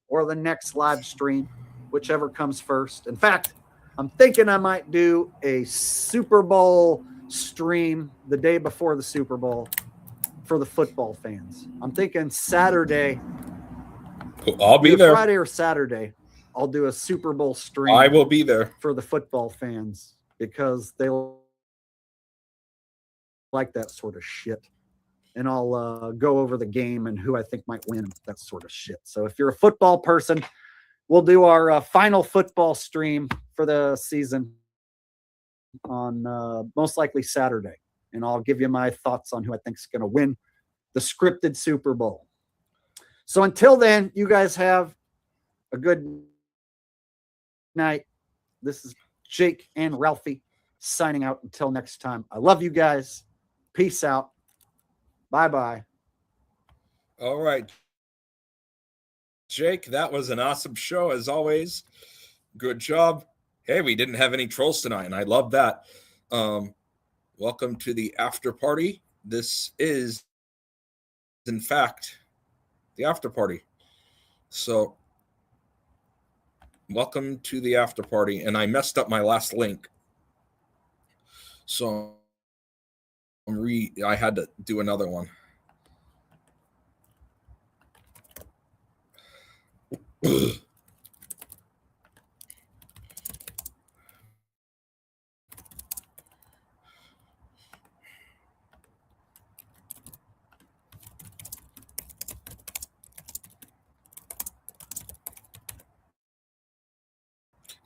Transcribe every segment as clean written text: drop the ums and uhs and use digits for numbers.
or the next live stream, whichever comes first. In fact, I'm thinking I might do a Super Bowl stream the day before the Super Bowl for the football fans. I'm thinking Saturday, I'll be either there. Friday or Saturday, I'll do a Super Bowl I stream will be there. for the football fans because they like that sort of shit. And I'll go over the game and who I think might win, that sort of shit. So if you're a football person, we'll do our final football stream for the season on most likely Saturday. And I'll give you my thoughts on who I think is going to win the scripted Super Bowl. So until then, you guys have a good night. This is Jake and Ralphie signing out until next time. I love you guys. Peace out. Bye-bye. All right. Jake, that was an awesome show as always. Good job. Hey, we didn't have any trolls tonight, and I love that. Welcome to the after party. This is, in fact, the after party. So, welcome to the after party. And I messed up my last link. So, I had to do another one.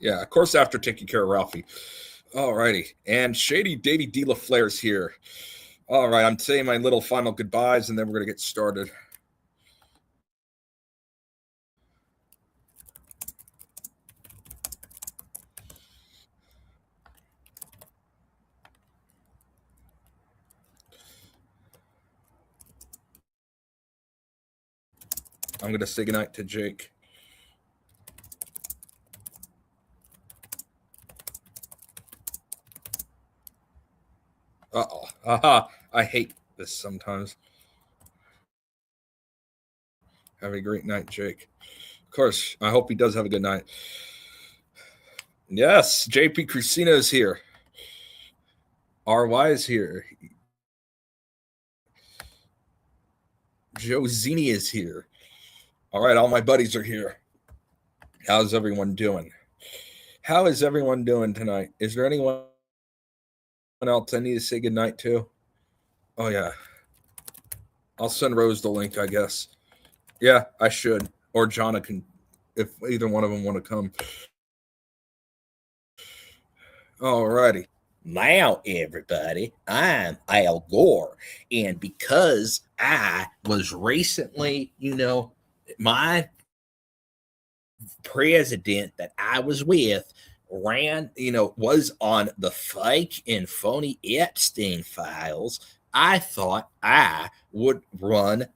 Yeah, of course, after taking care of Ralphie. All righty. And Shady Davey D. LaFleur's here. All right, I'm saying my little final goodbyes, and then we're going to get started. I'm going to say goodnight to Jake. Uh-oh. Aha. I hate this sometimes. Have a great night, Jake. Of course, I hope he does have a good night. Yes, JP Crisina is here. RY is here. Joe Zini is here. All right, all my buddies are here. How's everyone doing? How is everyone doing tonight? Is there anyone else I need to say goodnight to? Oh, yeah. I'll send Rose the link, I guess. Yeah, I should. Or Jonna can, if either one of them want to come. All righty. Now, everybody, I'm Al Gore. And because I was recently, my president that I was with was on the fake and phony Epstein files, I thought I would run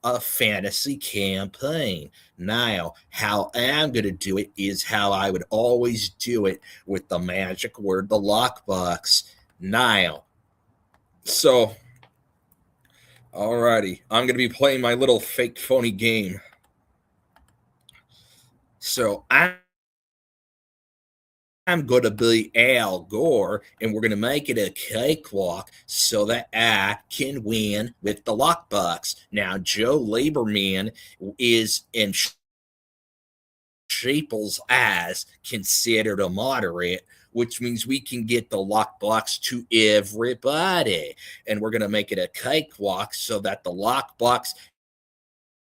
a fantasy campaign. Now, how I'm going to do it is how I would always do it, with the magic word, the lockbox. Now, so, alrighty, I'm going to be playing my little fake phony game. So I'm going to be Al Gore, and we're going to make it a cakewalk so that I can win with the lockbox. Now, Joe Lieberman is, in Sheeple's eyes, considered a moderate, which means we can get the lockbox to everybody. And we're going to make it a cakewalk so that the lockbox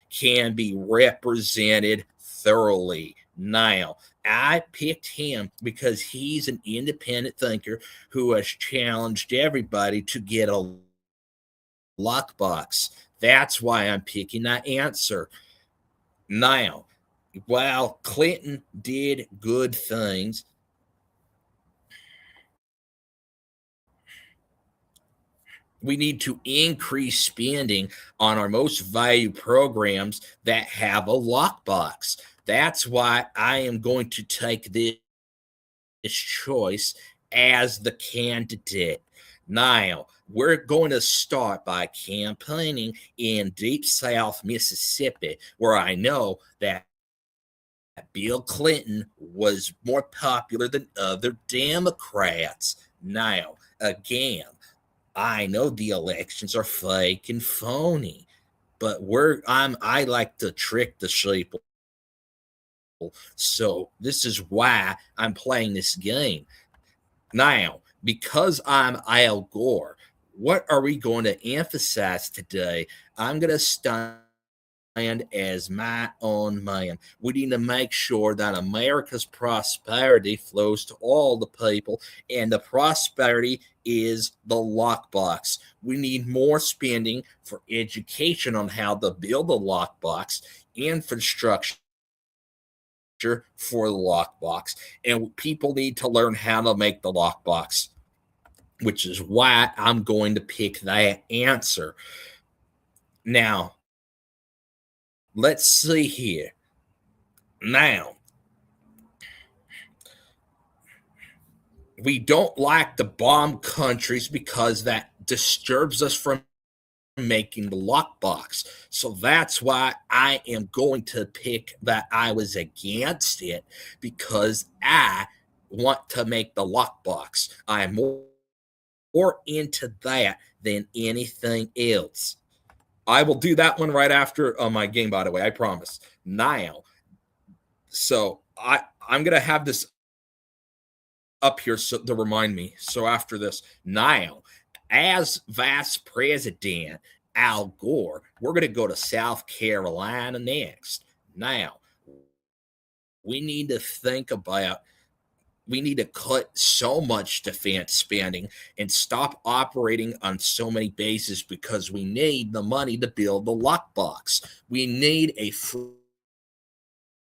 can be represented thoroughly. Now, I picked him because he's an independent thinker who has challenged everybody to get a lockbox. That's why I'm picking that answer. Now, while Clinton did good things, we need to increase spending on our most valued programs that have a lockbox. That's why I am going to take this choice as the candidate. Now, we're going to start by campaigning in Deep South Mississippi, where I know that Bill Clinton was more popular than other Democrats. Now, again, I know the elections are fake and phony, but I like to trick the sheep. So this is why I'm playing this game. Now, because I'm Al Gore, what are we going to emphasize today? I'm going to stand as my own man. We need to make sure that America's prosperity flows to all the people, and the prosperity is the lockbox. We need more spending for education on how to build the lockbox, infrastructure for the lockbox, and people need to learn how to make the lockbox, which is why I'm going to pick that answer. Now, let's see here. Now, we don't like to bomb countries because that disturbs us from making the lockbox. So that's why I am going to pick that I was against it, because I want to make the lockbox. I'm more into that than anything else. I will do that one right after my game, by the way, I promise. Now, so I'm going to have this up here to remind me. So after this, now, as Vice President Al Gore, we're going to go to South Carolina next. Now, we need to cut so much defense spending and stop operating on so many bases, because we need the money to build the lockbox. We need a free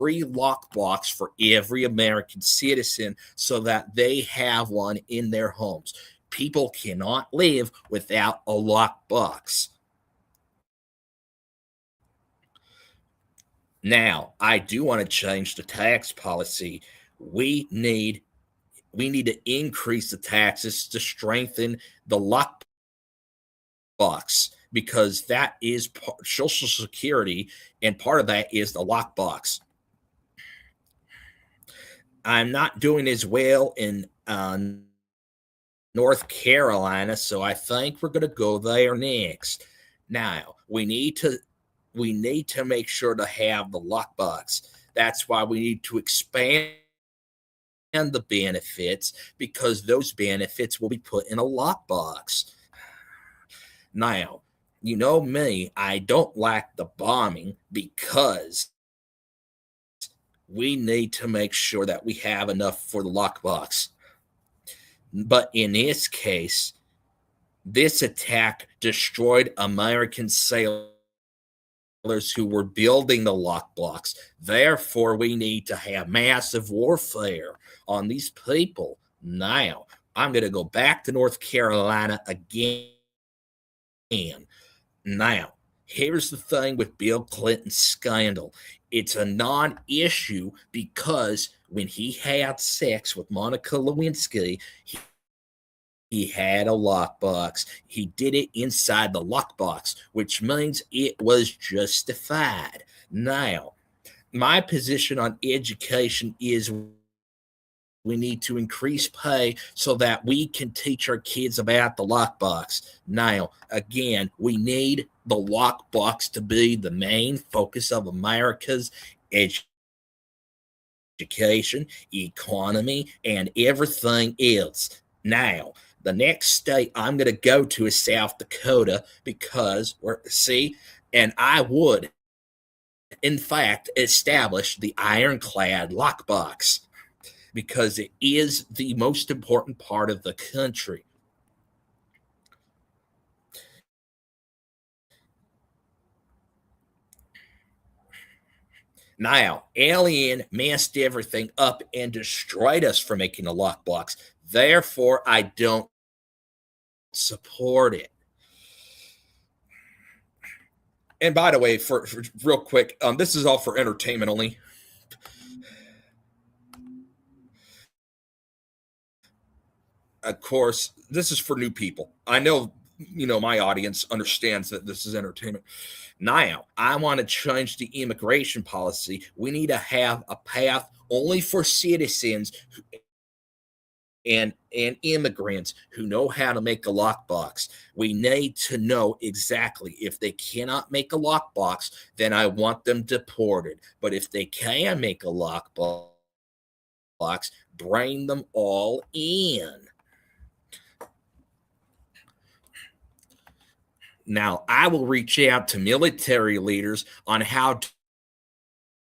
lockbox for every American citizen so that they have one in their homes. People cannot live without a lockbox. Now, I do want to change the tax policy. We need to increase the taxes to strengthen the lockbox, because that is Social Security, and part of that is the lockbox. I'm not doing as well in North Carolina, so I think we're going to go there next. Now, we need to make sure to have the lockbox. That's why we need to expand the benefits, because those benefits will be put in a lockbox. Now, you know me, I don't like the bombing, because we need to make sure that we have enough for the lockbox. But in this case, this attack destroyed American sailors who were building the lockbox. Therefore, we need to have massive warfare on these people. Now, I'm going to go back to North Carolina again. Now, here's the thing with Bill Clinton's scandal. It's a non-issue because when he had sex with Monica Lewinsky, he had a lockbox. He did it inside the lockbox, which means it was justified. Now, my position on education is we need to increase pay so that we can teach our kids about the lockbox. Now, again, we need the lockbox to be the main focus of America's education, economy, and everything else. Now, the next state I'm going to go to is South Dakota, because and I would, in fact, establish the ironclad lockbox, because it is the most important part of the country. Now, Alien messed everything up and destroyed us for making a lockbox. Therefore, I don't support it. And by the way, for real quick, this is all for entertainment only. of course, this is for new people. I know, my audience understands that this is entertainment. Now, I want to change the immigration policy. We need to have a path only for citizens and immigrants who know how to make a lockbox. We need to know exactly if they cannot make a lockbox, then I want them deported. But if they can make a lockbox, bring them all in. Now, I will reach out to military leaders on how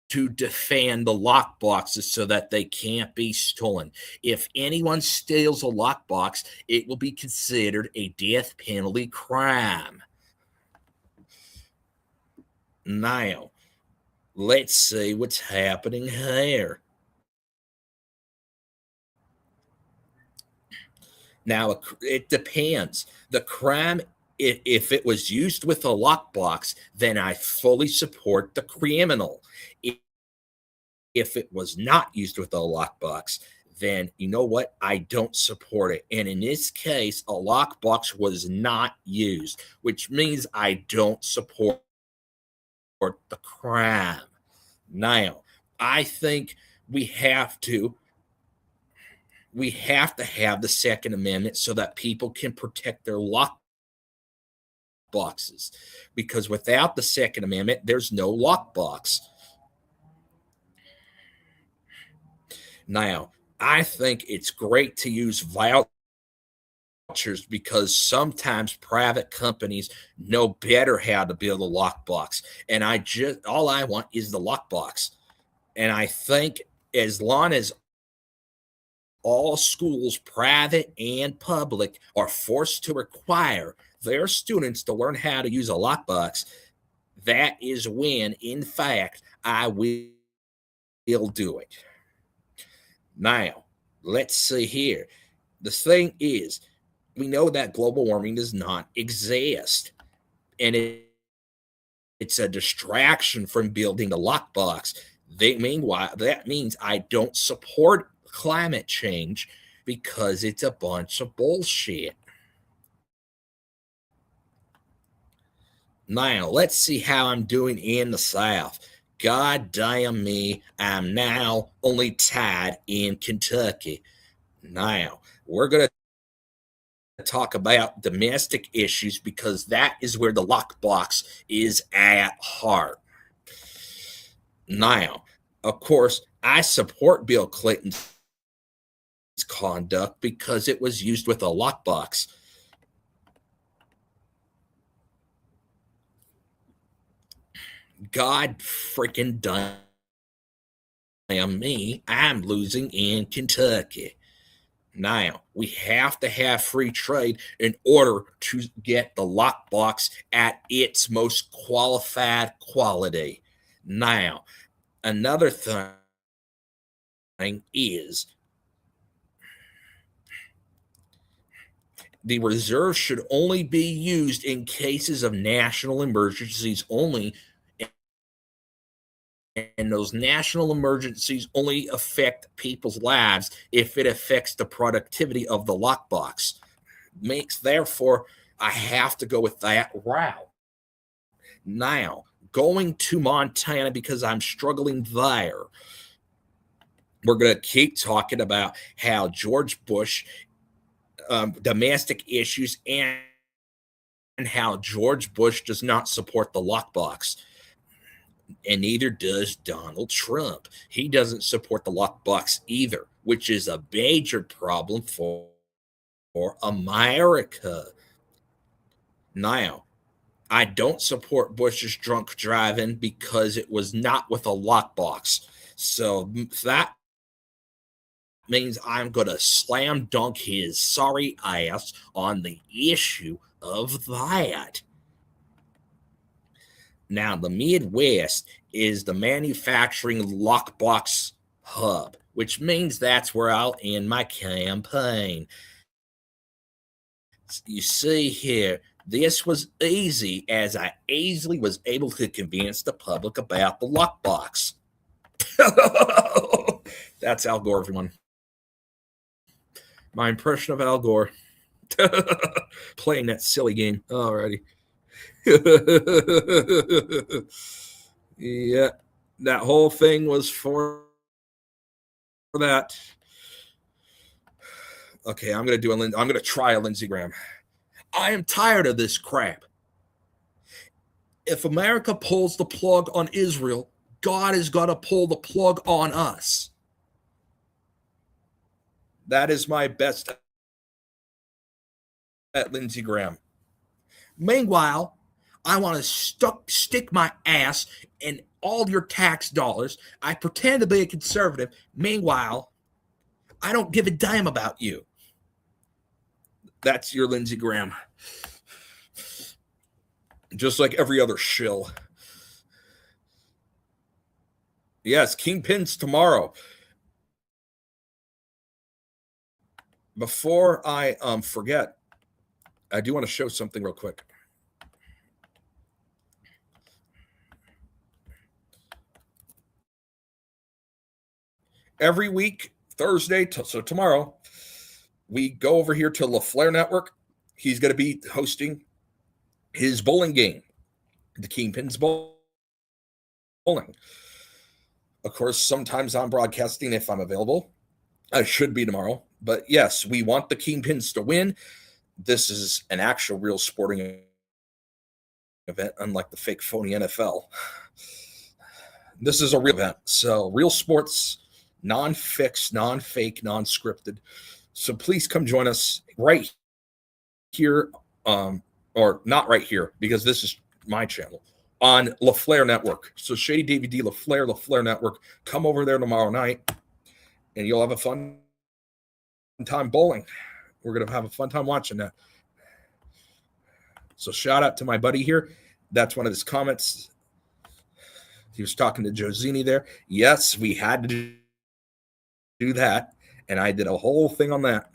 to defend the lockboxes so that they can't be stolen. If anyone steals a lockbox, it will be considered a death penalty crime. Now, let's see what's happening here. Now, it depends. The crime, if it was used with a lockbox, then I fully support the criminal. If it was not used with a lockbox, then you know what? I don't support it. And in this case, a lockbox was not used, which means I don't support the crime. Now, I think we have to have the Second Amendment so that people can protect their lockboxes. Because without the Second Amendment, there's no lockbox. Now, I think it's great to use vouchers because sometimes private companies know better how to build a lockbox. And all I want is the lockbox. And I think as long as all schools, private and public, are forced to require their students to learn how to use a lockbox, that is when, in fact, I will do it. Now, let's see here. The thing is, we know that global warming does not exist, and it's a distraction from building the lockbox. Meanwhile, that means I don't support climate change because it's a bunch of bullshit. Now, let's see how I'm doing in the South. God damn me, I'm now only tied in Kentucky. Now, we're going to talk about domestic issues because that is where the lockbox is at heart. Now, of course, I support Bill Clinton's conduct because it was used with a lockbox. God freaking damn me, I'm losing in Kentucky. Now, we have to have free trade in order to get the lockbox at its most qualified quality. Now, another thing is the reserve should only be used in cases of national emergencies only. And those national emergencies only affect people's lives if it affects the productivity of the lockbox. Therefore, I have to go with that route. Now, going to Montana because I'm struggling there. We're going to keep talking about how George Bush, domestic issues, and how George Bush does not support the lockbox. And neither does Donald Trump. He doesn't support the lockbox either, which is a major problem for America. Now, I don't support Bush's drunk driving because it was not with a lockbox. So that means I'm going to slam dunk his sorry ass on the issue of that. Now, the Midwest is the manufacturing lockbox hub, which means that's where I'll end my campaign. You see here, this was easy as I easily was able to convince the public about the lockbox. That's Al Gore, everyone. My impression of Al Gore. Playing that silly game. Alrighty. Yeah. That whole thing was for that. Okay, I'm gonna try a Lindsey Graham. I am tired of this crap. If America pulls the plug on Israel, God is gonna pull the plug on us. That is my best at Lindsey Graham. Meanwhile, I want to stick my ass in all your tax dollars. I pretend to be a conservative. Meanwhile, I don't give a damn about you. That's your Lindsey Graham. Just like every other shill. Yes, Kingpins tomorrow. Before I forget, I do want to show something real quick. Every week, Thursday, so tomorrow, we go over here to LaFleur Network. He's going to be hosting his bowling game, the Kingpins Bowling. Of course, sometimes I'm broadcasting if I'm available. I should be tomorrow. But yes, we want the Kingpins to win. This is an actual real sporting event, unlike the fake phony NFL. This is a real event. So real sports, non-fixed, non-fake, non-scripted. So please come join us right here, or not right here, because this is my channel, on LaFleur Network. So Shady DVD, LaFleur Network. Come over there tomorrow night, and you'll have a fun time bowling. We're going to have a fun time watching that. So shout out to my buddy here. That's one of his comments. He was talking to Joe Zini there. Yes, we had to do that, and I did a whole thing on that.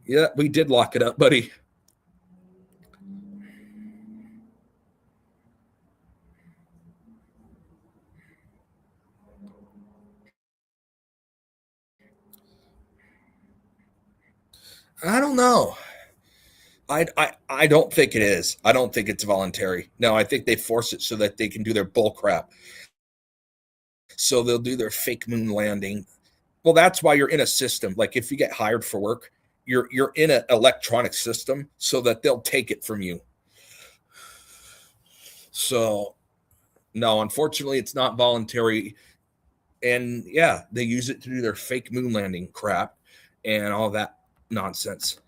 Yeah, we did lock it up, buddy. I don't know. I don't think it is. I don't think it's voluntary. No, I think they force it so that they can do their bull crap. So they'll do their fake moon landing. Well, that's why you're in a system. Like if you get hired for work, you're in an electronic system so that they'll take it from you. So no, unfortunately, it's not voluntary. And yeah, they use it to do their fake moon landing crap and all that nonsense.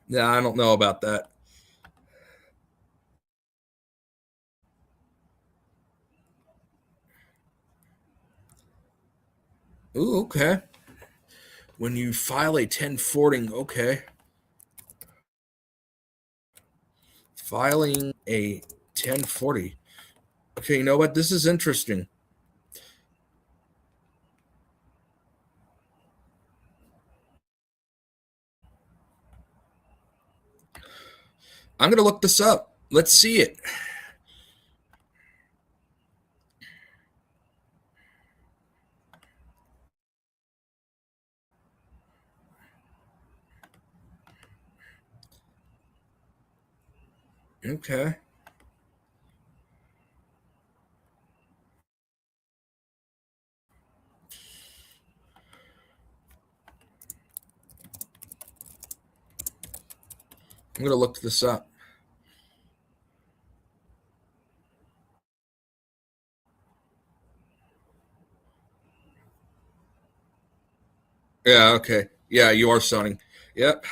Yeah, I don't know about that. Ooh, okay. When you file a 1040, okay. Filing a 1040. Okay, you know what? This is interesting. I'm going to look this up. Let's see it. Okay. I'm going to look this up. Yeah, okay. Yeah, you are signing. Yep.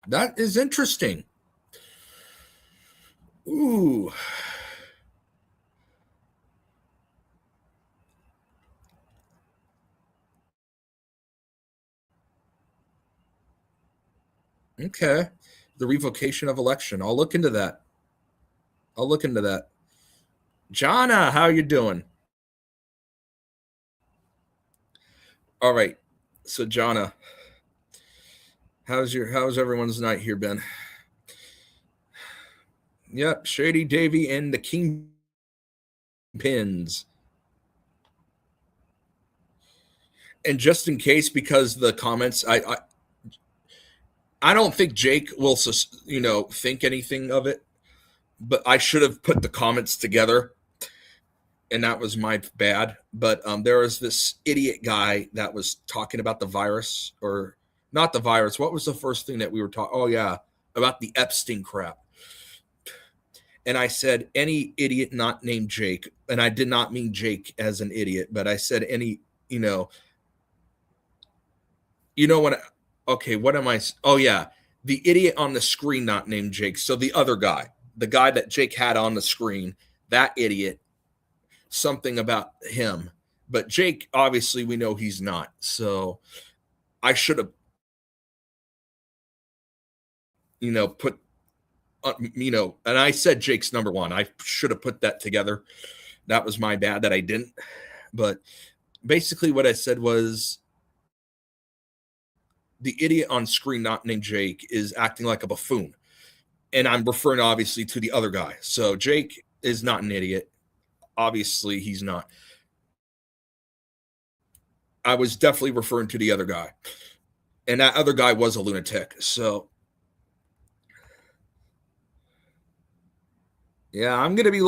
That is interesting. Ooh. Okay. The revocation of election. I'll look into that. I'll look into that. Jonna, how you doing? All right. So Jonna, how's everyone's night here been? Yep, Shady Davy and the King Pins. And just in case, because the comments, I don't think Jake will, think anything of it, but I should have put the comments together, and that was my bad. But there was this idiot guy that was talking about the virus, or not the virus. What was the first thing that we were talking? Oh yeah, about the Epstein crap. And I said any idiot not named Jake, and I did not mean Jake as an idiot, but I said any, what? Okay, what am I? Oh yeah, the idiot on the screen not named Jake. So the other guy, the guy that Jake had on the screen, that idiot, something about him. But Jake, obviously, we know he's not. So I should have, put, and I said Jake's number one. I should have put that together. That was my bad that I didn't. But basically, what I said was, the idiot on screen not named Jake is acting like a buffoon. And I'm referring obviously to the other guy. So Jake is not an idiot. Obviously, he's not. I was definitely referring to the other guy. And that other guy was a lunatic. So, yeah, I'm going to be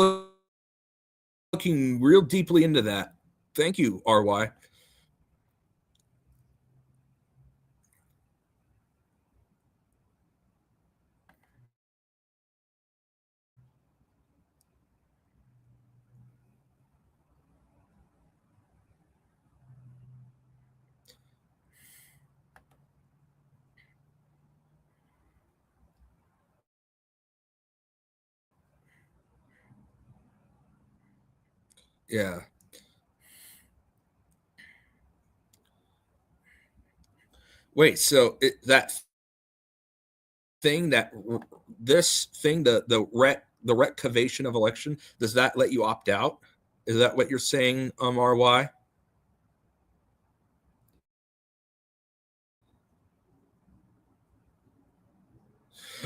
looking real deeply into that. Thank you, RY. Yeah. Wait, so that thing the recavation of election, does that let you opt out? Is that what you're saying, RY?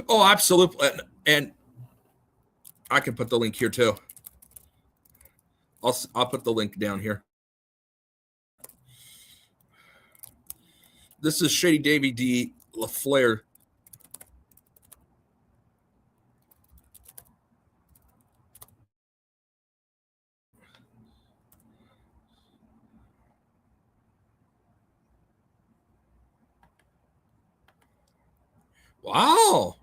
Oh, absolutely. And I can put the link here too. I'll put the link down here. This is Shady Davy D. LaFleur. Wow.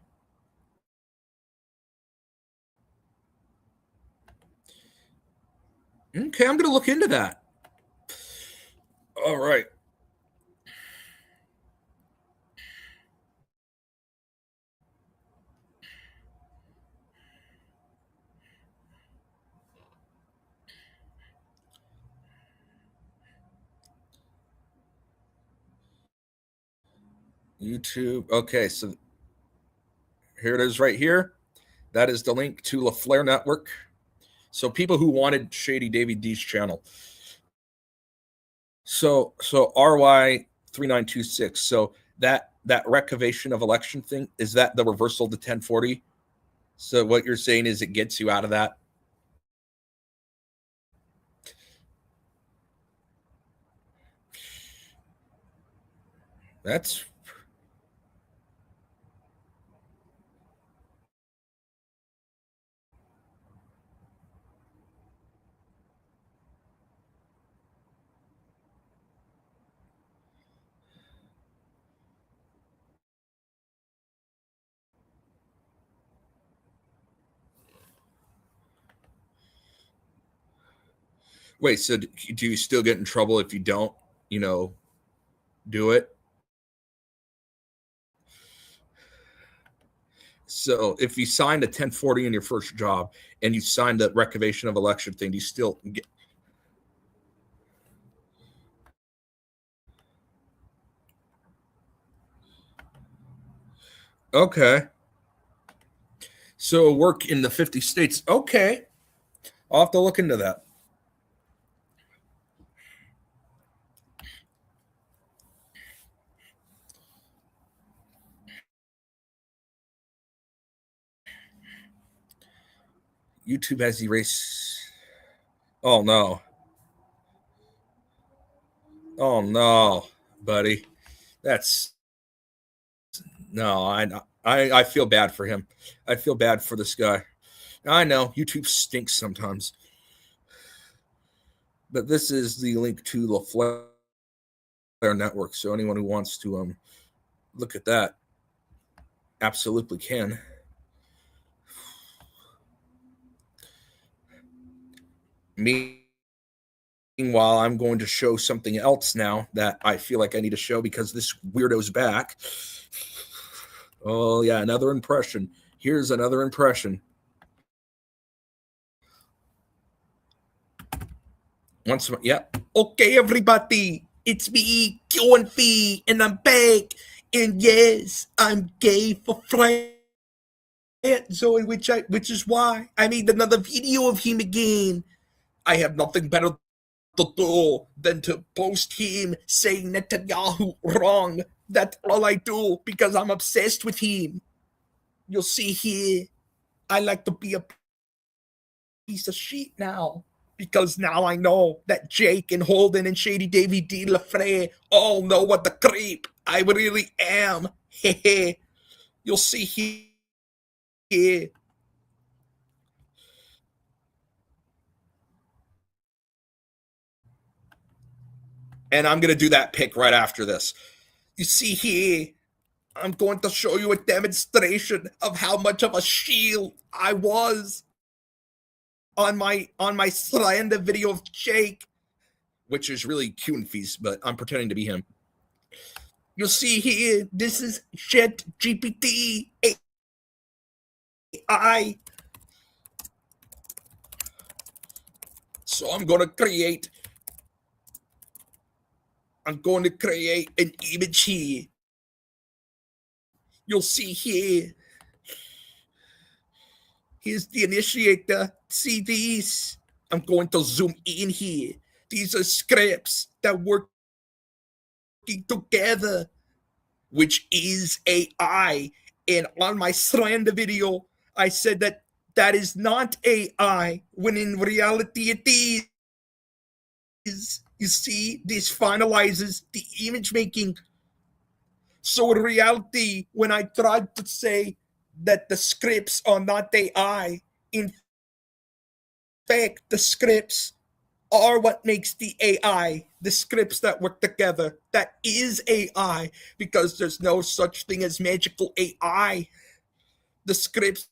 Okay, I'm going to look into that. All right. YouTube. Okay, so here it is right here. That is the link to LaFleur Network. So people who wanted Shady Davy D's channel. So RY 3926. So that recavation of election thing, is that the reversal to 1040? So what you're saying is it gets you out of that? That's wait, so do you still get in trouble if you don't, do it? So if you signed a 1040 in your first job and you signed the recavation of election thing, do you still get? Okay. So work in the 50 states. Okay. I'll have to look into that. YouTube has erased. Oh no. Oh no, buddy. That's no, I feel bad for him. I feel bad for this guy. I know YouTube stinks sometimes. But this is the link to the Flare network. So anyone who wants to look at that absolutely can. Meanwhile, I'm going to show something else now that I feel like I need to show because this weirdo's back. Oh, yeah, another impression. Here's another impression. Once, yeah. Okay, everybody, it's me, QNV, and I'm back. And yes, I'm gay for Fred Zoe, which is why I made another video of him again. I have nothing better to do than to post him saying Netanyahu wrong. That's all I do because I'm obsessed with him. You'll see here, I like to be a piece of shit now because now I know that Jake and Holden and Shady Davy D. LaFrey all know what the creep I really am. You'll see here. And I'm going to do that pick right after this. You see here, I'm going to show you a demonstration of how much of a shield I was on my slander video of Jake, which is really QNV's, but I'm pretending to be him. You'll see here, this is Chat GPT AI. So I'm going to create an image here. You'll see here. Here's the initiator. See these? I'm going to zoom in here. These are scripts that work together, which is AI. And on my slander video, I said that that is not AI, when in reality it is. You see, this finalizes the image making. So in reality, when I tried to say that the scripts are not AI, in fact, the scripts are what makes the AI, the scripts that work together. That is AI, because there's no such thing as magical AI. The scripts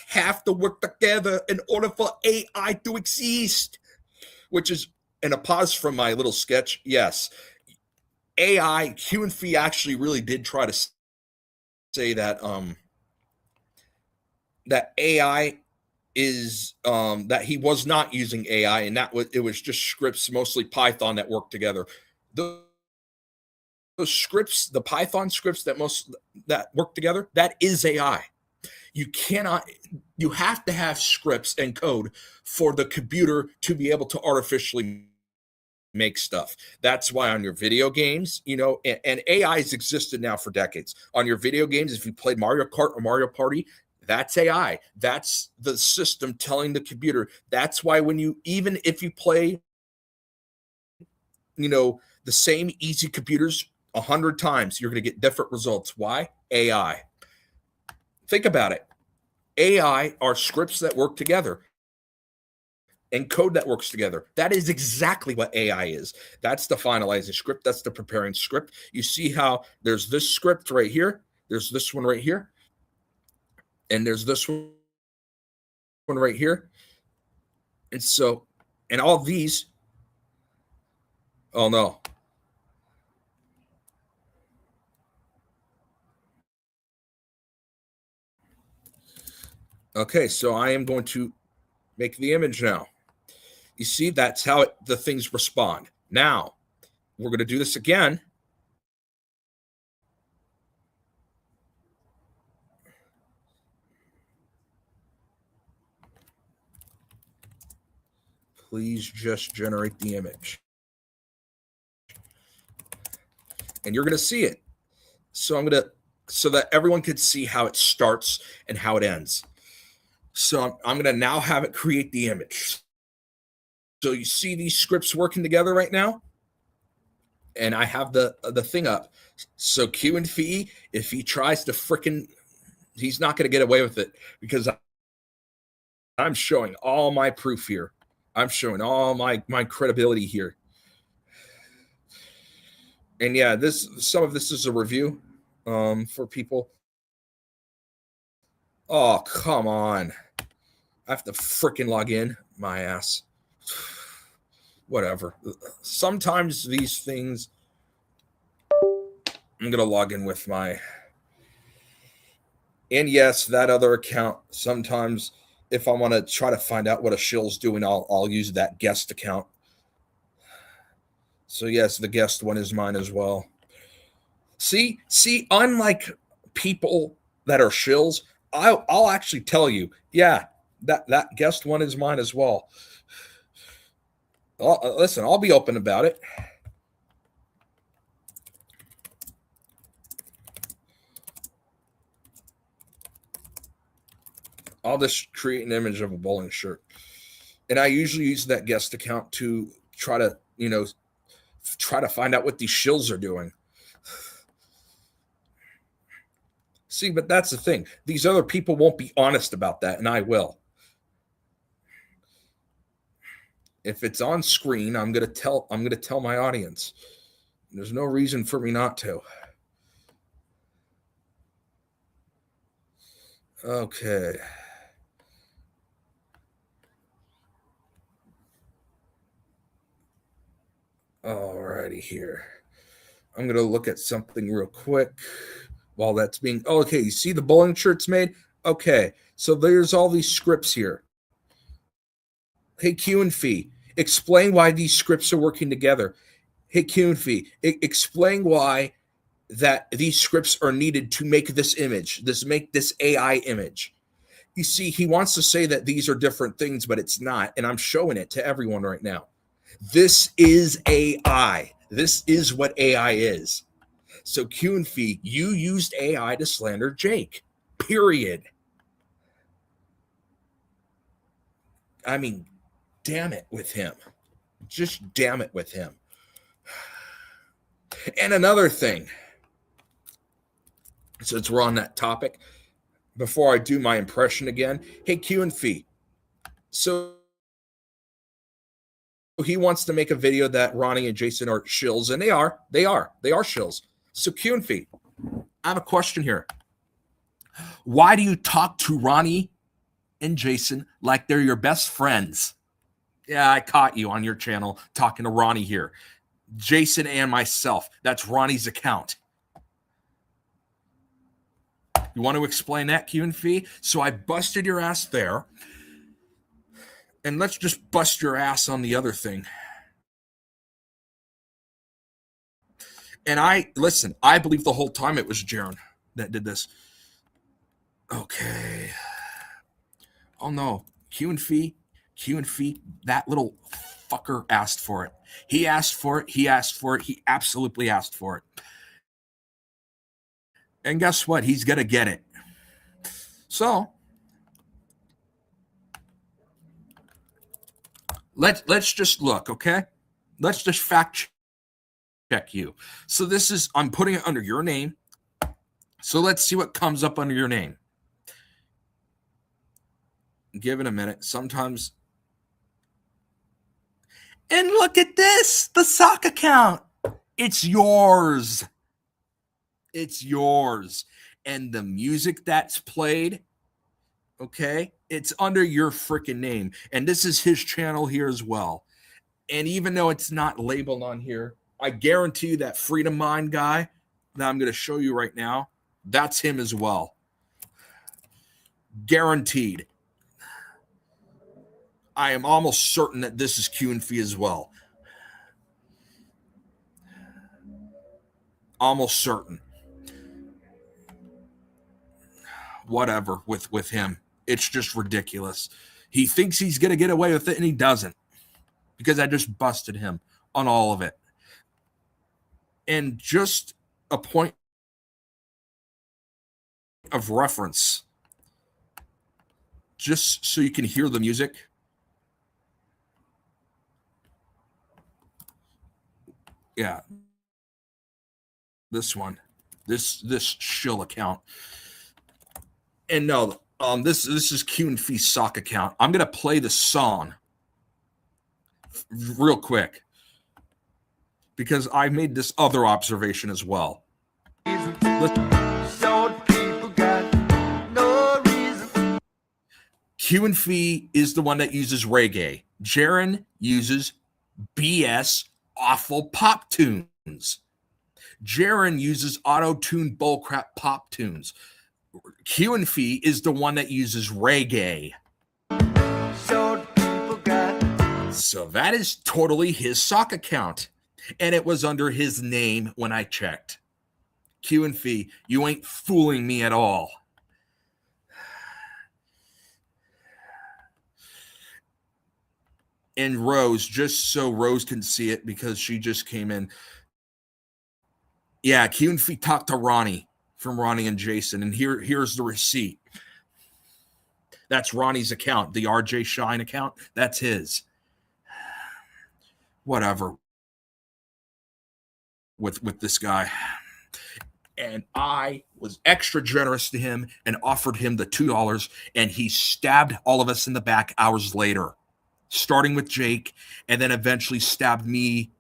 have to work together in order for AI to exist, which is, and a pause from my little sketch, yes, AI, QNV actually really did try to say that that AI is that he was not using AI, and it was just scripts, mostly Python, that work together. Those scripts, the Python scripts that work together, that is AI. You have to have scripts and code for the computer to be able to artificially make stuff. That's why on your video games, and AI has existed now for decades. On your video games, if you played Mario Kart or Mario Party, that's AI. That's the system telling the computer. That's why even if you play, the same easy computers 100 times, you're going to get different results. Why? AI. Think about it. AI are scripts that work together and code that works together. That is exactly what AI is. That's the finalizing script. That's the preparing script. You see how there's this script right here. There's this one right here. And there's this one right here. And so, and all these, oh no. Okay, so I am going to make the image now. You see, that's how the things respond. Now, we're going to do this again. Please just generate the image. And you're going to see it. So so that everyone could see how it starts and how it ends. So I'm going to now have it create the image. So you see these scripts working together right now? And I have the thing up. So Q and Fee, if he tries to he's not going to get away with it, because I'm showing all my proof here. I'm showing all my credibility here. And yeah, some of this is a review for people. Oh, come on. I have to freaking log in. My ass. Whatever. Sometimes these things, I'm going to log in with my, and yes, that other account. Sometimes if I want to try to find out what a shill's doing, I'll use that guest account. So yes, the guest one is mine as well. See, unlike people that are shills, I'll actually tell you, yeah, that guest one is mine as well. Listen, I'll be open about it. I'll just create an image of a bowling shirt. And I usually use that guest account to try to find out what these shills are doing. See, but that's the thing. These other people won't be honest about that, and I will. If it's on screen, I'm gonna tell my audience. There's no reason for me not to. Okay. Alrighty here. I'm gonna look at something real quick while that's being. Oh, okay, you see the bowling shirts made? Okay, so there's all these scripts here. Hey, Q and Fee, explain why these scripts are working together. Hey, Q and Fee, explain why that these scripts are needed to make this image, make this AI image. You see, he wants to say that these are different things, but it's not, and I'm showing it to everyone right now. This is AI. This is what AI is. So Q and Fee, you used AI to slander Jake, period. I mean, damn it with him. Just damn it with him. And another thing, since we're on that topic, before I do my impression again, hey, Q and Fee. So he wants to make a video that Ronnie and Jason are shills, and they are shills. So Q and Fee, I have a question here. Why do you talk to Ronnie and Jason like they're your best friends? Yeah, I caught you on your channel talking to Ronnie here. Jason and myself. That's Ronnie's account. You want to explain that, Q and Fee? So I busted your ass there. And let's just bust your ass on the other thing. And I believe the whole time it was Jaron that did this. Okay. Oh no, Q and Fee, that little fucker asked for it. He asked for it. He absolutely asked for it. And guess what? He's going to get it. So let's just look, okay? Let's just fact check you. So I'm putting it under your name. So let's see what comes up under your name. Give it a minute. Sometimes. And look at this, the sock account. It's yours. It's yours. And the music that's played, okay, it's under your freaking name. And this is his channel here as well. And even though it's not labeled on here, I guarantee you that Freedom Mind guy that I'm going to show you right now, that's him as well. Guaranteed. I am almost certain that this is Q and Fee as well. Almost certain. Whatever with him. It's just ridiculous. He thinks he's going to get away with it, and he doesn't. because I just busted him on all of it. And just a point of reference, just so you can hear the music. Yeah. This one. This shill account. And no, this is Q and Fee sock account. I'm gonna play the song real quick because I made this other observation as well. Q and Fee is the one that uses reggae. Jaren uses BS awful pop tunes. Jaren uses auto-tuned bullcrap pop tunes. Q and Fee is the one that uses reggae. So that is totally his sock account. And it was under his name when I checked. Q and Fee, you ain't fooling me at all. And Rose, just so Rose can see it because she just came in. Yeah, Q and Fee talked to Ronnie from Ronnie and Jason, and here's the receipt. That's Ronnie's account, the RJ Shine account. That's his. Whatever. With this guy. And I was extra generous to him and offered him the $2, and he stabbed all of us in the back hours later, starting with Jake, and then eventually stabbed me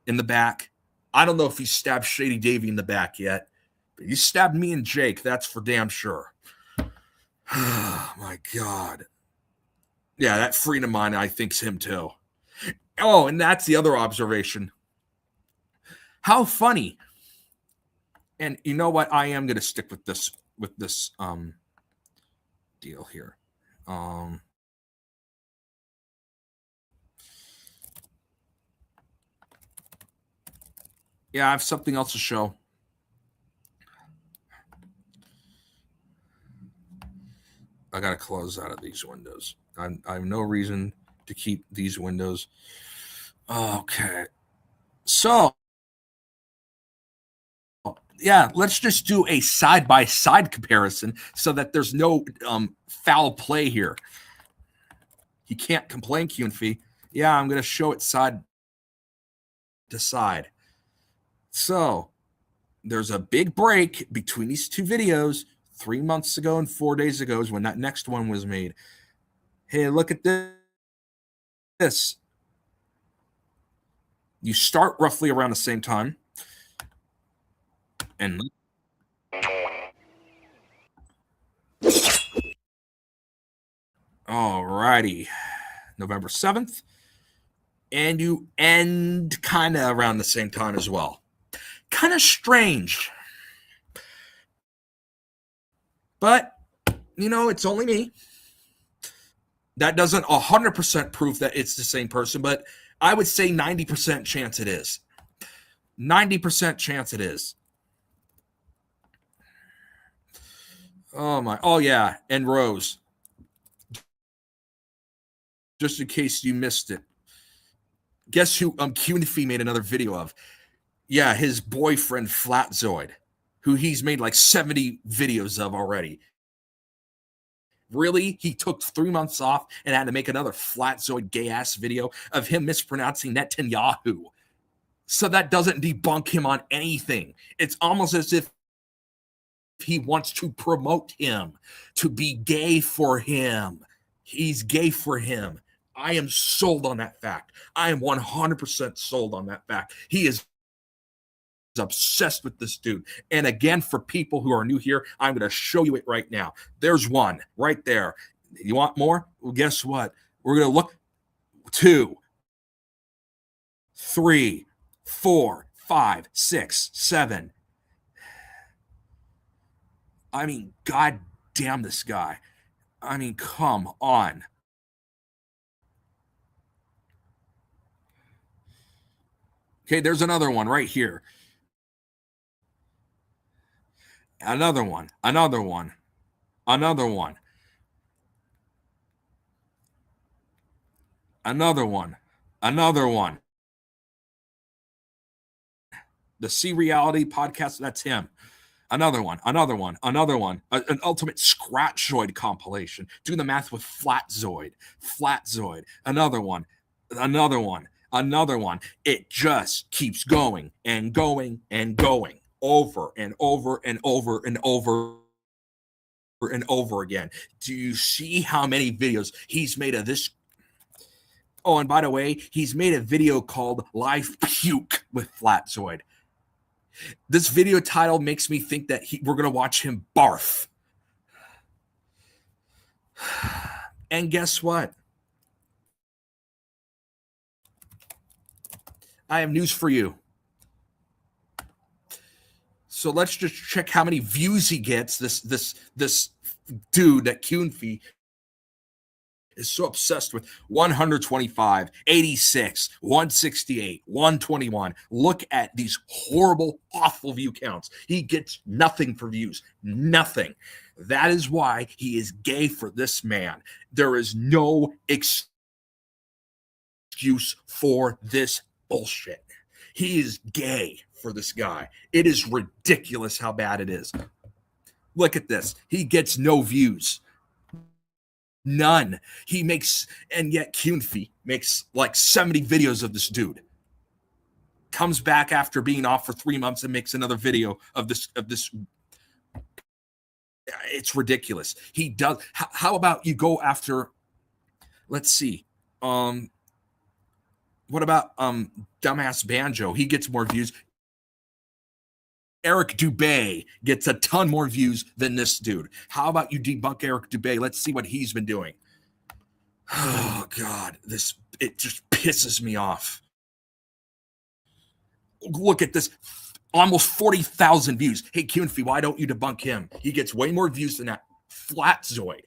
in the back. I don't know if he stabbed Shady Davy in the back yet, but he stabbed me and Jake. That's for damn sure. Oh, my God. Yeah, that friend of mine, I think's him too. Oh, and that's the other observation. How funny. And you know what? I am going to stick with this deal here. Yeah, I have something else to show. I got to close out of these windows. I have no reason to keep these windows. Okay. So, yeah, let's just do a side-by-side comparison so that there's no foul play here. You can't complain, Q and Fee. Yeah, I'm going to show it side to side. So, there's a big break between these two videos. 3 months ago and 4 days ago is when that next one was made. Hey, look at this. You start roughly around the same time. And alrighty, November 7th. And you end kind of around the same time as well. Kind of strange. But, you know, it's only me. That doesn't 100% prove that it's the same person, but I would say 90% chance it is. 90% chance it is. Oh, my. Oh, yeah. And Rose. Just in case you missed it. Guess who Q and Fee made another video of? Yeah, his boyfriend, Flatzoid, who he's made like 70 videos of already. Really? He took 3 months off and had to make another Flatzoid gay-ass video of him mispronouncing Netanyahu. So that doesn't debunk him on anything. It's almost as if he wants to promote him, to be gay for him. He's gay for him. I am sold on that fact. I am 100% sold on that fact. He is obsessed with this dude. And again, for people who are new here, I'm going to show you it right now. There's one right there. You want more? Well, guess what? We're going to look 2, 3, 4, 5, 6, 7. I mean, god damn this guy. I mean, come on. Okay, there's another one right here. Another one. Another one. Another one. Another one. Another one. The C Reality podcast, that's him. Another one. An Ultimate Scratchoid compilation. Do the math with Flatzoid. Another one. It just keeps going and going and going over and over and over and over and over again. Do you see how many videos he's made of this? Oh, and by the way, he's made a video called Live Puke with Flatzoid. This video title makes me think that we're going to watch him barf. And guess what? I have news for you. So let's just check how many views he gets. This dude, that Kunfi, is so obsessed with. 125, 86, 168, 121. Look at these horrible, awful view counts. He gets nothing for views. Nothing. That is why he is gay for this man. There is no excuse for this bullshit. He is gay for this guy. It is ridiculous how bad it is. Look at this. He gets no views. None. He makes, and yet Kunfi makes like 70 videos of this dude. Comes back after being off for 3 months and makes another video of this. It's ridiculous. He does. How about you go after, let's see. What about Dumbass Banjo? He gets more views. Eric Dubay gets a ton more views than this dude. How about you debunk Eric Dubay? Let's see what he's been doing. Oh, God. It just pisses me off. Look at this. Almost 40,000 views. Hey, Kunfi, why don't you debunk him? He gets way more views than that Flatzoid.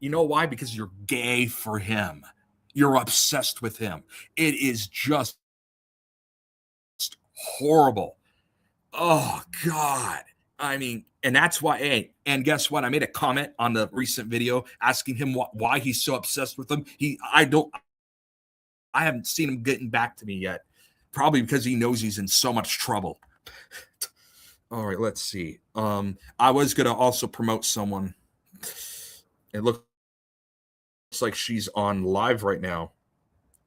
You know why? Because you're gay for him. You're obsessed with him. It is just horrible. Oh, God. I mean, and that's why, hey, and guess what? I made a comment on the recent video asking him why he's so obsessed with him. I haven't seen him getting back to me yet. Probably because he knows he's in so much trouble. All right, let's see. I was going to also promote someone. It looks like she's on live right now.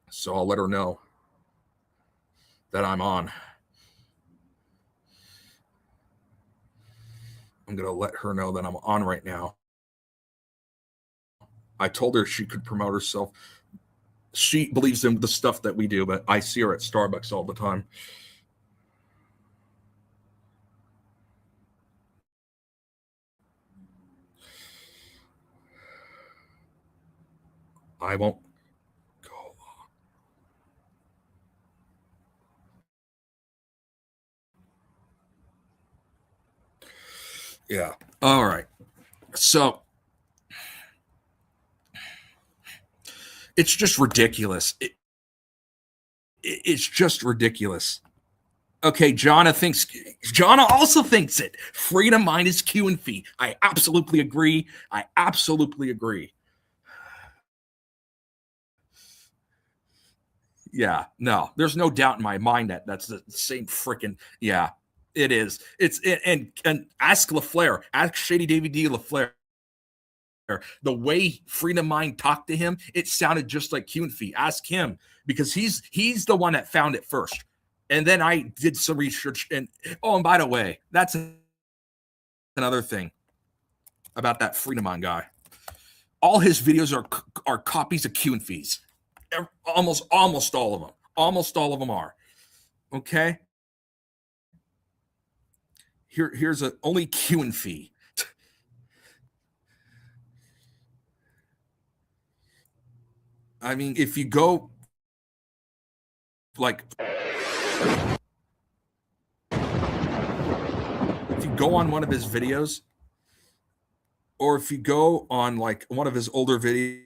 So I'll let her know that I'm on. I'm going to let her know that I'm on right now. I told her she could promote herself. She believes in the stuff that we do, but I see her at Starbucks all the time. I won't go on. Yeah. All right. So it's just ridiculous. It's just ridiculous. Okay, Jonna also thinks it. Freedom minus Q and Fee. I absolutely agree. Yeah, no, there's no doubt in my mind that that's the same freaking, yeah, it is. And ask LaFleur, ask Shady David D. LaFleur. The way Freedom Mind talked to him, it sounded just like Q and Fee. Ask him, because he's the one that found it first. And then I did some research, and by the way, that's another thing about that Freedom Mind guy. All his videos are copies of Q and Fees. Almost all of them. Almost all of them are. Okay. Here's only Q and Fee. I mean, if you go like, if you go on one of his videos, or if you go on like one of his older videos,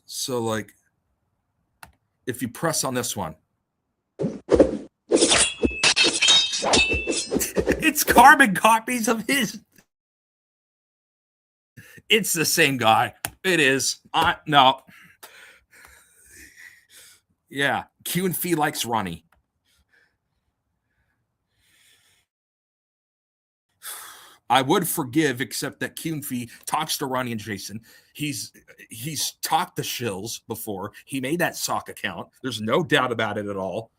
so like if you press on this one, it's carbon copies of his. It's the same guy. It is. No. Yeah, Q and Fee likes Ronnie. I would forgive, except that Q and Fee talks to Ronnie and Jason. He's talked to Shills before. He made that sock account. There's no doubt about it at all.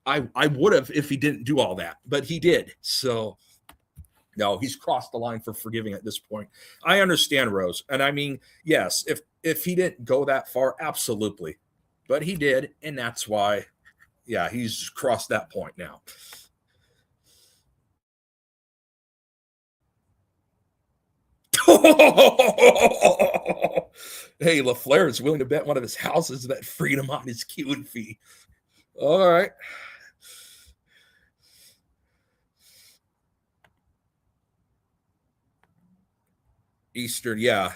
I would have if he didn't do all that, but he did. So no, he's crossed the line for forgiving at this point. I understand, Rose. And I mean, yes, if he didn't go that far, absolutely. But he did, and that's why, yeah, he's crossed that point now. Hey, LaFleur is willing to bet one of his houses that Freedom on his Q and Fee. All right. Eastern, yeah.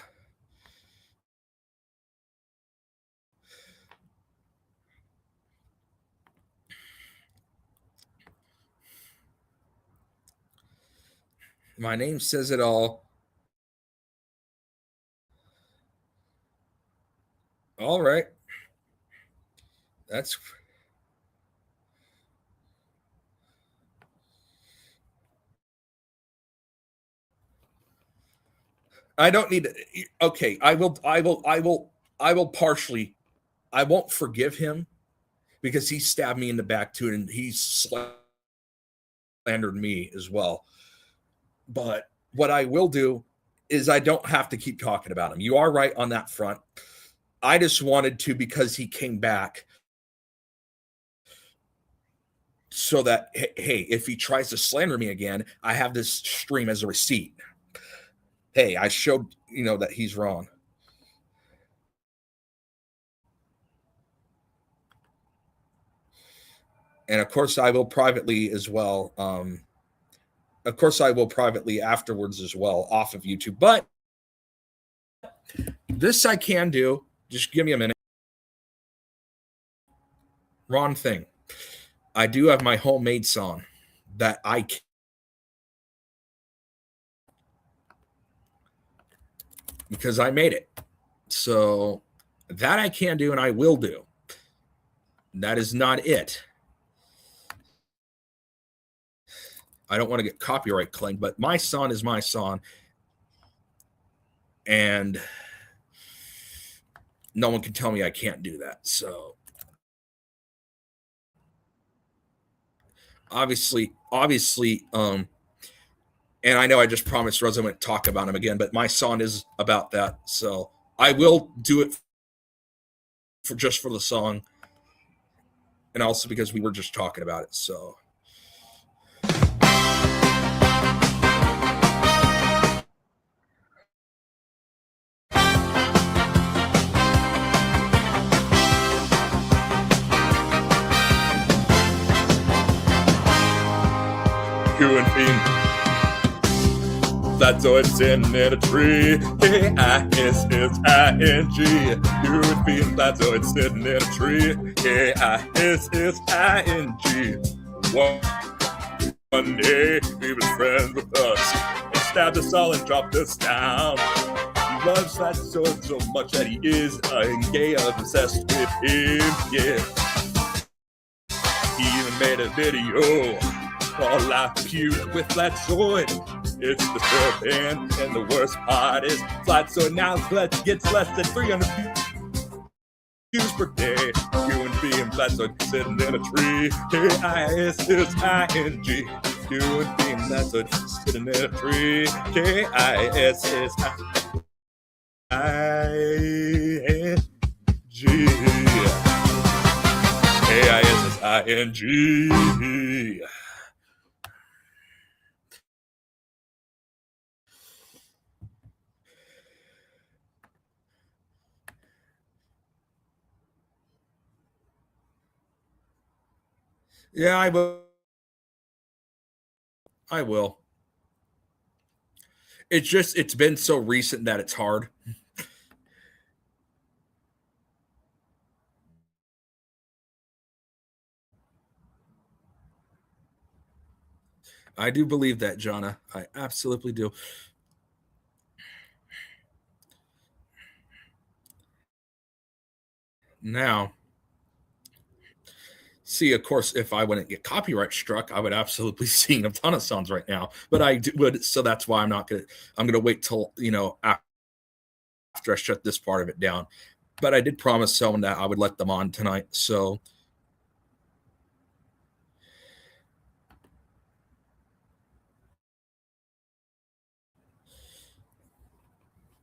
My name says it all. All right. That's I don't need to. Okay, I will partially. I won't forgive him because he stabbed me in the back too, and he slandered me as well. But what I will do is I don't have to keep talking about him. You are right on that front. I just wanted to because he came back so that, hey, if he tries to slander me again, I have this stream as a receipt. Hey, I showed, that he's wrong. And of course, I will privately as well. Of course, I will privately afterwards as well off of YouTube. But this I can do. Just give me a minute. Wrong thing. I do have my homemade song that I can. Because I made it. So that I can do and I will do. That is not it. I don't want to get copyright claimed, but my song is my song. And no one can tell me I can't do that. So obviously, and I know I just promised Rose I wouldn't talk about him again, but my song is about that. So I will do it for the song. And also because we were just talking about it. So Q and Fee. Flatzoid sitting in a tree. K-I-S-S-I-N-G. Q and Fee and Flatzoid sitting in a tree. K-I-S-S-I-N-G. One day he was friends with us and stabbed us all and dropped us down. He loves Flatzoid so much that he is gay obsessed with him. Yeah. He even made a video called Life Feud with Flatzoid. It's disturbing, and the worst part is Flatzoid now gets less than 300 views per day. Q and Fee and Flatzoid sitting in a tree. K-I-S-S-I-N-G. Q and Fee and Flatzoid sitting in a tree. K-I-S-S-I-N-G. K-I-S-S-I-N-G. Yeah, I will. I will. It's been so recent that it's hard. I do believe that, Jonna. I absolutely do. Now, see, of course, if I wouldn't get copyright struck, I would absolutely be singing a ton of songs right now. But I would, so that's why I'm not gonna. I'm gonna wait till after I shut this part of it down. But I did promise someone that I would let them on tonight. So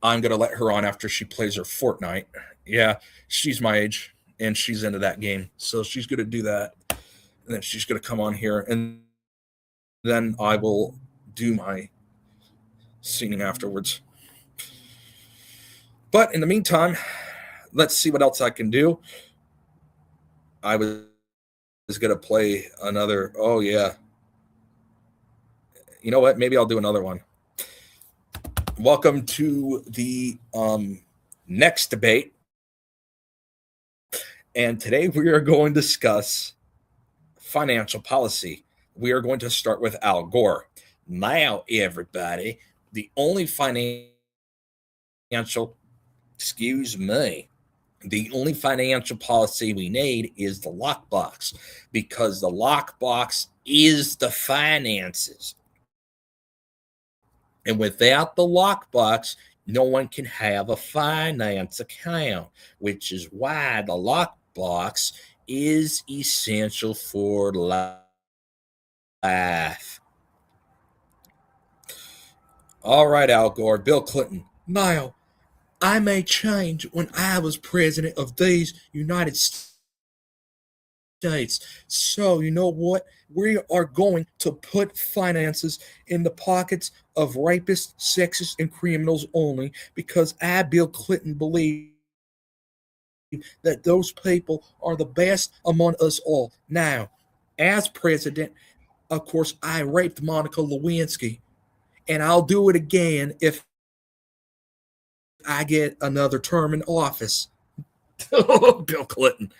I'm going to let her on after she plays her Fortnite. Yeah, she's my age and she's into that game. So she's going to do that. And then she's going to come on here. And then I will do my singing afterwards. But in the meantime, let's see what else I can do. I was going to play another. Oh, yeah. You know what? Maybe I'll do another one. Welcome to the next debate. And today we are going to discuss financial policy. We are going to start with Al Gore. Now, everybody, the only financial policy we need is the lockbox, because the lockbox is the finances. And without the lockbox, no one can have a finance account, which is why the lockbox is essential for life. All right, Al Gore. Bill Clinton. Now, I made change when I was president of these United States. So, you know what? We are going to put finances in the pockets of rapists, sexists, and criminals only, because I, Bill Clinton, believe that those people are the best among us all. Now, as president, of course, I raped Monica Lewinsky, and I'll do it again if I get another term in office. Bill Clinton.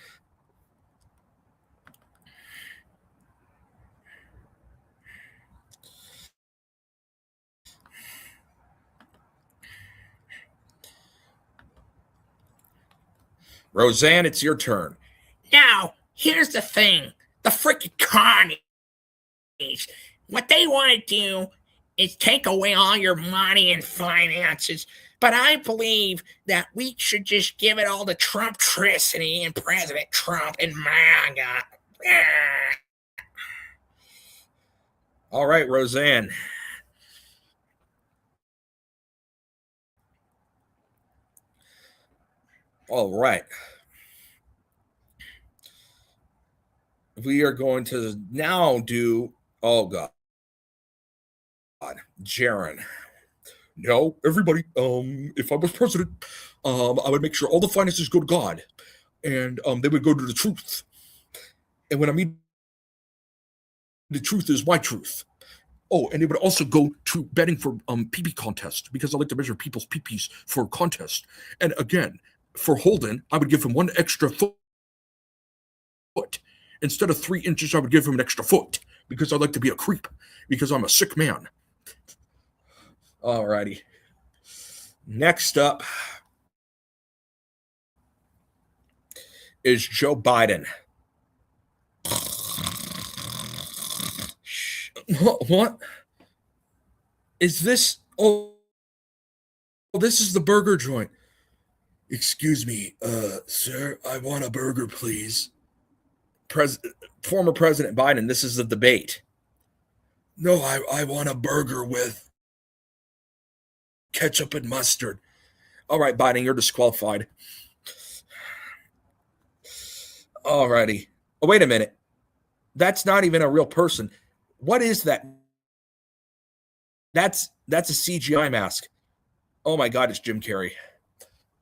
Roseanne, it's your turn. Now, here's the thing. The freaking carnies. What they want to do is take away all your money and finances. But I believe that we should just give it all to Trump-tricity and President Trump and MAGA. All right, Roseanne. All right. We are going to now do, oh God, Jaron. No, everybody, if I was president, I would make sure all the finances go to God, and they would go to the truth. And when I mean the truth is my truth. Oh, and it would also go to betting for pee-pee contest, because I like to measure people's pee-pees for contest. And again, for Holden, I would give him one extra foot. Instead of 3 inches, I would give him an extra foot, because I like to be a creep, because I'm a sick man. All righty. Next up is Joe Biden. What? Is this? Oh, this is the burger joint. Excuse me, sir, I want a burger, please. Former President Biden, this is the debate. No, I want a burger with ketchup and mustard. All right, Biden, you're disqualified. All righty. Oh, wait a minute. That's not even a real person. What is that? That's a CGI mask. Oh my God, it's Jim Carrey.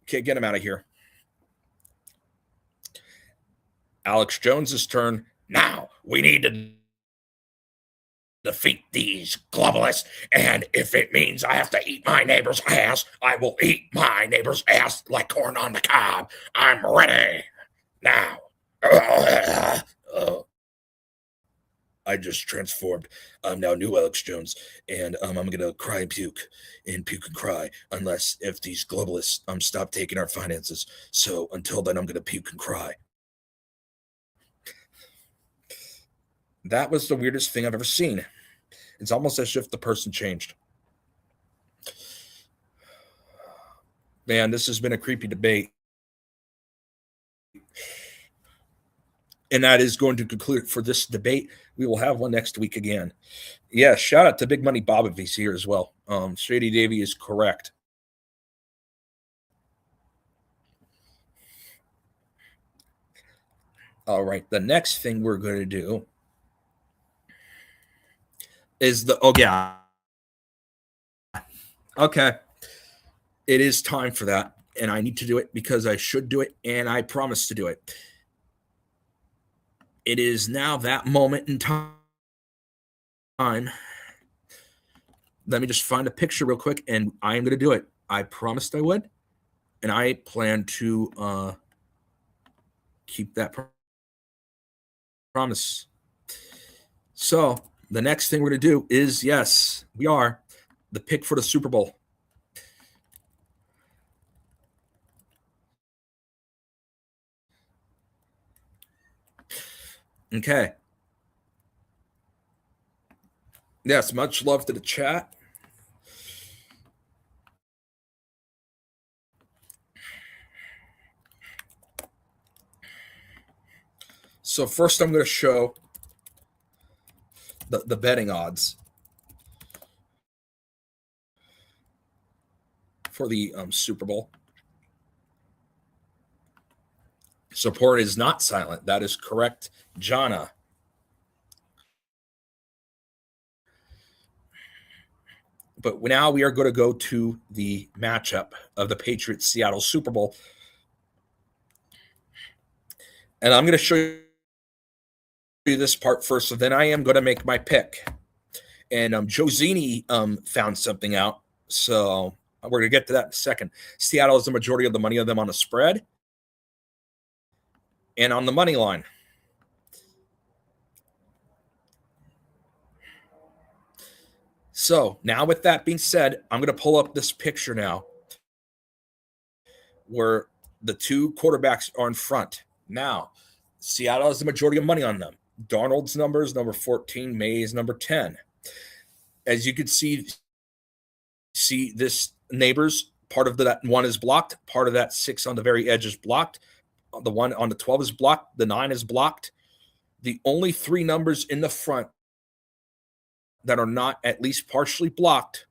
Okay, get him out of here. Alex Jones's turn. Now we need to defeat these globalists, and if it means I have to eat my neighbor's ass, I will eat my neighbor's ass like corn on the cob. I'm ready now. I just transformed. I'm now new Alex Jones, and I'm gonna cry and puke and cry if these globalists stop taking our finances. So until then, I'm gonna puke and cry. That was the weirdest thing I've ever seen. It's almost as if the person changed. Man, this has been a creepy debate. And that is going to conclude for this debate. We will have one next week again. Yeah, shout out to Big Money Bob if he's here as well. Shady Davy is correct. All right, the next thing we're going to do is okay. It is time for that, and I need to do it because I should do it, and I promise to do it. It is now that moment in time. Let me just find a picture real quick, and I am going to do it. I promised I would, and I plan to keep that promise. So the next thing we're going to do is, yes, we are the pick for the Super Bowl. Okay. Yes, much love to the chat. So first I'm going to show the betting odds for the Super Bowl. Support is not silent. That is correct, Jana. But now we are going to go to the matchup of the Patriots-Seattle Super Bowl. And I'm going to show you this part first, so then I am going to make my pick. And Josini found something out, so we're going to get to that in a second. Seattle is the majority of the money of them on the spread and on the money line. So now with that being said, I'm going to pull up this picture now where the two quarterbacks are in front. Now, Seattle has the majority of money on them. Darnold's number is number 14. Mays number 10. As you can see this neighbors, part of that one is blocked. Part of that 6 on the very edge is blocked. The one on the 12 is blocked. The 9 is blocked. The only 3 numbers in the front that are not at least partially blocked,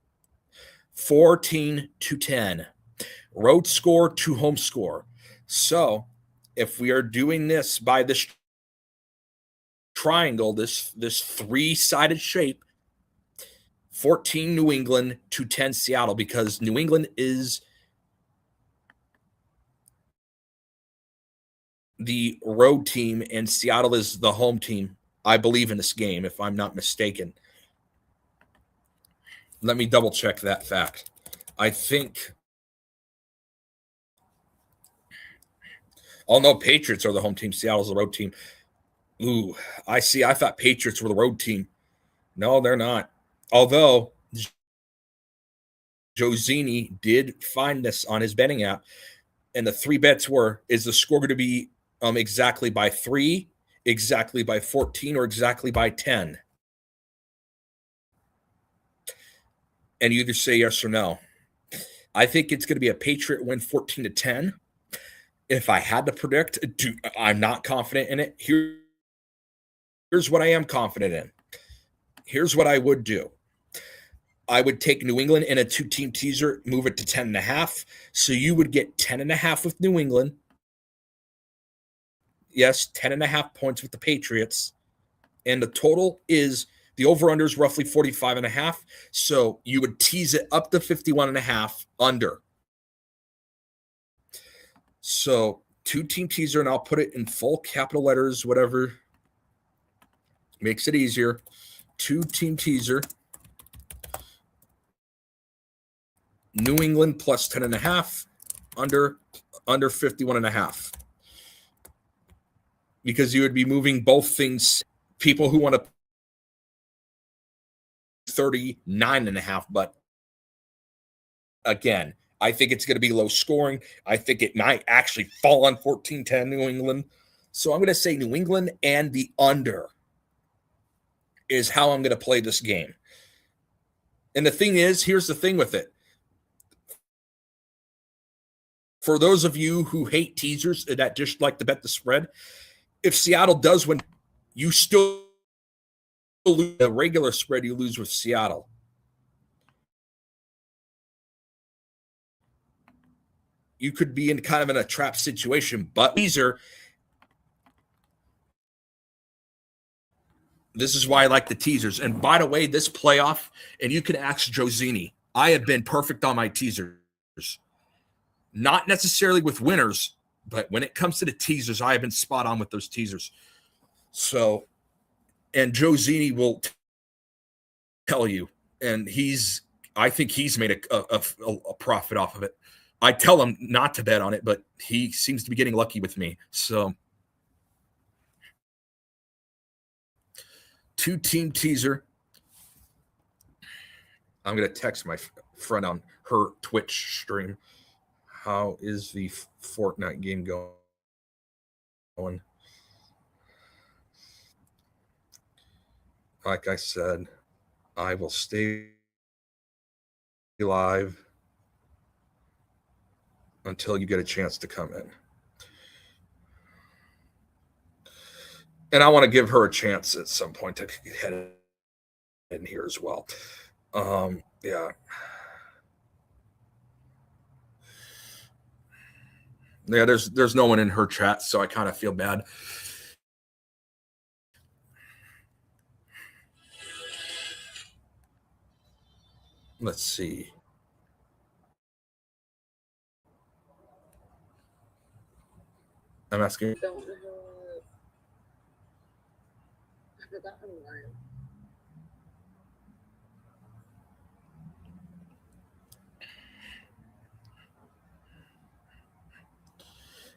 14 to 10. Road score to home score. So if we are doing this by this triangle, this 3-sided shape, 14 New England to 10 Seattle, because New England is the road team and Seattle is the home team, I believe, in this game, if I'm not mistaken. Let me double check that fact. I think. Oh, no, Patriots are the home team. Seattle's the road team. Ooh, I see. I thought Patriots were the road team. No, they're not. Although Josini did find this on his betting app, and the 3 bets were, is the score going to be exactly by 3, exactly by 14, or exactly by 10? And you either say yes or no. I think it's going to be a Patriot win 14 to 10. If I had to predict, I'm not confident in it. Here's what I am confident in. Here's what I would do. I would take New England in a 2-team teaser, move it to 10.5. So you would get 10.5 with New England. Yes, 10.5 points with the Patriots. And the total is, the over-under is roughly 45.5. So you would tease it up to 51.5 under. So 2-team teaser, and I'll put it in full capital letters, whatever makes it easier. 2-team teaser. New England plus 10.5, under 51.5. Because you would be moving both things. People who want to 39.5. But again, I think it's going to be low scoring. I think it might actually fall on 14-10 New England. So I'm going to say New England, and the under is how I'm going to play this game. And the thing is, here's the thing with it. For those of you who hate teasers that just like to bet the spread, if Seattle does win, you still lose the regular spread you lose with Seattle. You could be in kind of in a trap situation, but teaser. This is why I like the teasers. And by the way, this playoff, and you can ask Josini, I have been perfect on my teasers. Not necessarily with winners, but when it comes to the teasers, I have been spot on with those teasers. So, and Josini will tell you, and I think he's made a profit off of it. I tell him not to bet on it, but he seems to be getting lucky with me. So, 2-team teaser. I'm going to text my friend on her Twitch stream. How is the Fortnite game going? Like I said, I will stay live until you get a chance to come in. And I want to give her a chance at some point to head in here as well. Yeah. Yeah, there's no one in her chat, so I kind of feel bad. Let's see. I'm asking. Don't know. I forgot her name.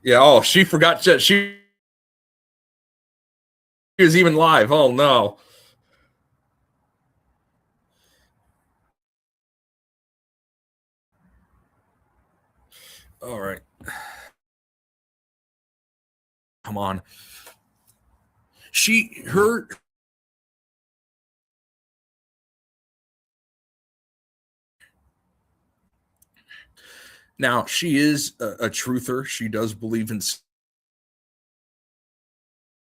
Yeah. Oh, she forgot. She was even live. Oh no. All right. Come on. Her. Now, she is a truther. She does believe in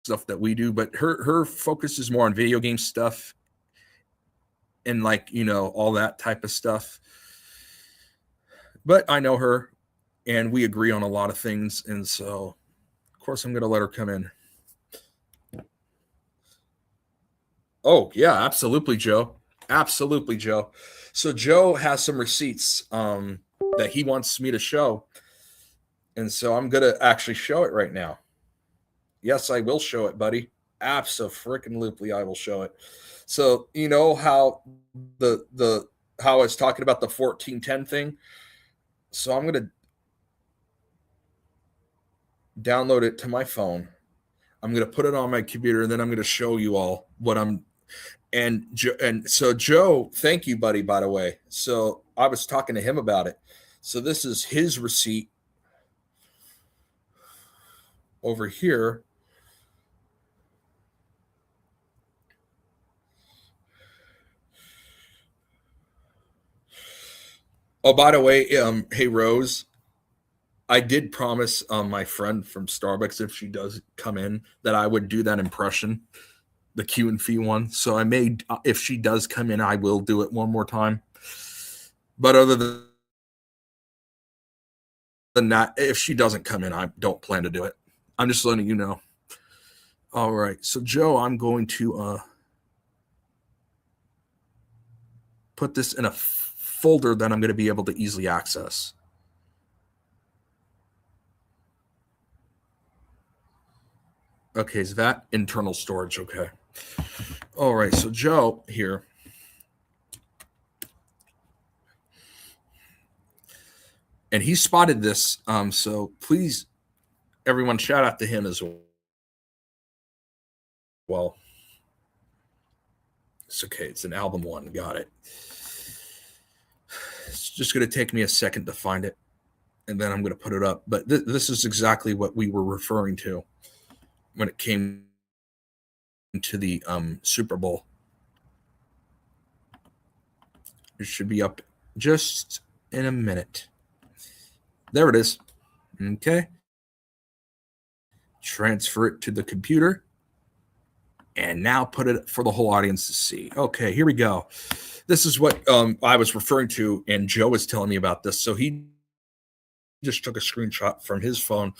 stuff that we do, but her focus is more on video game stuff and all that type of stuff. But I know her, and we agree on a lot of things, and so, of course, I'm going to let her come in. Oh, yeah, absolutely, Joe. Absolutely, Joe. So Joe has some receipts that he wants me to show. And so I'm going to actually show it right now. Yes, I will show it, buddy. Abso-freaking-looply, I will show it. So, you know how how I was talking about the 14-10 thing? So I'm going to download it to my phone. I'm going to put it on my computer, and then I'm going to show you all what I'm. And so Joe, thank you, buddy, by the way. So I was talking to him about it. So this is his receipt over here. Oh, by the way, hey, Rose, I did promise my friend from Starbucks, if she does come in, that I would do that impression, the Q and Fee one. So I may, if she does come in, I will do it one more time. But other than that, if she doesn't come in, I don't plan to do it. I'm just letting you know. All right. So, Joe, I'm going to put this in a folder that I'm going to be able to easily access. Okay, is that internal storage? Okay. All right, so Joe here. And he spotted this, so please, everyone, shout out to him as well. It's okay. It's an album one. Got it. It's just going to take me a second to find it, and then I'm going to put it up. But this is exactly what we were referring to when it came to the Super Bowl. It should be up just in a minute. There it is. Okay. Transfer it to the computer. And now put it for the whole audience to see. Okay, here we go. This is what I was referring to, and Joe was telling me about this. So he just took a screenshot from his phone.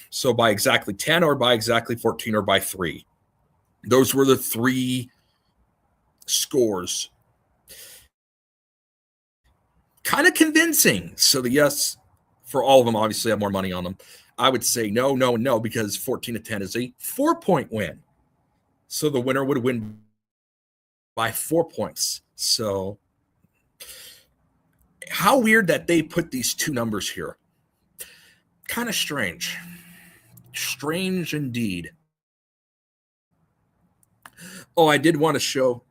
So by exactly 10 or by exactly 14 or by 3. Those were the 3 scores. Kind of convincing. So the yes for all of them obviously have more money on them. I would say no, no, no, because 14-10 is a 4-point win. So the winner would win by 4 points. So how weird that they put these 2 numbers here. Kind of strange. Strange indeed. Oh, I did want to show.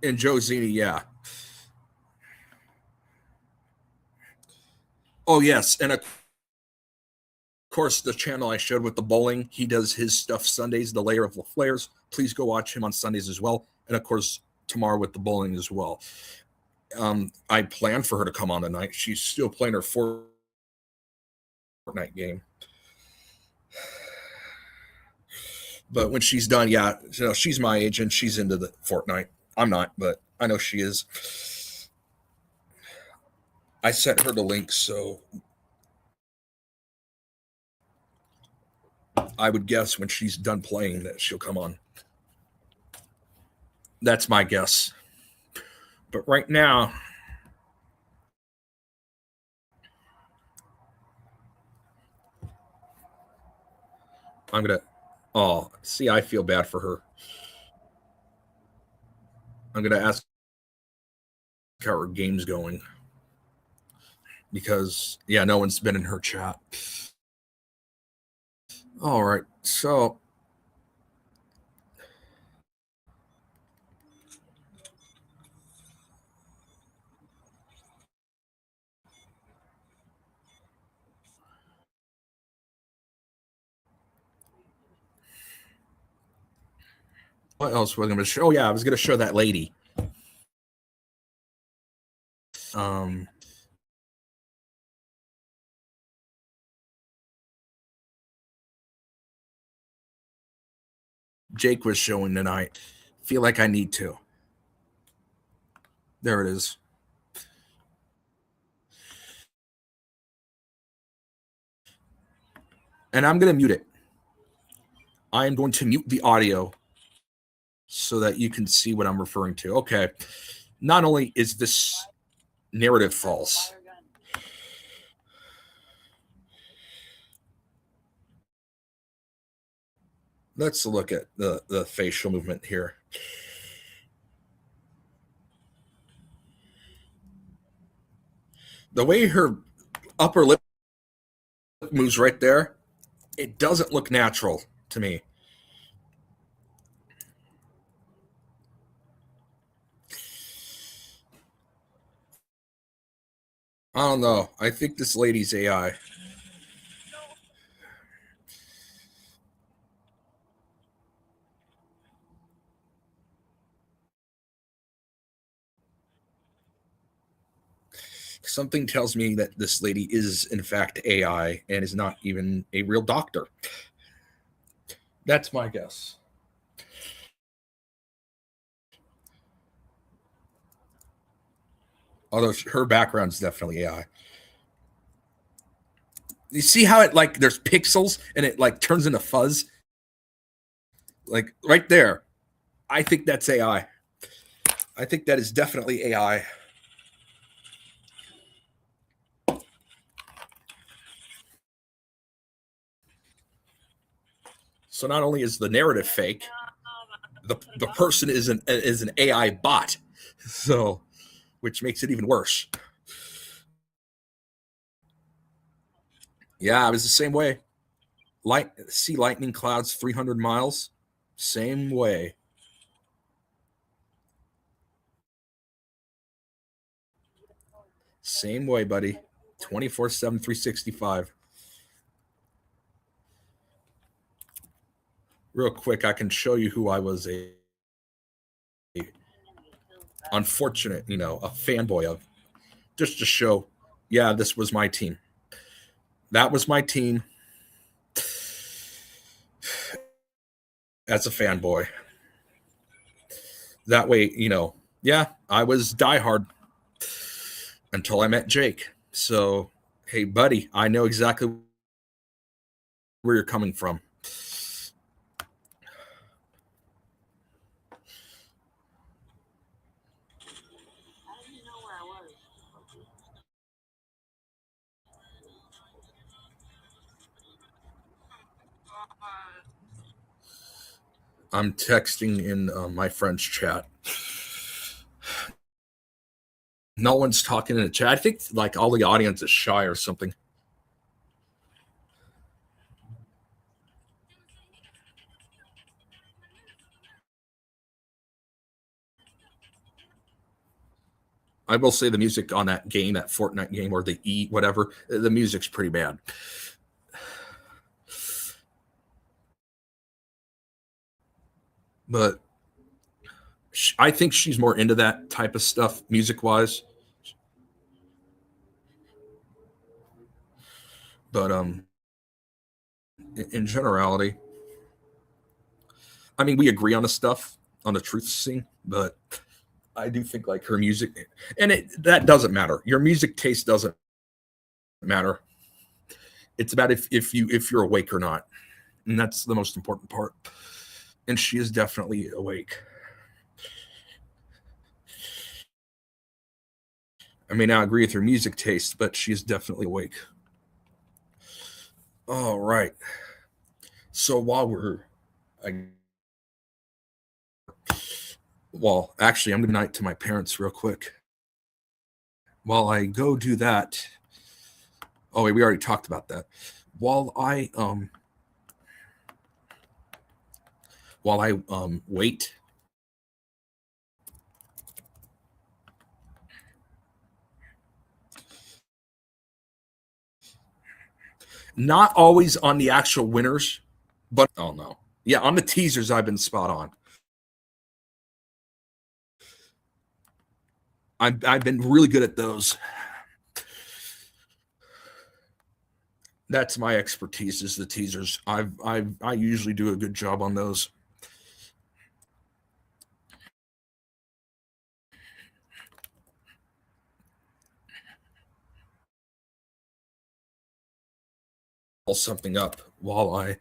And Joe Zini, yeah. Oh, yes. And of course, the channel I showed with the bowling, he does his stuff Sundays, the Layer of the Flares. Please go watch him on Sundays as well. And of course, tomorrow with the bowling as well. I planned for her to come on tonight. She's still playing her Fortnite game. But when she's done, yeah, you know, she's my age and she's into the Fortnite. I'm not, but I know she is. I sent her the link, so I would guess when she's done playing that she'll come on. That's my guess. But right now, I'm going to, oh, see, I feel bad for her. I'm going to ask how her game's going. Because, yeah, no one's been in her chat. All right, so what else was I going to show? Oh, yeah, I was going to show that lady. Jake was showing tonight. Feel like I need to. There it is. And I'm going to mute it. I am going to mute the audio so that you can see what I'm referring to. Okay. Not only is this narrative false, let's look at the facial movement here. The way her upper lip moves right there, it doesn't look natural to me. I don't know. I think this lady's AI. Something tells me that this lady is, in fact, AI and is not even a real doctor. That's my guess. Although her background's definitely AI. You see how it, like, there's pixels and it, like, turns into fuzz? Like, right there. I think that's AI. I think that is definitely AI. So not only is the narrative fake, the person is an AI bot. So, which makes it even worse. Yeah, I was the same way. see lightning clouds 300 miles? Same way. Same way, buddy. 24/7, 365. Real quick, I can show you who I was a unfortunate, a fanboy of. Just to show, yeah, this was my team. That was my team as a fanboy. That way, yeah, I was diehard until I met Jake. So, hey, buddy, I know exactly where you're coming from. I'm texting in my friend's chat. No one's talking in the chat. I think like all the audience is shy or something. I will say the music on that game, that Fortnite game, or the whatever, the music's pretty bad. But I think she's more into that type of stuff, music-wise. But in generality, I mean, we agree on the stuff, on the truth scene, but I do think like her music, and that doesn't matter. Your music taste doesn't matter. It's about if you're awake or not, and that's the most important part. And she is definitely awake. I may not agree with her music taste, but she is definitely awake. All right. So actually, I'm going to night to my parents real quick. While I go do that. Oh, wait, we already talked about that. While I wait. Not always on the actual winners, but oh no. Yeah, on the teasers, I've been spot on. I've been really good at those. That's my expertise, is the teasers. I usually do a good job on those. Something up while I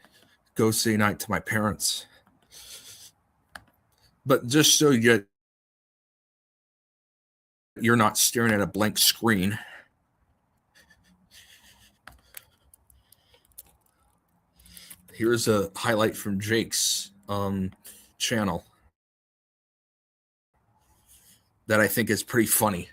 go say night to my parents. But just so you're not staring at a blank screen. Here's a highlight from Jake's channel that I think is pretty funny.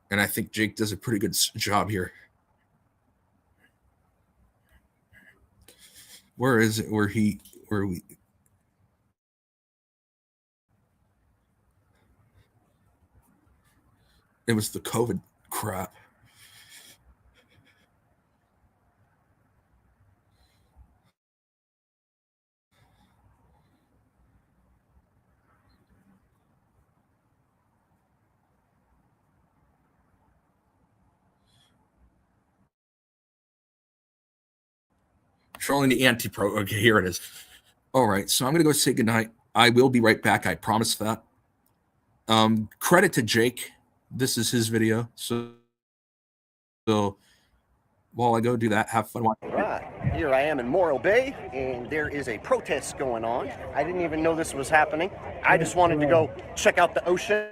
And I think Jake does a pretty good job here. Where is it? Where we? It was the COVID crap. Trolling the anti-pro. Okay, here it is. All right, so I'm going to go say goodnight. I will be right back. I promise that. Credit to Jake. This is his video. So while I go do that, have fun. Right, here I am in Morro Bay, and there is a protest going on. I didn't even know this was happening. I just wanted to go check out the ocean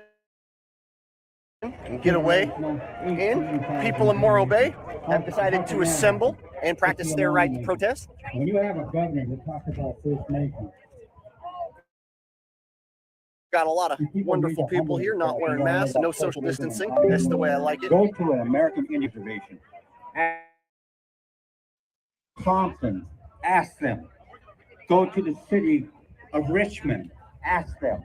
and get away. And people in Morro Bay have decided to assemble and practice their right to protest. When you have a governor that talks about First Nations, Got a lot of wonderful people here not wearing masks, no social distancing. That's the way I like it. Go to an American Indian Reservation. Thompson, ask them. Go to the city of Richmond, ask them.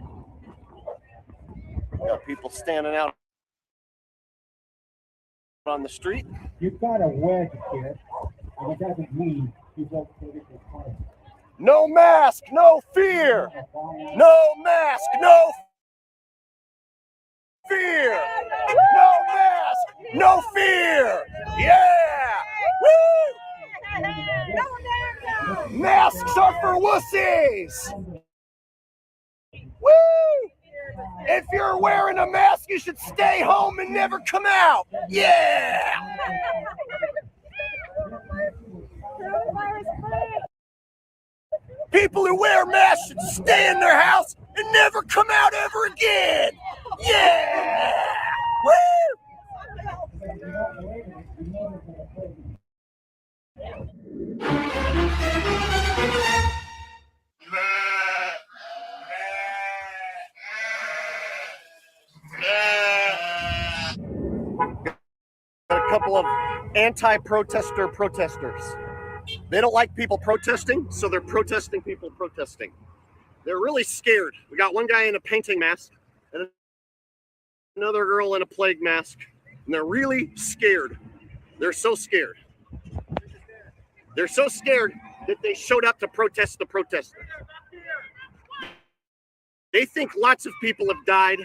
Got people standing out on the street. You've got a wedge here, and it doesn't mean you don't political party. No mask, no fear. No mask, no fear. No mask, no fear. Yeah. Woo! Masks are for wussies. Woo! If you're wearing a mask, you should stay home and never come out. Yeah. People who wear masks should stay in their house and never come out ever again. Yeah! Woo! Got a couple of anti-protester protesters. They don't like people protesting, so they're protesting people protesting. They're really scared. We got one guy in a painting mask and another girl in a plague mask, and they're really scared. They're so scared. They're so scared that they showed up to protest the protesters. They think lots of people have died.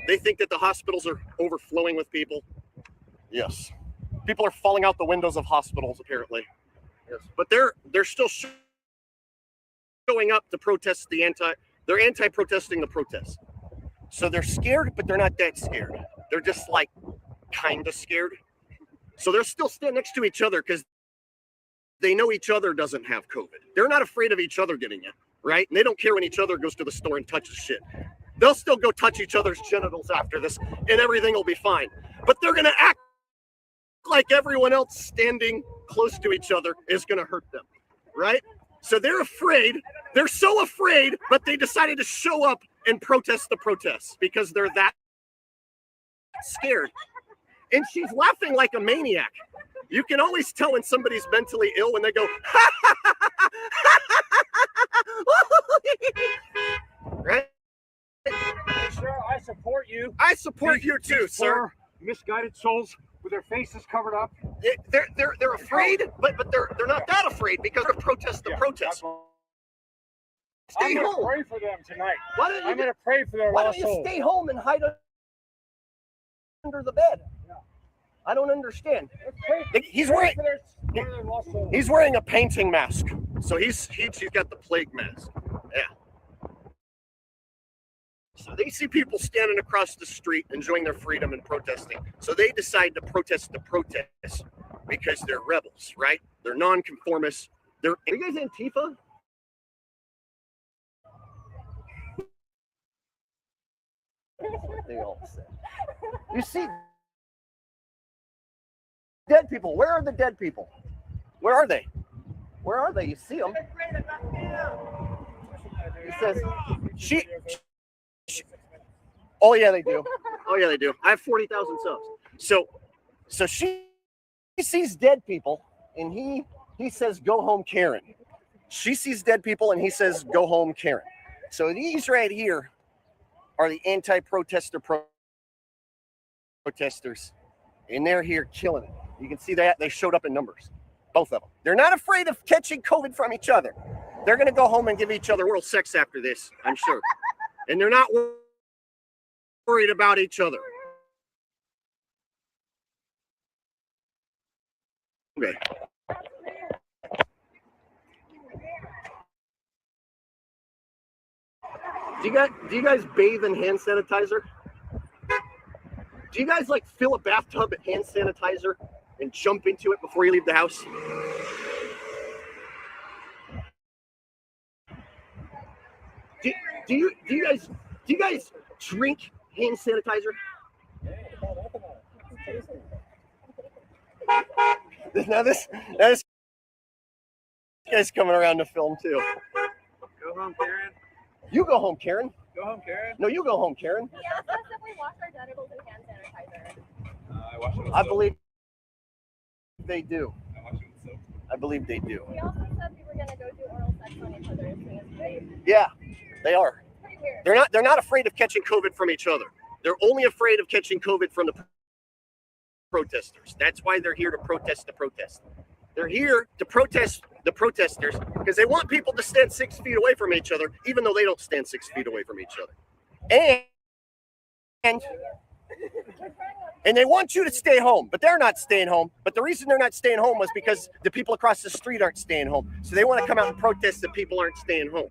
They think that the hospitals are overflowing with people. Yes. People are falling out the windows of hospitals, apparently. Yes. But they're still showing up to protest they're anti-protesting the protest. So they're scared, but they're not that scared. They're just like kind of scared. So they're still standing next to each other because they know each other doesn't have COVID. They're not afraid of each other getting it, right? And they don't care when each other goes to the store and touches shit. They'll still go touch each other's genitals after this and everything will be fine. But they're going to act like everyone else standing close to each other is going to hurt them, right? So they're afraid. They're so afraid, but they decided to show up and protest the protests because they're that scared. And she's laughing like a maniac. You can always tell when somebody's mentally ill when they go, right? Sir, I support you. I support you too, sir. Misguided souls with their faces covered up. They're afraid, but they're not that afraid because they're protest the protest. Stay I'm home. gonna pray for them tonight. Why don't you, I'm gonna pray for their why lost don't you souls. stay home and hide under the bed? I don't understand. He's wearing he's wearing a painting mask, so he's got the plague mask. Yeah. So they see people standing across the street enjoying their freedom and protesting. So they decide to protest the protest because they're rebels, right? They're nonconformists. Are you guys Antifa? They all said. You see dead people. Where are the dead people? Where are they? Where are they? You see them. He says, she oh yeah, they do. Oh yeah, they do. I have 40,000 subs. So she sees dead people and he says, go home, Karen. She sees dead people and he says, go home, Karen. So these right here are the anti-protester protesters. And they're here killing it. You can see that they showed up in numbers, both of them. They're not afraid of catching COVID from each other. They're going to go home and give each other oral sex after this, I'm sure. And they're not worried about each other. Okay. Do you guys bathe in hand sanitizer? Do you guys like fill a bathtub at hand sanitizer and jump into it before you leave the house? Do you guys drink hand sanitizer? Now this guy's coming around to film too. Go home, Karen. You go home, Karen. Go home, Karen. No, you go home, Karen. He asked us if we wash our genitals with hand sanitizer. I wash it with I soap. believe they do. I wash it with soap. I believe they do. We also said we were gonna go do oral sex on each other as soon as we. Yeah, they are. It's pretty weird. They're not afraid of catching COVID from each other. They're only afraid of catching COVID from the protesters. That's why they're here to protest the protest. They're here to protest the protesters because they want people to stand 6 feet away from each other, even though they don't stand 6 feet away from each other. And they want you to stay home, but they're not staying home. But the reason they're not staying home was because the people across the street aren't staying home. So they want to come out and protest that people aren't staying home.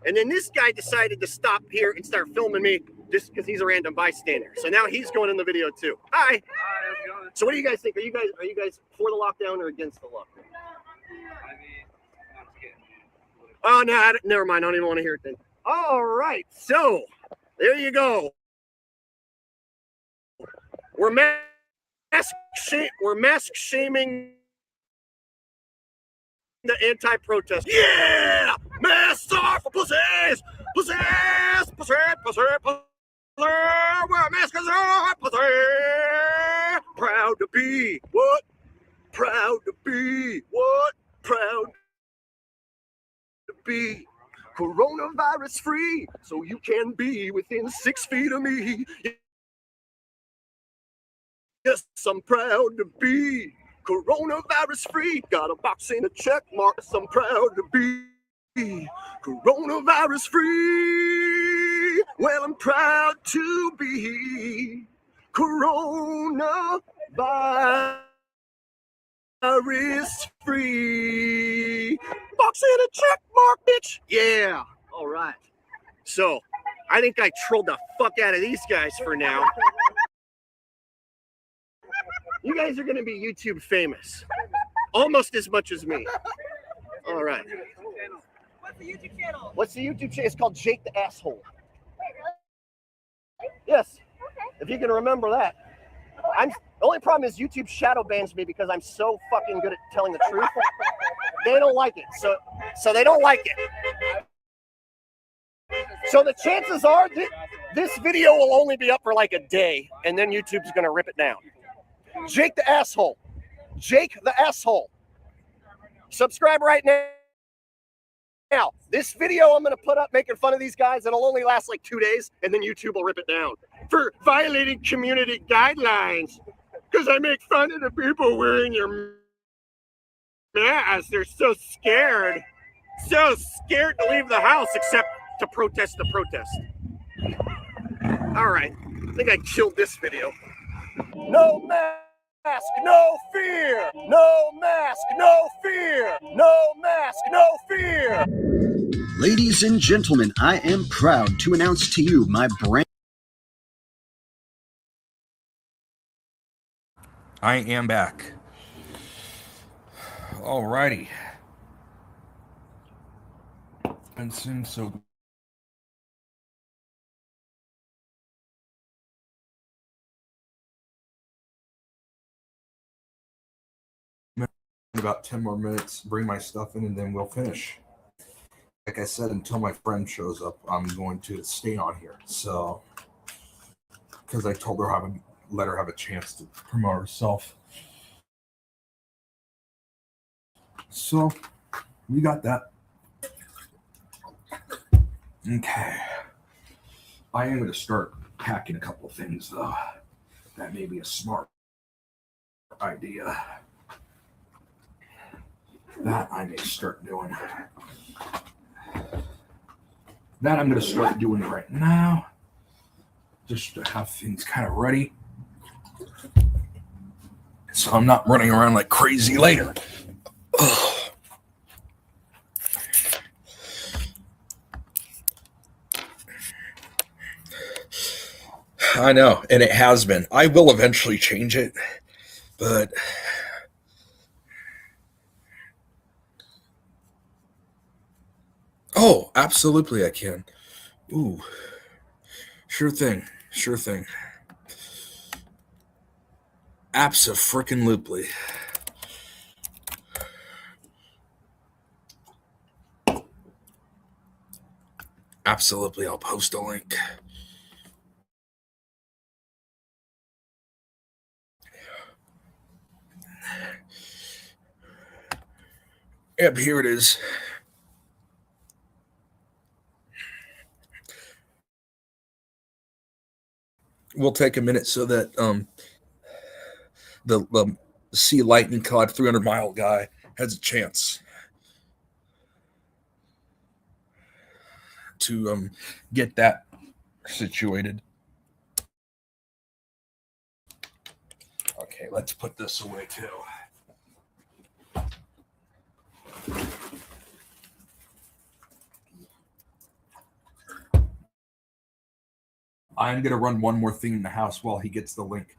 And then this guy decided to stop here and start filming me just because he's a random bystander. So now he's going in the video too. Hi. So what do you guys think? Are you guys for the lockdown or against the lockdown? I mean, not to get Oh no, never mind. I don't even want to hear it then. All right. So there you go. We're mask shaming the anti-protest. Yeah, masks are for pussies, pussies, pussy, pussy, pussy. Wear masks are pussy. Proud to be what? Proud to be what? Proud to be coronavirus free, so you can be within 6 feet of me. Yes, I'm proud to be coronavirus free. Got a box and a check mark. Yes, I'm proud to be coronavirus free. Well, I'm proud to be coronavirus free. Box and a check mark, bitch. Yeah. All right. So, I think I trolled the fuck out of these guys for now. You guys are going to be YouTube famous. Almost as much as me. All right. What's the YouTube channel? What's the YouTube channel? It's called Jake the Asshole. Wait, really? Yes. Okay. If you can remember that. The only problem is YouTube shadow bans me because I'm so fucking good at telling the truth. They don't like it. So they don't like it. So the chances are this video will only be up for like a day and then YouTube's going to rip it down. Jake the Asshole. Jake the Asshole. Subscribe right now. This video I'm going to put up making fun of these guys, it'll only last like 2 days, and then YouTube will rip it down for violating community guidelines. Because I make fun of the people wearing your mask. They're so scared. So scared to leave the house except to protest the protest. All right. I think I killed this video. No mask, no fear. No mask, no fear. No mask, no fear. Ladies and gentlemen, I am proud to announce to you my brand. I am back. Alrighty. And soon so in about 10 more minutes, bring my stuff in, and then we'll finish. Like I said, until my friend shows up, I'm going to stay on here. So, because I told her let her have a chance to promote herself. So, we got that. Okay. I am going to start packing a couple things, though. That may be a smart idea. That I may start doing. That I'm going to start doing right now. Just to have things kind of ready. So I'm not running around like crazy later. Ugh. I know, and it has been. I will eventually change it, but oh, absolutely I can. Ooh, sure thing. Abso-frickin-lutely. Absolutely, I'll post a link. Yep, here it is. We'll take a minute so that the Sea Lightning Cod 300-mile guy has a chance to get that situated. Okay, let's put this away too. I'm going to run one more thing in the house while he gets the link.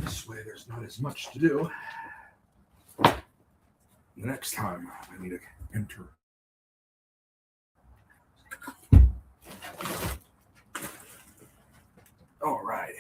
This way there's not as much to do. The next time I need to enter. All right.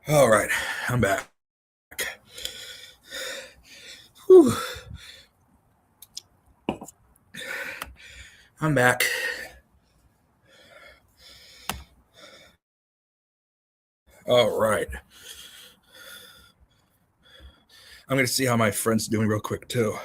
All right, I'm back. Whew. I'm back. All right. I'm going to see how my friend's doing real quick, too.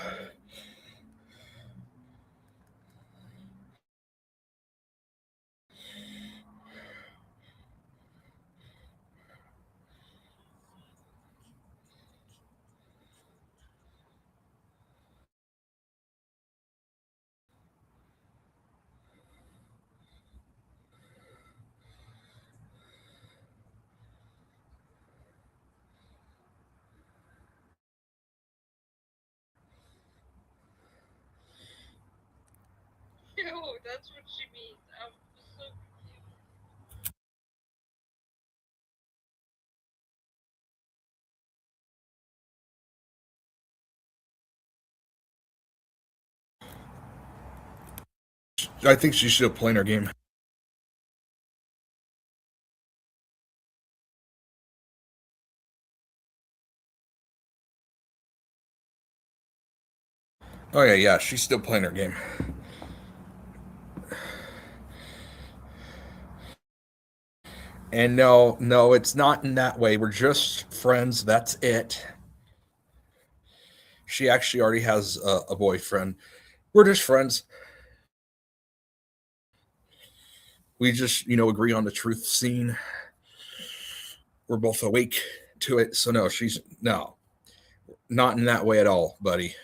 No, that's what she means. I'm so confused. I think she's still playing her game. Oh, yeah, she's still playing her game. And no, it's not in that way. We're just friends. That's it. She actually already has a boyfriend. We're just friends. We just, agree on the truth scene. We're both awake to it. So no, not in that way at all, buddy.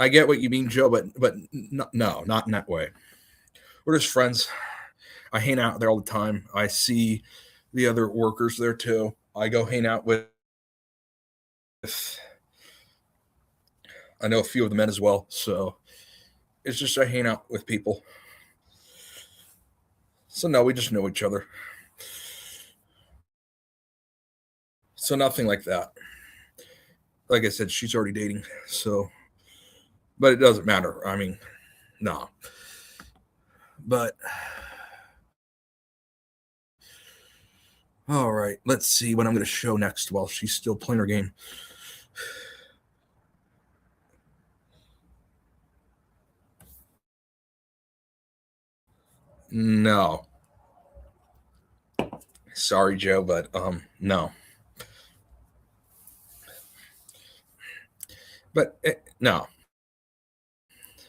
I get what you mean, Joe, but no, not in that way. We're just friends. I hang out there all the time. I see the other workers there too. I go hang out with I know a few of the men as well. So it's just I hang out with people. So no, we just know each other. So nothing like that. Like I said, she's already dating. So, but it doesn't matter. I mean, no. But all right, let's see what I'm going to show next while she's still playing her game. No. Sorry, Joe, but no. But no.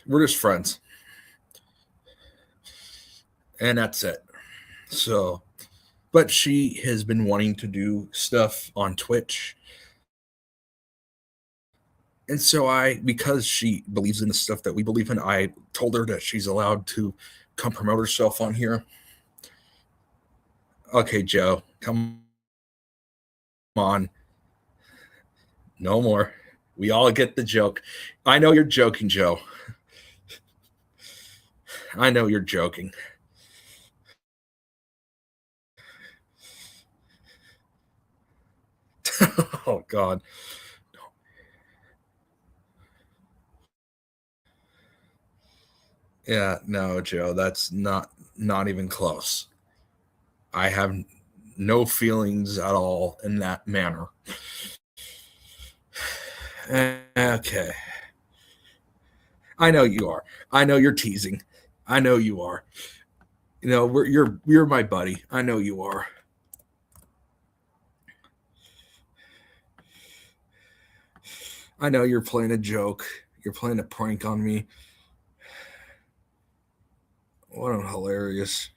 We're just friends. And that's it. So, but she has been wanting to do stuff on Twitch. And so because she believes in the stuff that we believe in, I told her that she's allowed to come promote herself on here. Okay, Joe, come on. No more. We all get the joke. I know you're joking, Joe. I know you're joking. Oh, God. Yeah, no, Joe, that's not even close. I have no feelings at all in that manner. Okay. I know you are. I know you're teasing. I know you are. You know, you're my buddy. I know you are. I know you're playing a joke. You're playing a prank on me. What a hilarious.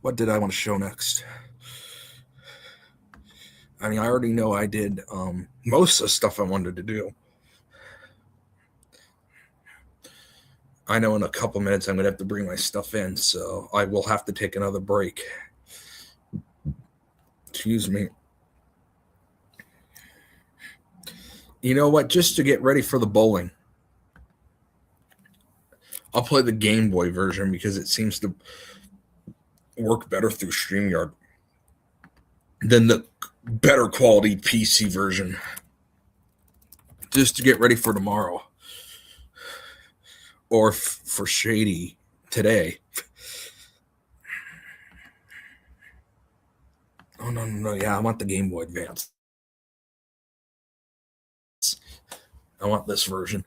What did I want to show next? I mean, I already know I did most of the stuff I wanted to do. I know in a couple minutes I'm going to have to bring my stuff in, so I will have to take another break. Excuse me. You know what? Just to get ready for the bowling, I'll play the Game Boy version because it seems to work better through StreamYard than the better quality PC version. Just to get ready for tomorrow. Or for Shady today. Oh, no. Yeah, I want the Game Boy Advance. I want this version.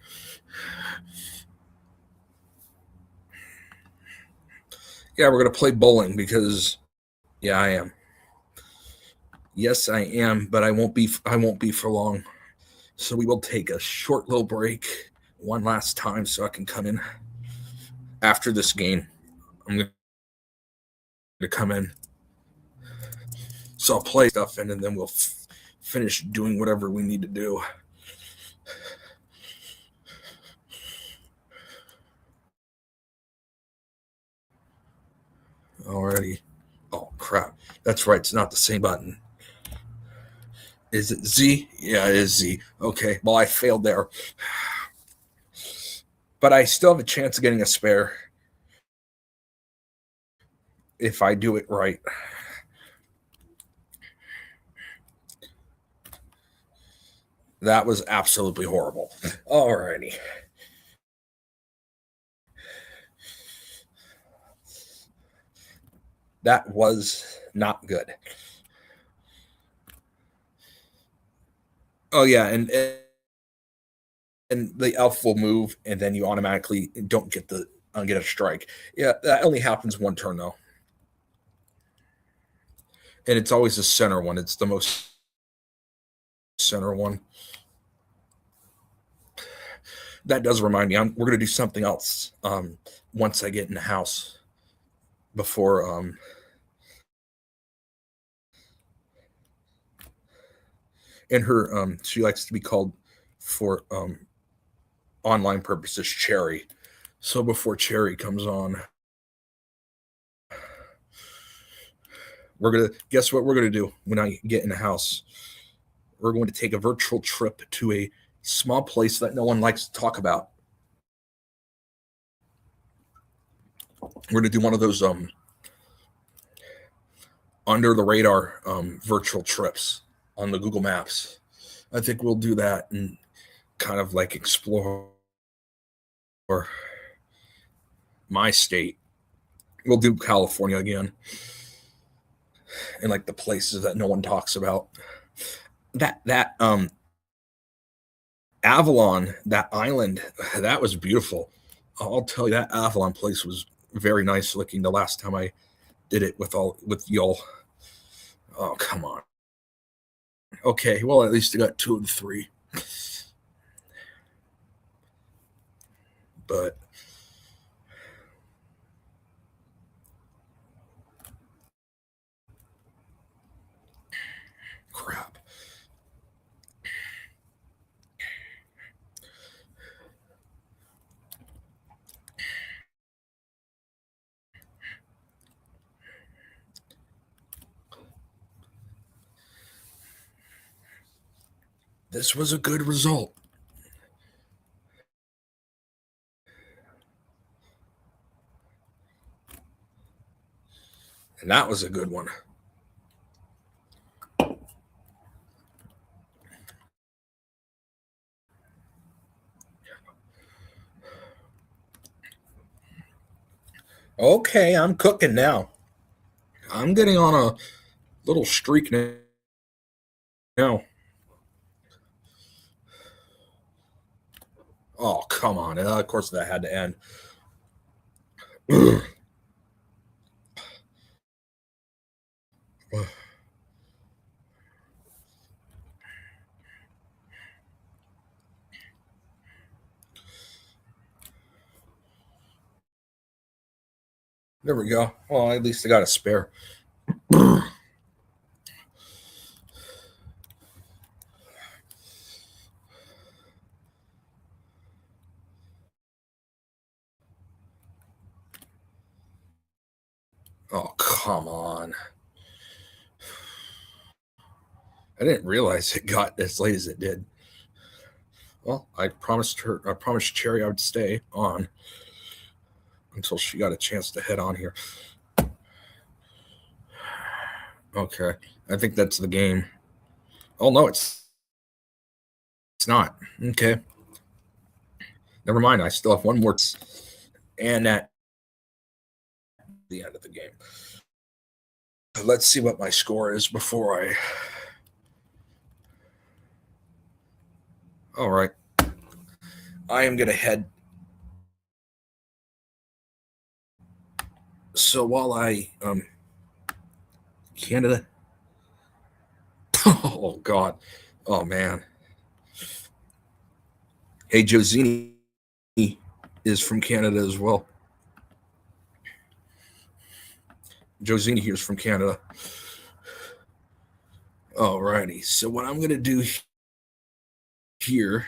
Yeah, we're going to play bowling because, yeah, I am. Yes, I am, but I won't be for long. So we will take a short little break one last time so I can come in after this game. I'm going to come in. So I'll play stuff in, and then we'll finish doing whatever we need to do. Alrighty. Oh, crap. That's right. It's not the same button. Is it Z? Yeah, it is Z. Okay. Well, I failed there. But I still have a chance of getting a spare if I do it right. That was absolutely horrible. Alrighty. That was not good. Oh, yeah, and the elf will move, and then you automatically don't get get a strike. Yeah, that only happens one turn, though. And it's always the center one. It's the most center one. That does remind me. We're going to do something else once I get in the house before and her she likes to be called for online purposes Cherry. So before Cherry comes on, we're going to guess what we're going to do when I get in the house. We're going to take a virtual trip to a small place that no one likes to talk about. We're going to do one of those under the radar virtual trips on the Google Maps. I think we'll do that and kind of like explore my state. We'll do California again and like the places that no one talks about. That Avalon, that island, that was beautiful. I'll tell you, that Avalon place was very nice looking the last time I did it with y'all. Oh, come on. Okay, well, at least I got 2 of the 3. but crap. This was a good result. And that was a good one. Okay, I'm cooking now. I'm getting on a little streak now. Oh, come on. Of course, that had to end. There we go. Well, at least I got a spare. Oh, come on. I didn't realize it got as late as it did. Well, I promised Cherry I would stay on until she got a chance to head on here. Okay. I think that's the game. Oh, no, it's not. Okay. Never mind. I still have one more. And at the end of the game. Let's see what my score is before I. All right. I am going to head. So while I. Canada. Oh, God. Oh, man. Hey, Josini is from Canada as well. Josini here is from Canada. Alrighty. So what I'm gonna do here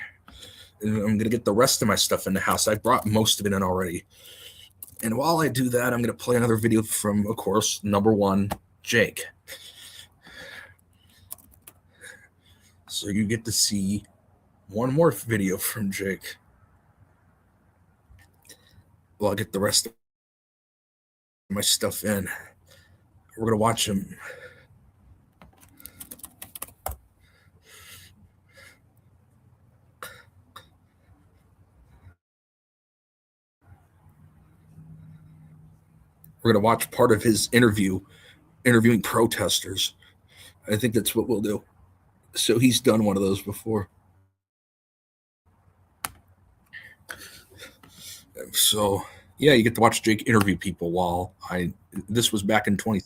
is I'm gonna get the rest of my stuff in the house. I brought most of it in already. And while I do that, I'm gonna play another video from, of course, number one, Jake. So you get to see one more video from Jake. Well, I'll get the rest of my stuff in. We're gonna watch him. We're gonna watch part of his interviewing protesters. I think that's what we'll do. So he's done one of those before. So yeah, you get to watch Jake interview people while this was back in 20.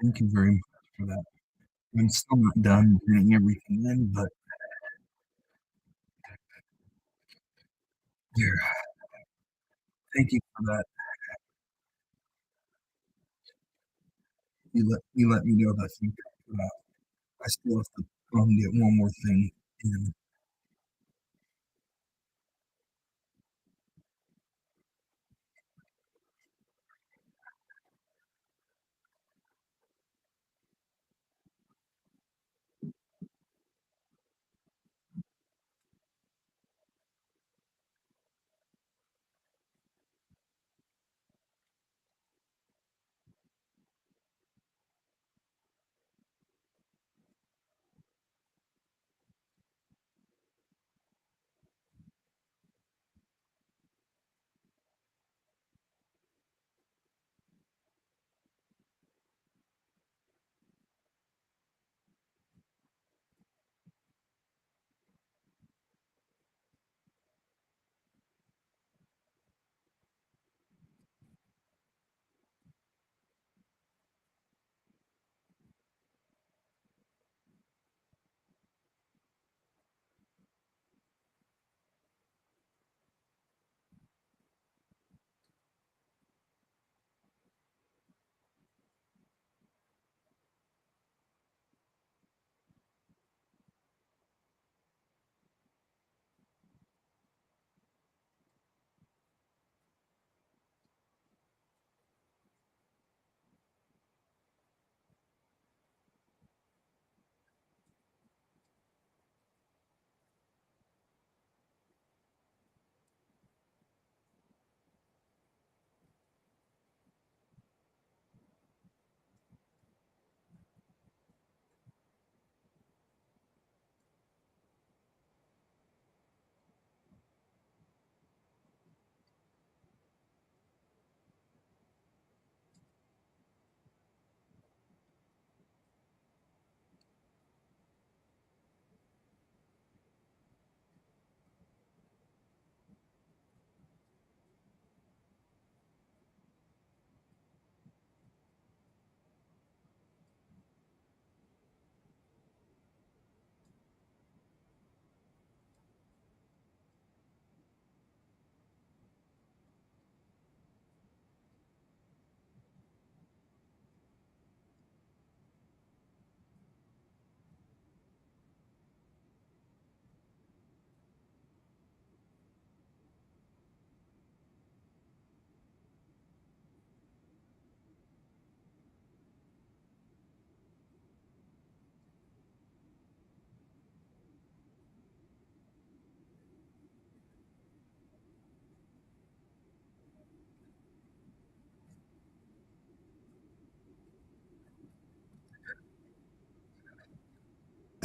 Thank you very much for that. I'm still not done getting everything in, but there. Thank you for that. You let me know that. I still have to get one more thing in.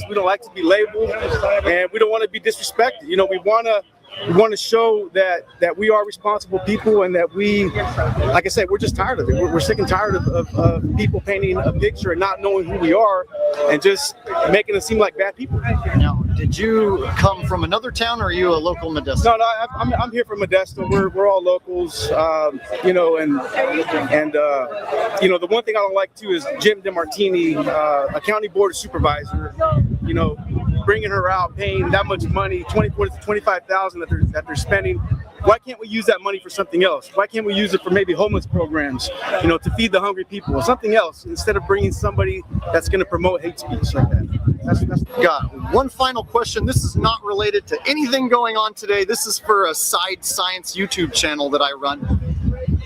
We don't like to be labeled, and we don't want to be disrespected. You know, we want to show that we are responsible people, and that we, like I said, we're just tired of it. We're sick and tired of people painting a picture and not knowing who we are, and just making us seem like bad people. Now, did you come from another town, or are you a local Modesto? No, I'm here from Modesto. We're all locals, you know, and you know, the one thing I don't like too is Jim DeMartini, a county board of supervisor, you know, bringing her out, paying that much money, $25,000 that they're spending. Why can't we use that money for something else? Why can't we use it for maybe homeless programs, you know, to feed the hungry people, or something else, instead of bringing somebody that's going to promote hate speech like that? That's Got one final question. This is not related to anything going on today. This is for a side science YouTube channel that I run.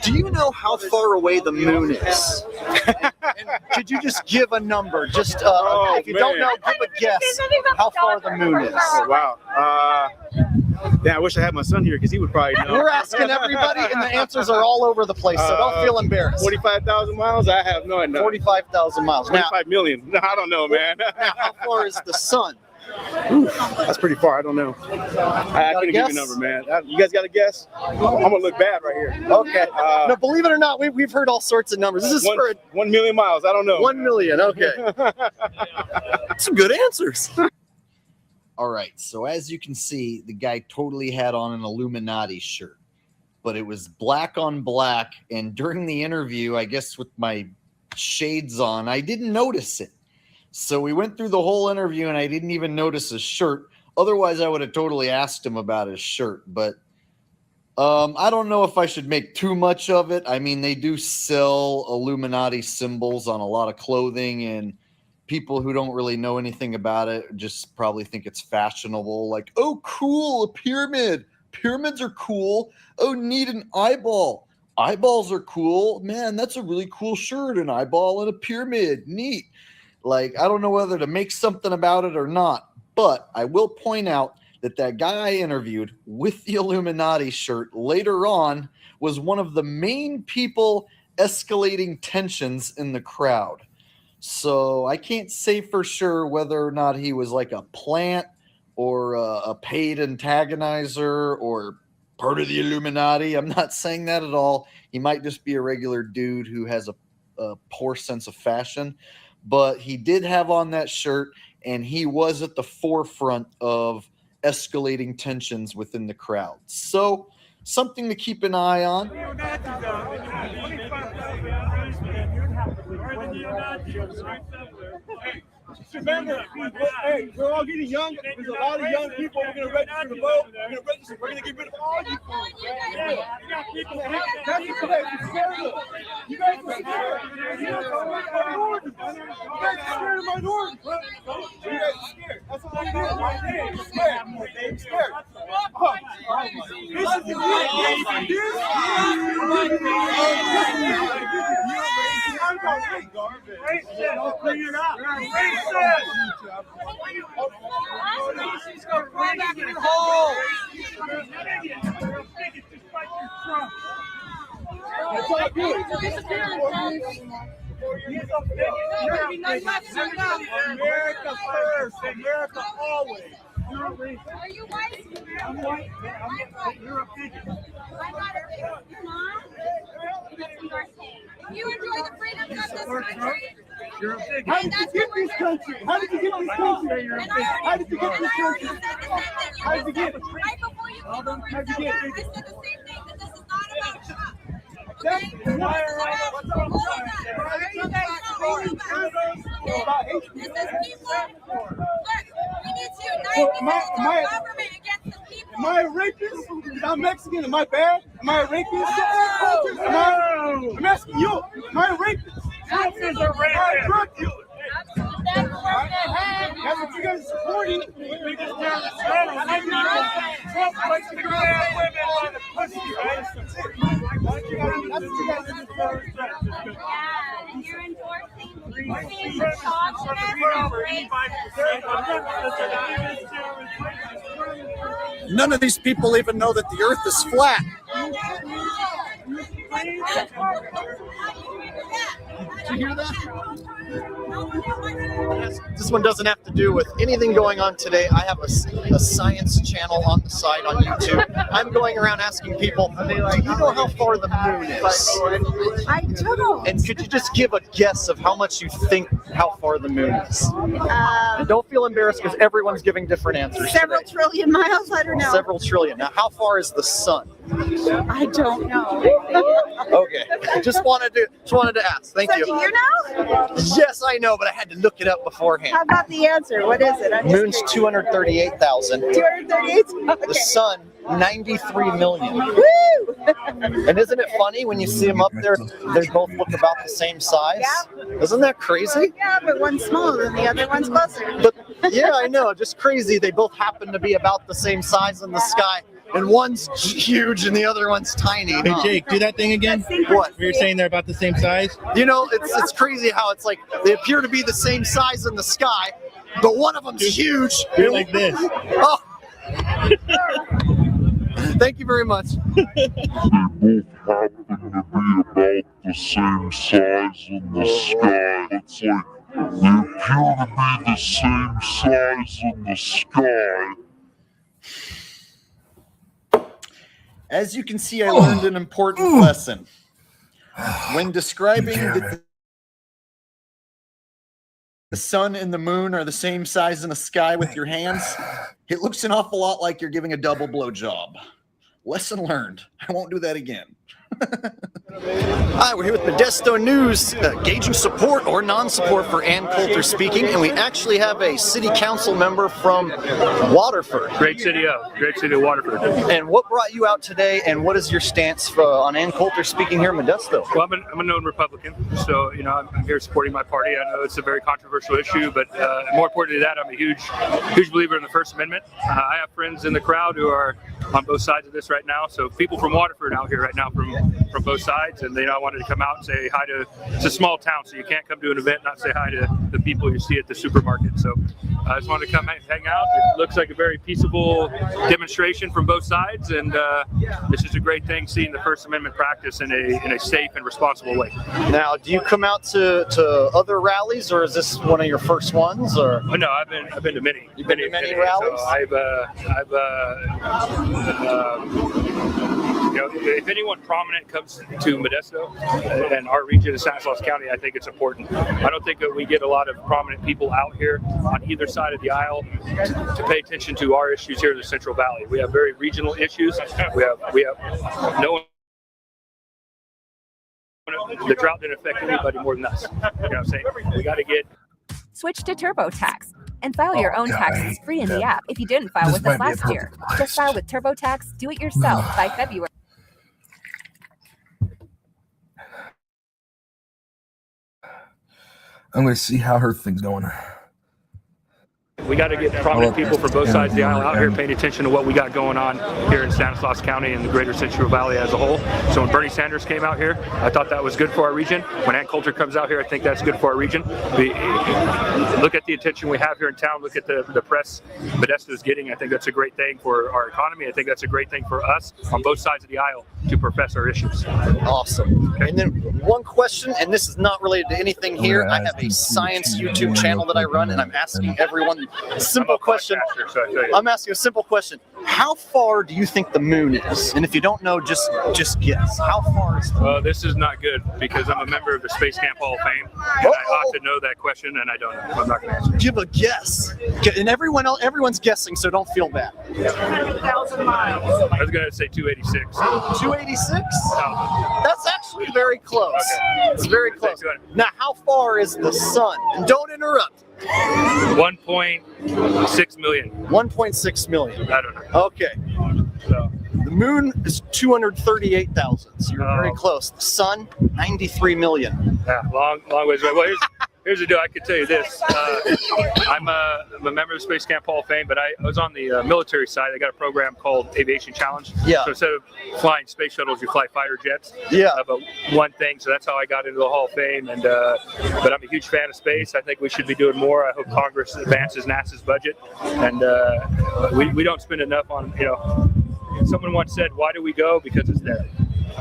Do you know how far away the moon is? And could you just give a number? Just if you don't know, give a guess how far the moon is. Oh, wow. Yeah, I wish I had my son here because he would probably know. We're asking everybody, and the answers are all over the place, so don't feel embarrassed. 45,000 miles? I have no idea. 45,000 miles. 25 million. No, I don't know, man. Now, how far is the sun? Oof, that's pretty far. I don't know. I couldn't give you a number, man. You guys got a guess? I'm gonna look bad right here. Okay. No, believe it or not, we've heard all sorts of numbers. This is for 1 million miles. I don't know. 1 million. Okay. Some good answers. All right. So as you can see, the guy totally had on an Illuminati shirt, but it was black on black. And during the interview, I guess with my shades on. I didn't notice it. So we went through the whole interview and I didn't even notice his shirt. Otherwise, I would have totally asked him about his shirt. But I don't know if I should make too much of it. I mean, they do sell Illuminati symbols on a lot of clothing, and people who don't really know anything about it just probably think it's fashionable. Like, oh, cool, a pyramid. Pyramids are cool. Oh, need an eyeball. Eyeballs are cool. Man, that's a really cool shirt. An eyeball and a pyramid. Neat. Like, I don't know whether to make something about it or not, but I will point out that guy I interviewed with the Illuminati shirt later on was one of the main people escalating tensions in the crowd. So I can't say for sure whether or not he was like a plant or a paid antagonizer or part of the Illuminati. I'm not saying that at all. He might just be a regular dude who has a poor sense of fashion. But he did have on that shirt, and he was at the forefront of escalating tensions within the crowd. So something to keep an eye on. Remember, hey, we're all getting young. There's a lot of young people. We're going to register to vote. We're going to register. We're going to get rid of all you fools. That's correct. You guys are scared. You guys are scared of minorities. You guys are scared. That's all I know. You're scared. You're scared. Don't bring it up. She's going to bring back your hole. That's all good. America first. America always. Are you white? I'm white. You're a bigot. I'm not a bigot. You're not? You enjoy the freedoms of this country? You're a bigot. How did you get this country? How did you get this country? How did you get this country? How did you get it? Right before you came over and said that, I said the same thing, that this is not about Trump. Okay? This is people. Look, we need to unite because our government against the people. Am I a rapist? Because I'm Mexican. Am I bad? Am I a rapist? I'm asking you. Am I a rapist? Trump is a rapist. Am I a drug dealer? That's what you guys are supporting. Trump likes to grab women by the pussy, right? That's what you guys are supporting. Yeah, and you're endorsing being None of these people even know that the earth is flat. Did you hear that? This one doesn't have to do with anything going on today. I have a science channel on the side on YouTube. I'm going around asking people, do you know how far the moon is? I don't. And could you just give a guess of how much you think how far the moon is? And don't feel embarrassed because everyone's giving different answers. Several trillion miles? I don't know. Several trillion. Now, how far is the sun? I don't know. Okay, just wanted to ask. Thank you. So do you know? Yes, I know, but I had to look it up beforehand. How about the answer? What is it? Moon's 238,000. 238? Okay. The sun, 93 million. Woo! And isn't it funny when you see them up there, they both look about the same size? Yeah. Isn't that crazy? Yeah, but one's smaller and the other one's closer. But yeah, I know, just crazy. They both happen to be about the same size in the sky. And one's huge and the other one's tiny. Hey Jake, do that thing again. What? You're saying they're about the same size? You know, it's crazy how it's like they appear to be the same size in the sky, but one of them's huge. You're like this. Oh. Thank you very much. They both happen to be about the same size in the sky. It's like they appear to be the same size in the sky. As you can see, I learned an important lesson. When describing the sun and the moon are the same size in the sky with your hands, it looks an awful lot like you're giving a double blow job. Lesson learned. I won't do that again. Hi, we're here with Modesto News, gauging support or non-support for Ann Coulter speaking, and we actually have a city council member from Waterford. Great city of Waterford. And what brought you out today, and what is your stance on Ann Coulter speaking here in Modesto? Well, I'm a known Republican, so I'm here supporting my party. I know it's a very controversial issue, but more importantly than that, I'm a huge believer in the First Amendment. I have friends in the crowd who are on both sides of this right now, so people from Waterford out here right now from both sides, and I wanted to come out and say hi to. It's a small town, so you can't come to an event and not say hi to the people you see at the supermarket. So I just wanted to come hang out. It looks like a very peaceable demonstration from both sides, and this is a great thing, seeing the First Amendment practice in a safe and responsible way. Now, do you come out to other rallies, or is this one of your first ones? Or no, I've been to many. You've been to many rallies. So if anyone prominent comes to Modesto and our region of Stanislaus County, I think it's important. I don't think that we get a lot of prominent people out here on either side of the aisle to pay attention to our issues here in the Central Valley. We have very regional issues. We have no one. The drought didn't affect anybody more than us. You know what I'm saying? We got to get. Switch to TurboTax and file your own taxes free in the app if you didn't file with us last year. Just file with TurboTax, do it yourself by February. I'm going to see how her thing's going. We got to get prominent people from both sides of the aisle out here paying attention to what we got going on here in Stanislaus County and the greater Central Valley as a whole. So when Bernie Sanders came out here, I thought that was good for our region. When Ann Coulter comes out here, I think that's good for our region. Look at the attention we have here in town. Look at the press Modesto is getting. I think that's a great thing for our economy. I think that's a great thing for us on both sides of the aisle to profess our issues. Awesome. And then one question, and this is not related to anything here. I have a science YouTube channel that I run, and I'm asking everyone a simple question. I'm asking a simple question. How far do you think the moon is? And if you don't know, just guess. How far is the moon? This is not good because I'm a member of the Space Camp Hall of Fame, and I ought to know that question, and I don't know. I'm not going to answer. Give a guess. And everyone's guessing, so don't feel bad. 200,000 miles. I was going to say 286. 286? No. That's actually very close. Okay. It's very close. Now, how far is the sun? And don't interrupt. 1.6 million. 1.6 million. I don't know. Okay. So the moon is 238,000. So you're very close. The sun, 93 million. Yeah, long ways away. Well, here's the deal. I could tell you this. I'm a member of the Space Camp Hall of Fame, but I was on the military side. I got a program called Aviation Challenge. Yeah. So instead of flying space shuttles, you fly fighter jets. Yeah. But one thing. So that's how I got into the Hall of Fame. And but I'm a huge fan of space. I think we should be doing more. I hope Congress advances NASA's budget. And we don't spend enough on, someone once said, why do we go? Because it's there.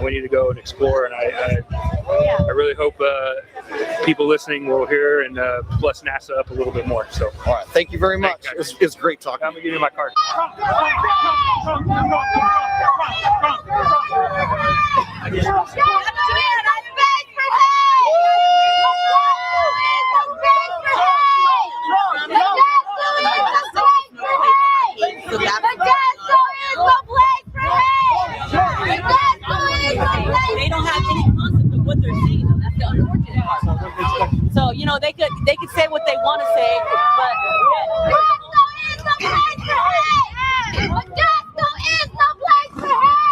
We need to go and explore, and I really hope people listening will hear and bless NASA up a little bit more. So, all right, thank you very much. It's great talking. I'm gonna give you my card. They don't have any concept of what they're saying. That's the unfortunate part. So they could say what they want to say, but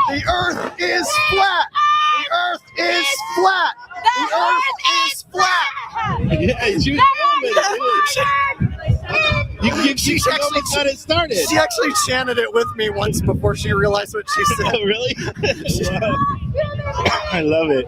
the Earth is flat. The Earth is flat. The Earth is flat. She actually got it started. She actually chanted it with me once before she realized what she said. Oh, really? I love it.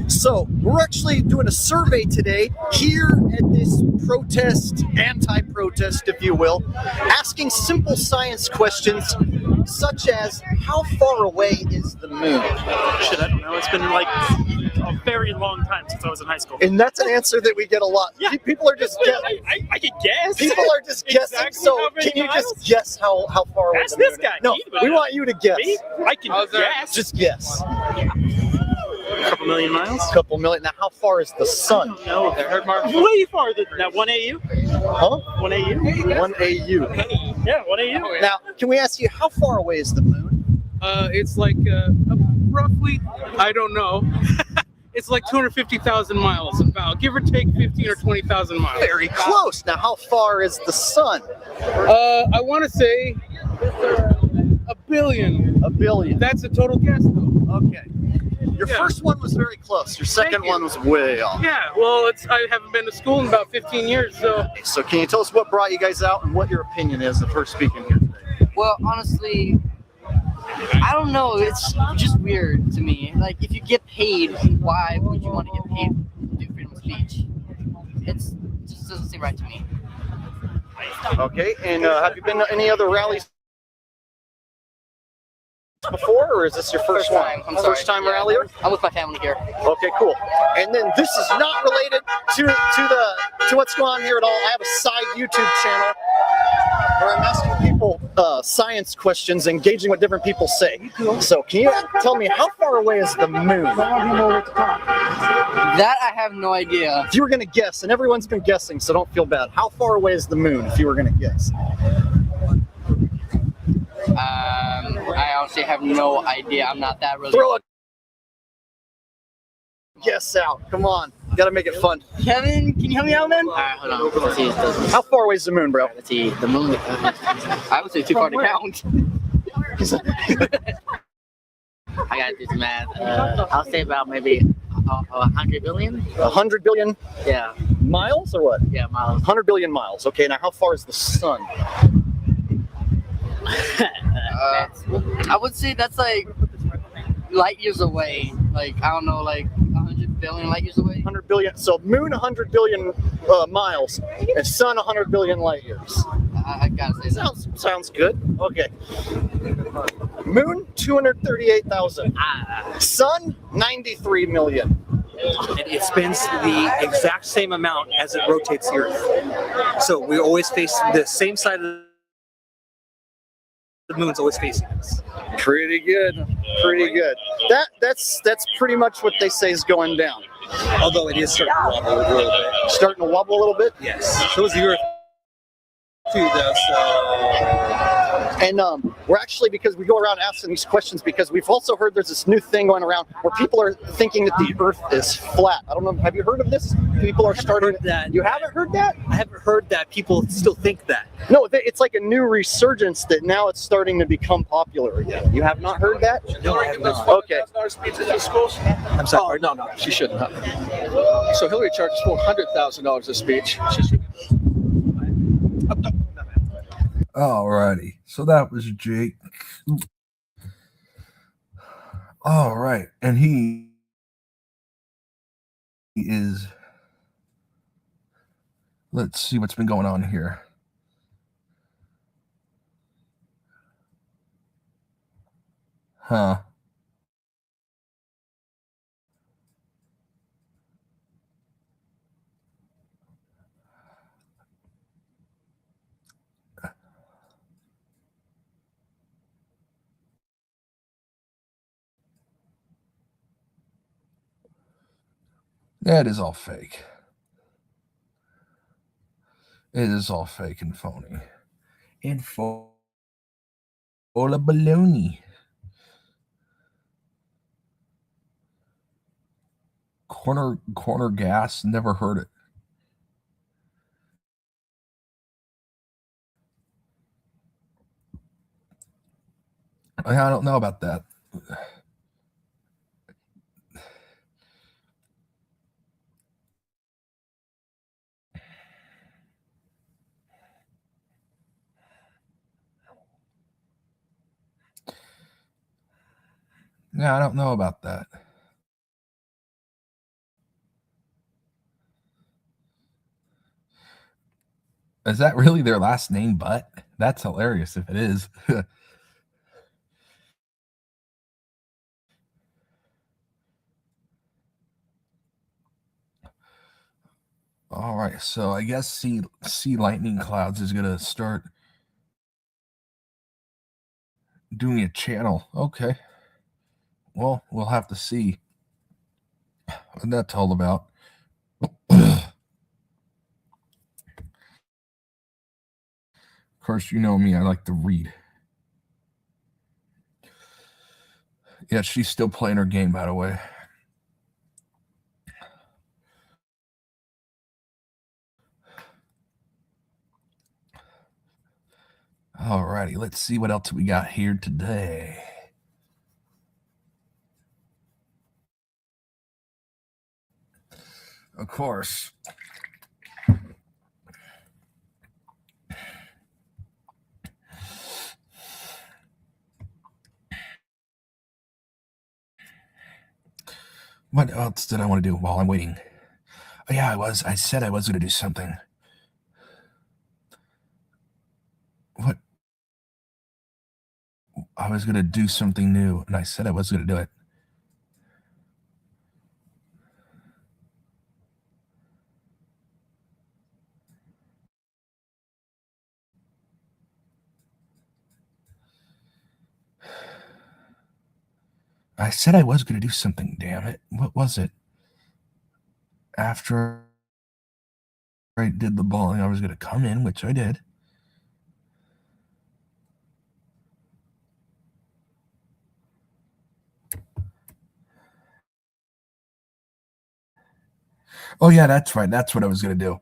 So we're actually doing a survey today here at this protest, anti-protest, if you will, asking simple science questions such as, how far away is the moon? Shit, I don't know. It's been like a very long time since I was in high school. And that's an answer that we get a lot. Yeah. People are just guessing. I can guess. People are just guessing. Exactly, so can you just guess how far away Ask the moon this guy. is? No, we want you to guess. Me? I can guess. Just guess. A couple million miles? A couple million. Now, how far is the sun? No, way farther than that. 1 AU? Huh? 1 AU? 1 AU. Yeah, what are you? Now, can we ask you how far away is the moon? It's like roughly, I don't know. It's like 250,000 miles, about give or take 15 or 20,000 miles. Very close. Now, how far is the sun? I want to say a billion. A billion. That's a total guess, though. Okay. Your first one was very close. Your second one was way off. Yeah, well, I haven't been to school in about 15 years, so. So can you tell us what brought you guys out and what your opinion is of her speaking here today? Well, honestly, I don't know. It's just weird to me. Like, if you get paid, why would you want to get paid to do freedom of speech? It just doesn't seem right to me. Okay, and have you been to any other rallies before, or is this your first one? Time. I'm sorry. First time rallier? I'm with my family here. Okay, cool. And then this is not related to what's going on here at all. I have a side YouTube channel where I'm asking people science questions, engaging what different people say. So can you tell me how far away is the moon? That I have no idea. If you were going to guess, and everyone's been guessing, so don't feel bad. How far away is the moon if you were going to guess? I honestly have no idea. I'm not that really. Throw a guess out. Come on. Got to make it fun. Kevin, can you help me out, man? Alright, hold on. Let's see. How far away is the moon, bro? Let's see. The moon. I would say too far to count. I gotta do some math. I'll say about maybe 100 billion. 100 billion? Yeah. Miles or what? Yeah, miles. 100 billion miles. Okay, now how far is the sun? I would say that's like light years away. Like, I don't know, like 100 billion light years away. 100 billion. So moon 100 billion miles and sun 100 billion light years. I gotta say that. Sounds good. Okay. Moon 238,000. Sun 93 million. And it spins the exact same amount as it rotates the Earth. So we always face the same side of the moon's always facing us. Pretty good. Pretty good. That's pretty much what they say is going down. Although it is starting to wobble a little bit. Starting to wobble a little bit? Yes. So is the Earth too, though. So. And we're actually, because we go around asking these questions, because we've also heard there's this new thing going around where people are thinking that the Earth is flat. I don't know. Have you heard of this? People are starting that. You haven't heard that? I haven't heard that. People still think that. No, it's like a new resurgence that now it's starting to become popular again. You have not heard that? No, I have not. Okay. I'm sorry. No, she shouldn't have. So Hillary charges $400,000 a speech. Alrighty, so that was Jake. All right, and he is. Let's see what's been going on here. Huh. That is all fake. It is all fake and phony. And full of baloney. Corner gas, never heard it. I don't know about that. Yeah, I don't know about that. Is that really their last name, Butt? That's hilarious if it is. All right, so I guess sea lightning clouds is gonna start doing a channel. Okay. Well, we'll have to see what that's all about. course, you know me. I like to read. Yeah, she's still playing her game, by the way. All righty, let's see what else we got here today. Of course. What else did I want to do while I'm waiting? Oh, yeah, I said I was going to do something. What? I was going to do something new, and I said I was going to do it. I said I was going to do something, damn it. What was it? After I did the bowling, I was going to come in, which I did. Oh, yeah, that's right. That's what I was going to do.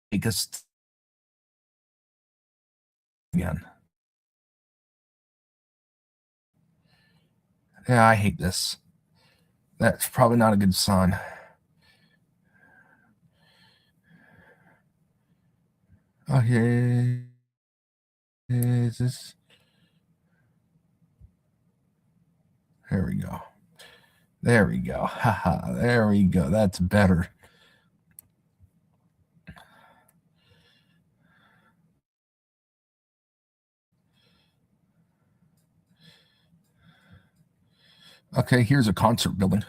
Because again. Yeah, I hate this. That's probably not a good sign. Okay. Is this? There we go. There we go. Haha. There we go. That's better. Okay, here's a concert building.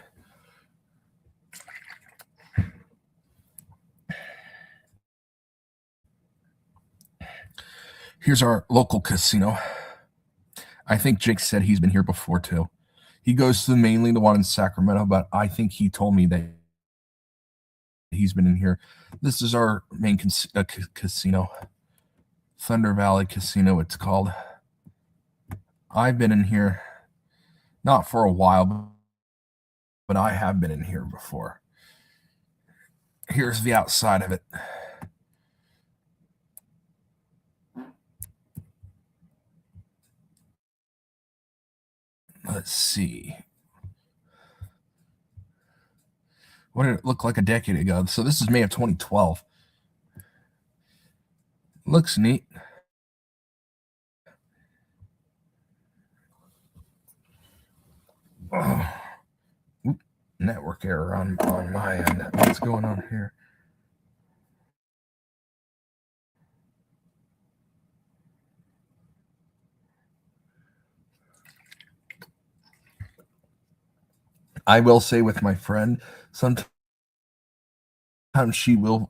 Here's our local casino. I think Jake said he's been here before too. He goes to mainly the one in Sacramento, but I think he told me that he's been in here. This is our main casino. Thunder Valley Casino, it's called. I've been in here, not for a while, but I have been in here before. Here's the outside of it. Let's see. What did it look like a decade ago? So this is May of 2012. Looks neat. Oh. Network error on my end. What's going on here? I will say with my friend, sometimes she will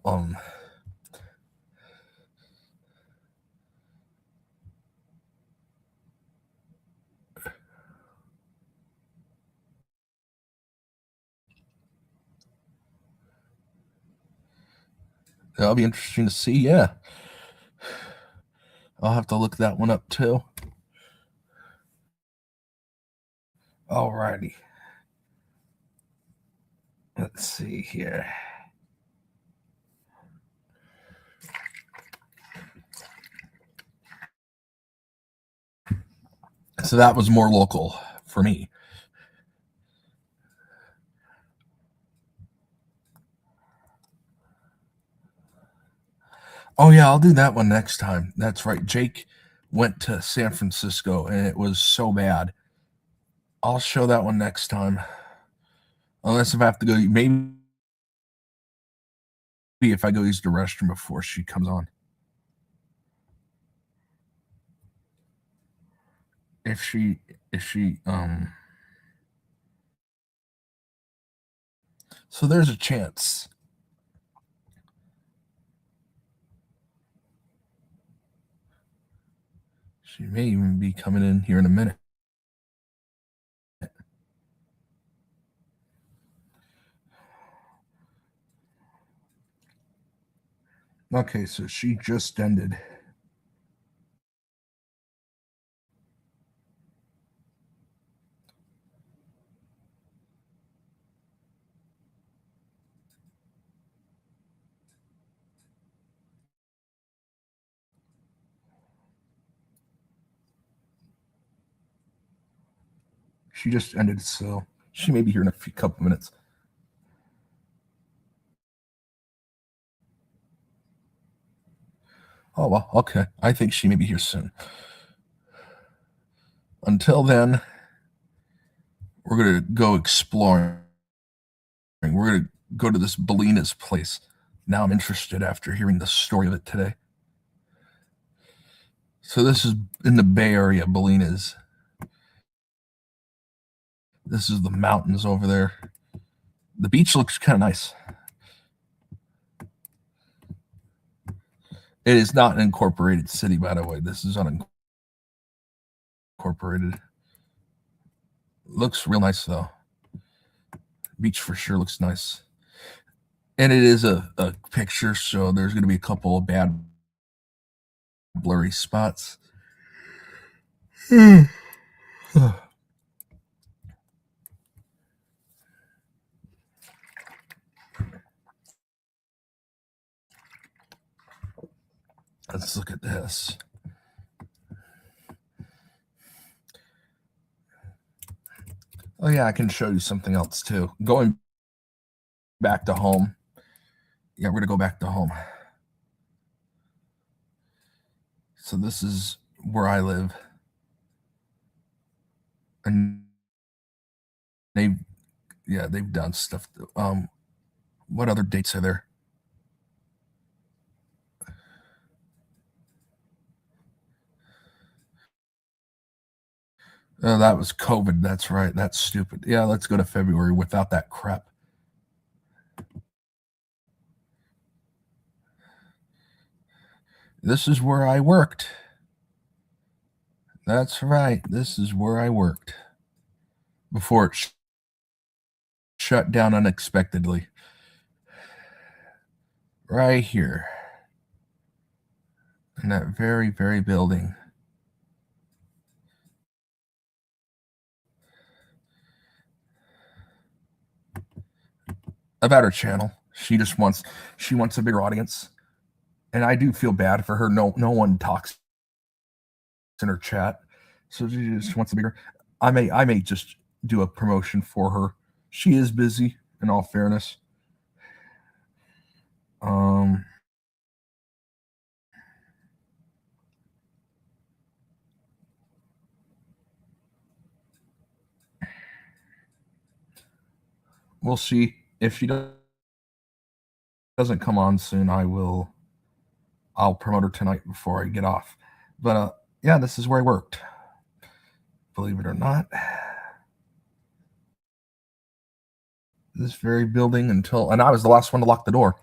that'll be interesting to see. Yeah, I'll have to look that one up too. Alrighty. Let's see here. So that was more local for me. Oh, yeah, I'll do that one next time. That's right. Jake went to San Francisco, and it was so bad. I'll show that one next time. Unless if I have to go, maybe if I go use the restroom before she comes on. If she, so there's a chance. She may even be coming in here in a minute. Okay, so she just ended. She just ended, so she may be here in a couple minutes. Oh, well, okay. I think she may be here soon. Until then, we're going to go exploring. We're going to go to this Bellina's place. Now I'm interested after hearing the story of it today. So this is in the Bay Area, Bellina's. This is the mountains over there. The beach looks kind of nice. It is not an incorporated city, by the way. This is unincorporated. Looks real nice, though. Beach for sure looks nice. And it is a picture, so there's going to be a couple of bad blurry spots. Let's look at this. Oh, yeah, I can show you something else, too. Going back to home. Yeah, we're going to go back to home. So this is where I live. And they've done stuff. What other dates are there? Oh, that was COVID. That's right. That's stupid. Yeah, let's go to February without that crap. This is where I worked. That's right. This is where I worked before it shut down unexpectedly. Right here. In that very, very building. About her channel. She wants a bigger audience. And I do feel bad for her. No one talks in her chat. So she just wants a bigger. I may just do a promotion for her. She is busy, in all fairness. We'll see. If she doesn't come on soon, I'll promote her tonight before I get off. But yeah, this is where I worked. Believe it or not. This very building and I was the last one to lock the door.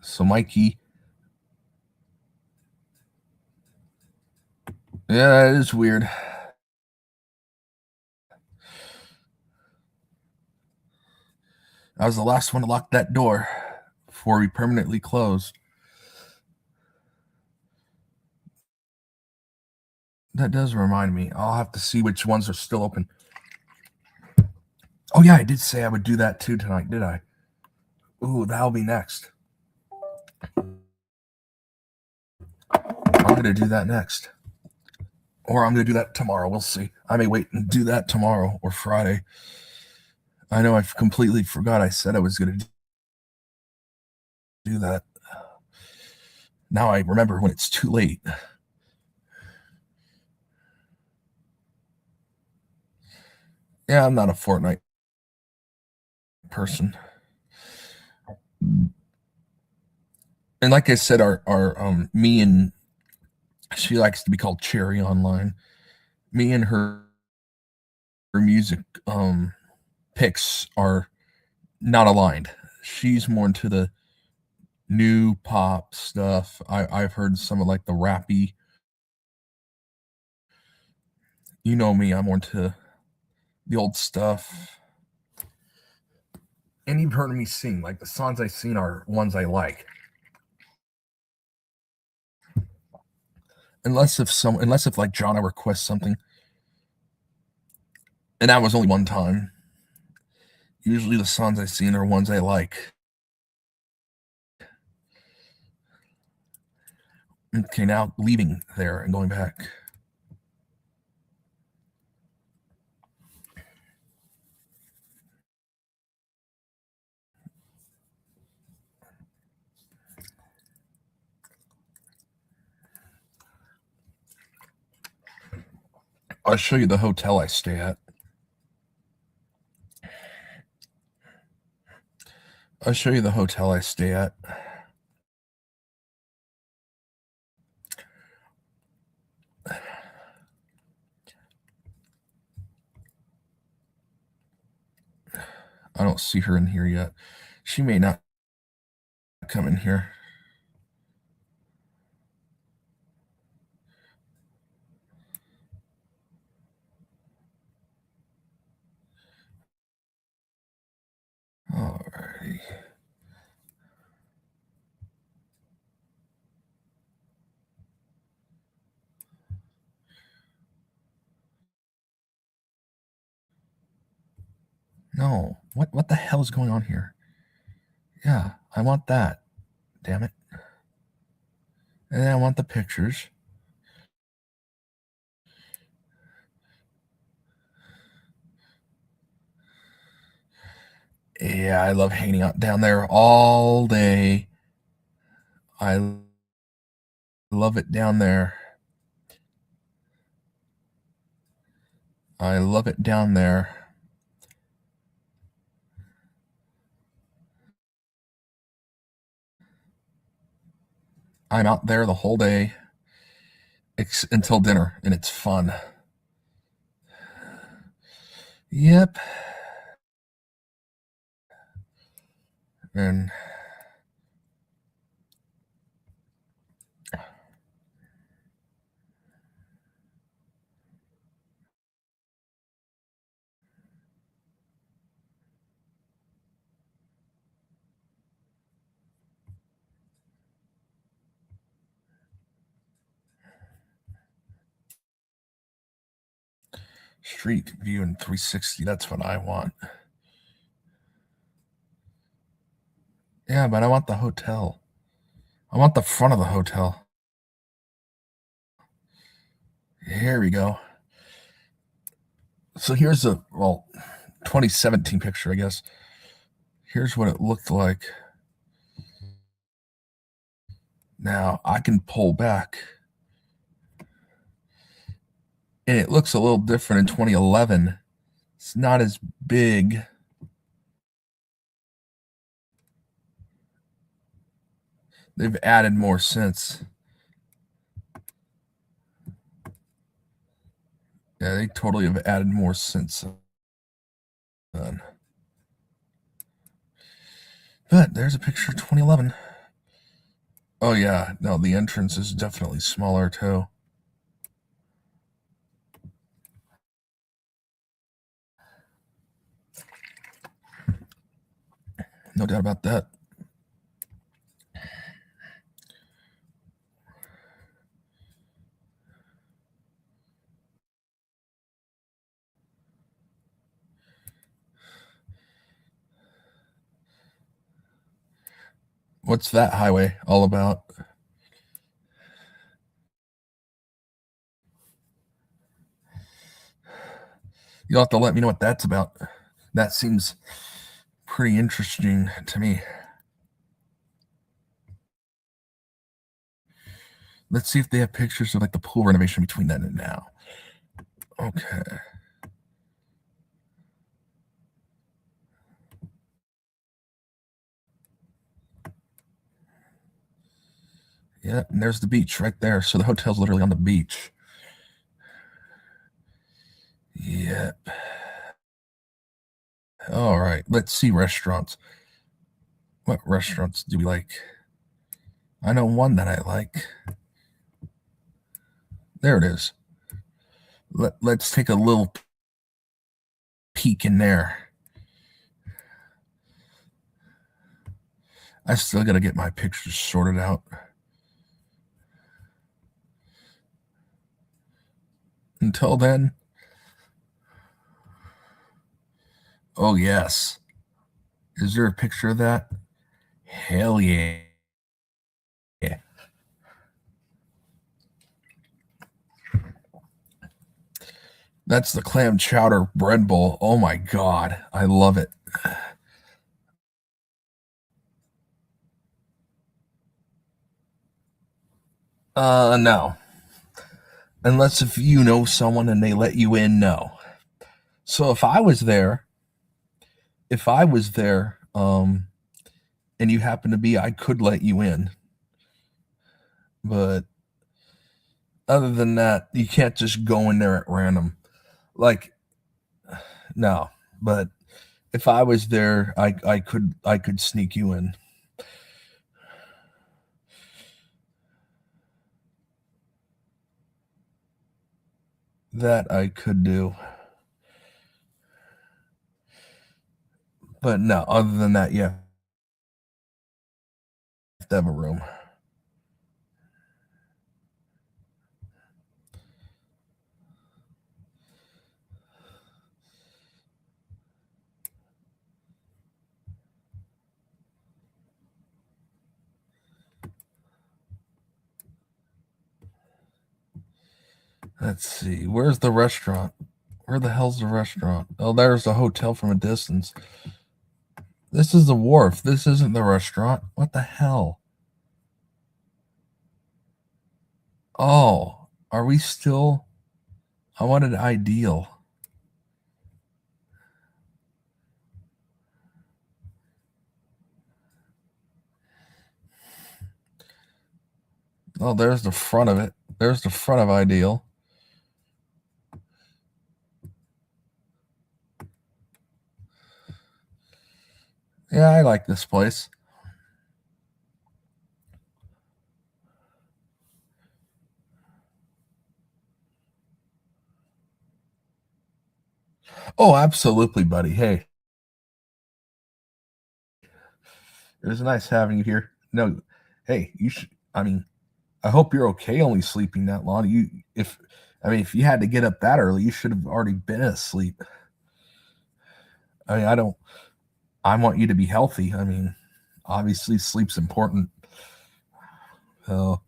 So Mikey. Yeah, it is weird. I was the last one to lock that door before we permanently closed. That does remind me. I'll have to see which ones are still open. Oh, yeah, I did say I would do that too tonight, did I? Ooh, that'll be next. I'm going to do that next. Or I'm going to do that tomorrow. We'll see. I may wait and do that tomorrow or Friday. I know I've completely forgot I said I was going to do that. Now I remember when it's too late. Yeah, I'm not a Fortnite person. And like I said, our me and she likes to be called Cherry online. Me and her music picks are not aligned. She's more into the new pop stuff. I've heard some of like the rappy You know me, I'm more into the old stuff. And you've heard me sing. Like, the songs I sing are ones I like. Unless if like John, I request something. And that was only one time. Usually the songs I sing are ones I like. Okay, now leaving there and going back. I'll show you the hotel I stay at. I'll show you the hotel I stay at. I don't see her in here yet. She may not come in here. Alrighty. No. What the hell is going on here? Yeah, I want that. Damn it. And then I want the pictures. Yeah, I love hanging out down there all day. I love it down there. I love it down there. I'm out there the whole day until dinner, and it's fun. Yep. And street view in 360, that's what I want. Yeah, but I want the hotel. I want the front of the hotel. Here we go. So here's a, 2017 picture, I guess. Here's what it looked like. Now, I can pull back. And it looks a little different in 2011. It's not as big. They've added more since. Yeah, they totally have added more since then. But there's a picture of 2011. Oh, yeah. No, the entrance is definitely smaller, too. No doubt about that. What's that highway all about? You'll have to let me know what that's about. That seems pretty interesting to me. Let's see if they have pictures of like the pool renovation between then and now. Okay. Yeah, and there's the beach right there. So the hotel's literally on the beach. Yep. All right, let's see restaurants. What restaurants do we like? I know one that I like. There it is. Let's take a little peek in there. I still got to get my pictures sorted out. Until then, oh yes. Is there a picture of that? Hell yeah. Yeah. That's the clam chowder bread bowl. Oh my God. I love it. No. Unless if you know someone and they let you in, no. So if I was there, and you happen to be, I could let you in. But other than that, you can't just go in there at random. Like, no. But if I was there, I could sneak you in. That I could do. But no, other than that, yeah. Have to have a room. Let's see. Where's the restaurant? Where the hell's the restaurant? Oh, there's the hotel from a distance. This is the wharf. This isn't the restaurant. What the hell? Oh, are we still? I wanted Ideal. Oh, there's the front of it. There's the front of Ideal. Yeah, I like this place. Oh, absolutely, buddy. Hey. It was nice having you here. No, hey, you should. I mean, I hope you're okay only sleeping that long. If you had to get up that early, you should have already been asleep. I mean, I want you to be healthy. I mean, obviously sleep's important. So,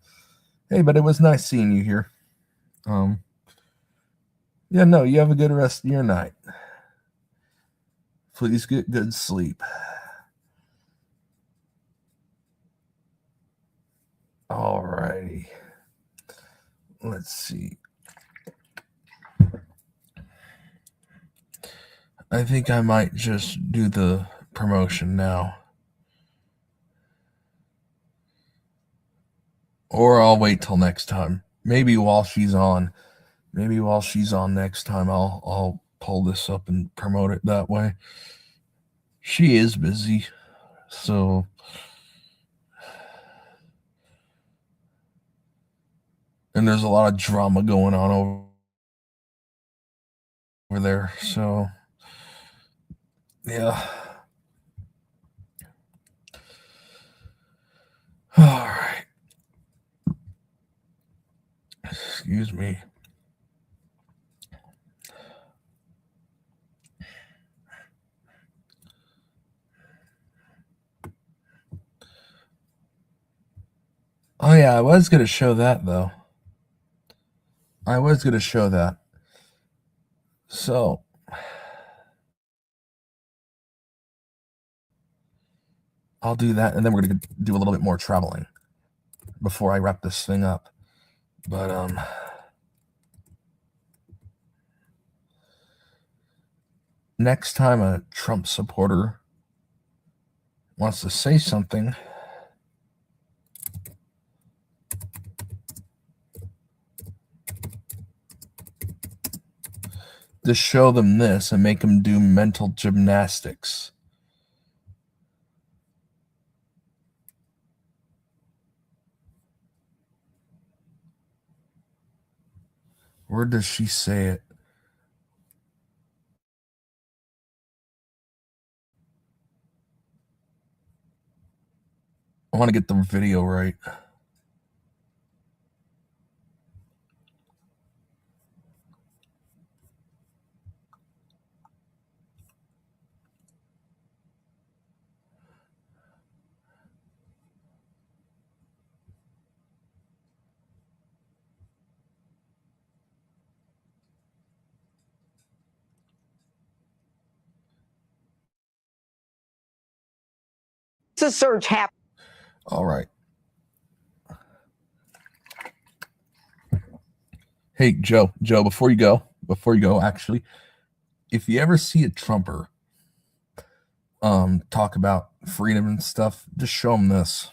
hey, but it was nice seeing you here. Yeah, no, you have a good rest of your night. Please get good sleep. All righty. Let's see. I think I might just do the promotion now. Or I'll wait till next time. Maybe while she's on next time, I'll pull this up and promote it that way. She is busy, so and there's a lot of drama going on over there, so yeah. All right. Excuse me. Oh yeah, I was going to show that though. So I'll do that, and then we're going to do a little bit more traveling before I wrap this thing up. But next time a Trump supporter wants to say something, just show them this and make them do mental gymnastics. Where does she say it? I want to get the video right. It's a surge happened. All right. Hey, Joe, before you go, actually, if you ever see a Trumper talk about freedom and stuff, just show them this.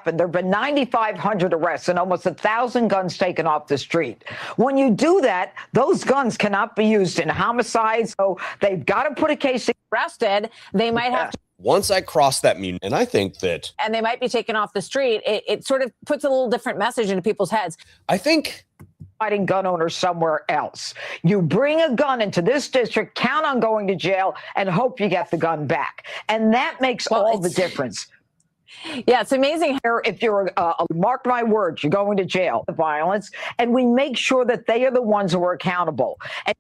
There have been 9,500 arrests and almost 1,000 guns taken off the street. When you do that, those guns cannot be used in homicides. So they've got to put a case. Arrested, they might have to. Once I cross that mean, and I think that, And they might be taken off the street. It sort of puts a little different message into people's heads. I think fighting gun owners somewhere else. You bring a gun into this district, count on going to jail, and hope you get the gun back. And that makes all the difference. Yeah, it's amazing. If you're, mark my words, you're going to jail. The violence, and we make sure that they are the ones who are accountable. And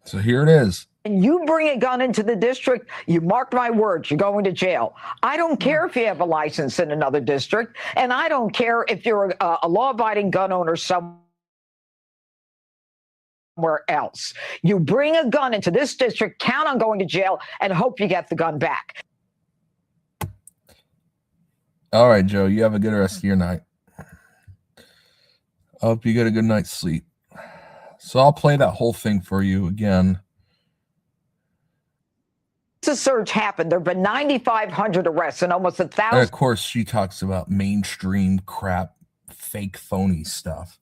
So here it is. and you bring a gun into the district, you mark my words, you're going to jail. I don't care if you have a license in another district, and I don't care if you're a law-abiding gun owner somewhere else. You bring a gun into this district, count on going to jail, and hope you get the gun back. All right, Joe, you have a good rest of your night. I hope you get a good night's sleep. So I'll play that whole thing for you again. The surge happened. There have been 9,500 arrests and almost 1,000. And of course, she talks about mainstream crap, fake, phony stuff.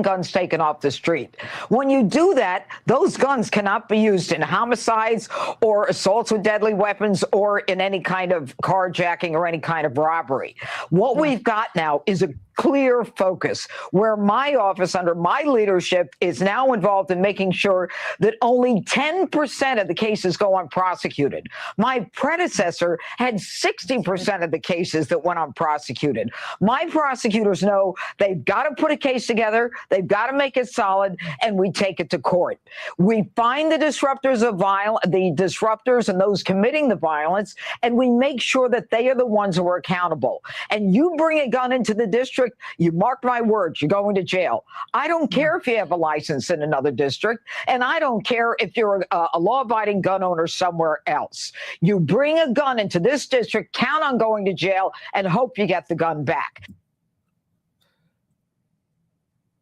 Guns taken off the street. When you do that, those guns cannot be used in homicides or assaults with deadly weapons or in any kind of carjacking or any kind of robbery. What we've got now is a clear focus where my office under my leadership is now involved in making sure that only 10% of the cases go unprosecuted. My predecessor had 60% of the cases that went unprosecuted. My prosecutors know they've got to put a case together, they've got to make it solid, and we take it to court. We find the disruptors of the disruptors and those committing the violence, and we make sure that they are the ones who are accountable. And you bring a gun into the district, you mark my words, you're going to jail. I don't care if you have a license in another district, and I don't care if you're a law-abiding gun owner somewhere else. You bring a gun into this district, count on going to jail, and hope you get the gun back.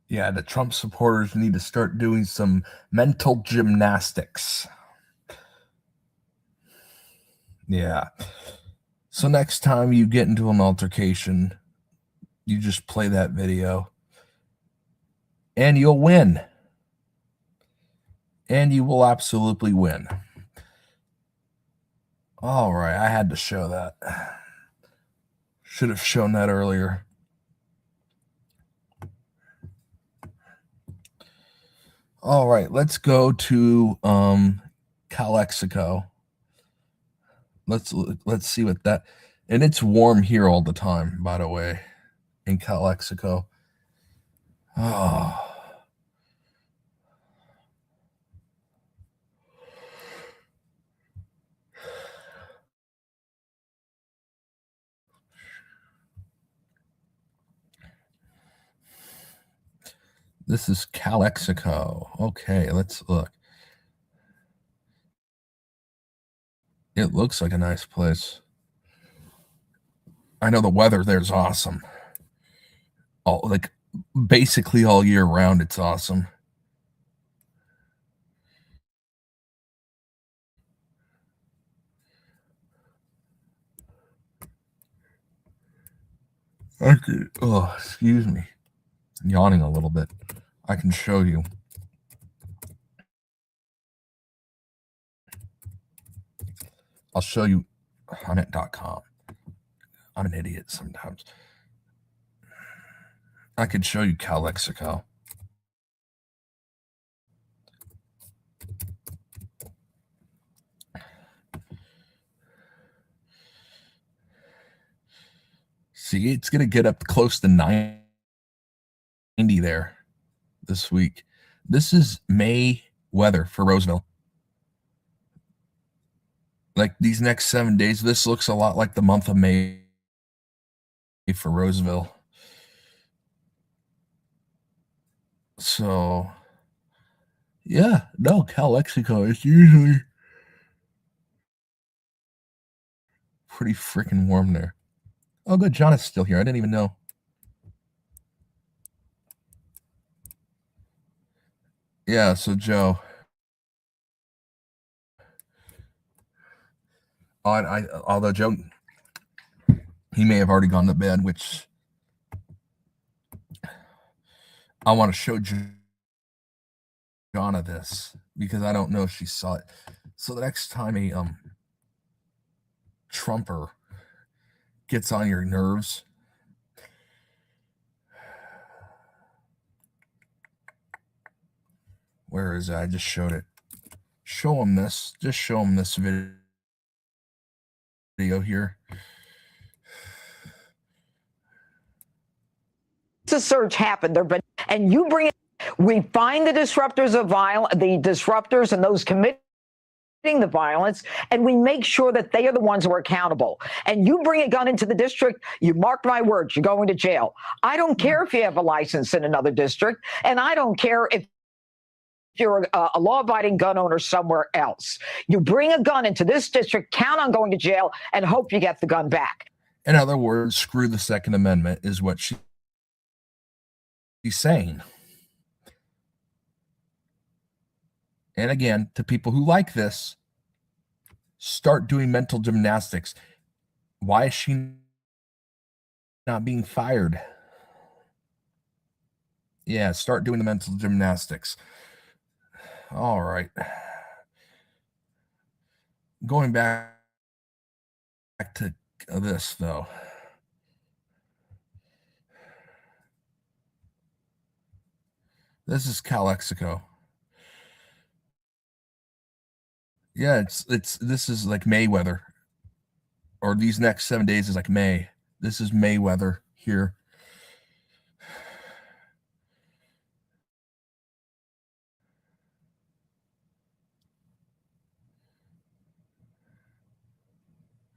Yeah, the Trump supporters need to start doing some mental gymnastics. Yeah. So next time you get into an altercation, you just play that video and you'll win. And you will absolutely win. All right, I had to show that. Should have shown that earlier. All right, let's go to Calexico. Let's see what that, and it's warm here all the time, by the way, in Calexico. Oh. This is Calexico. Okay, let's look. It looks like a nice place. I know the weather there's awesome. Basically all year round, it's awesome. Okay. Oh, excuse me. I'm yawning a little bit. I can show you. I'll show you Hunnit.com. I'm an idiot sometimes. I could show you Calexico. See, it's going to get up close to 90 there this week. This is May weather for Roseville. Like these next 7 days, this looks a lot like the month of May for Roseville. So, yeah, no, Calexico is usually pretty freaking warm there. Oh, good. John is still here. I didn't even know. Yeah, so Joe. Although Joe, he may have already gone to bed, which I want to show Jonna this because I don't know if she saw it. So the next time a Trumper gets on your nerves, where is it? I just showed it. Show him this. Just show him this video here. A surge happened there, but and you bring it. We find the disruptors of the disruptors and those committing the violence, and we make sure that they are the ones who are accountable. And you bring a gun into the district, you mark my words, you're going to jail. I don't care if you have a license in another district, and I don't care if you're a law-abiding gun owner somewhere else. You bring a gun into this district, count on going to jail, and hope you get the gun back. In other words, screw the Second Amendment is what she's saying. And again, to people who like this, start doing mental gymnastics. Why is she not being fired? Yeah, start doing the mental gymnastics. All right. Going back to this, though. This is Calexico. Yeah, this is like May weather. Or these next 7 days is like May. This is May weather here.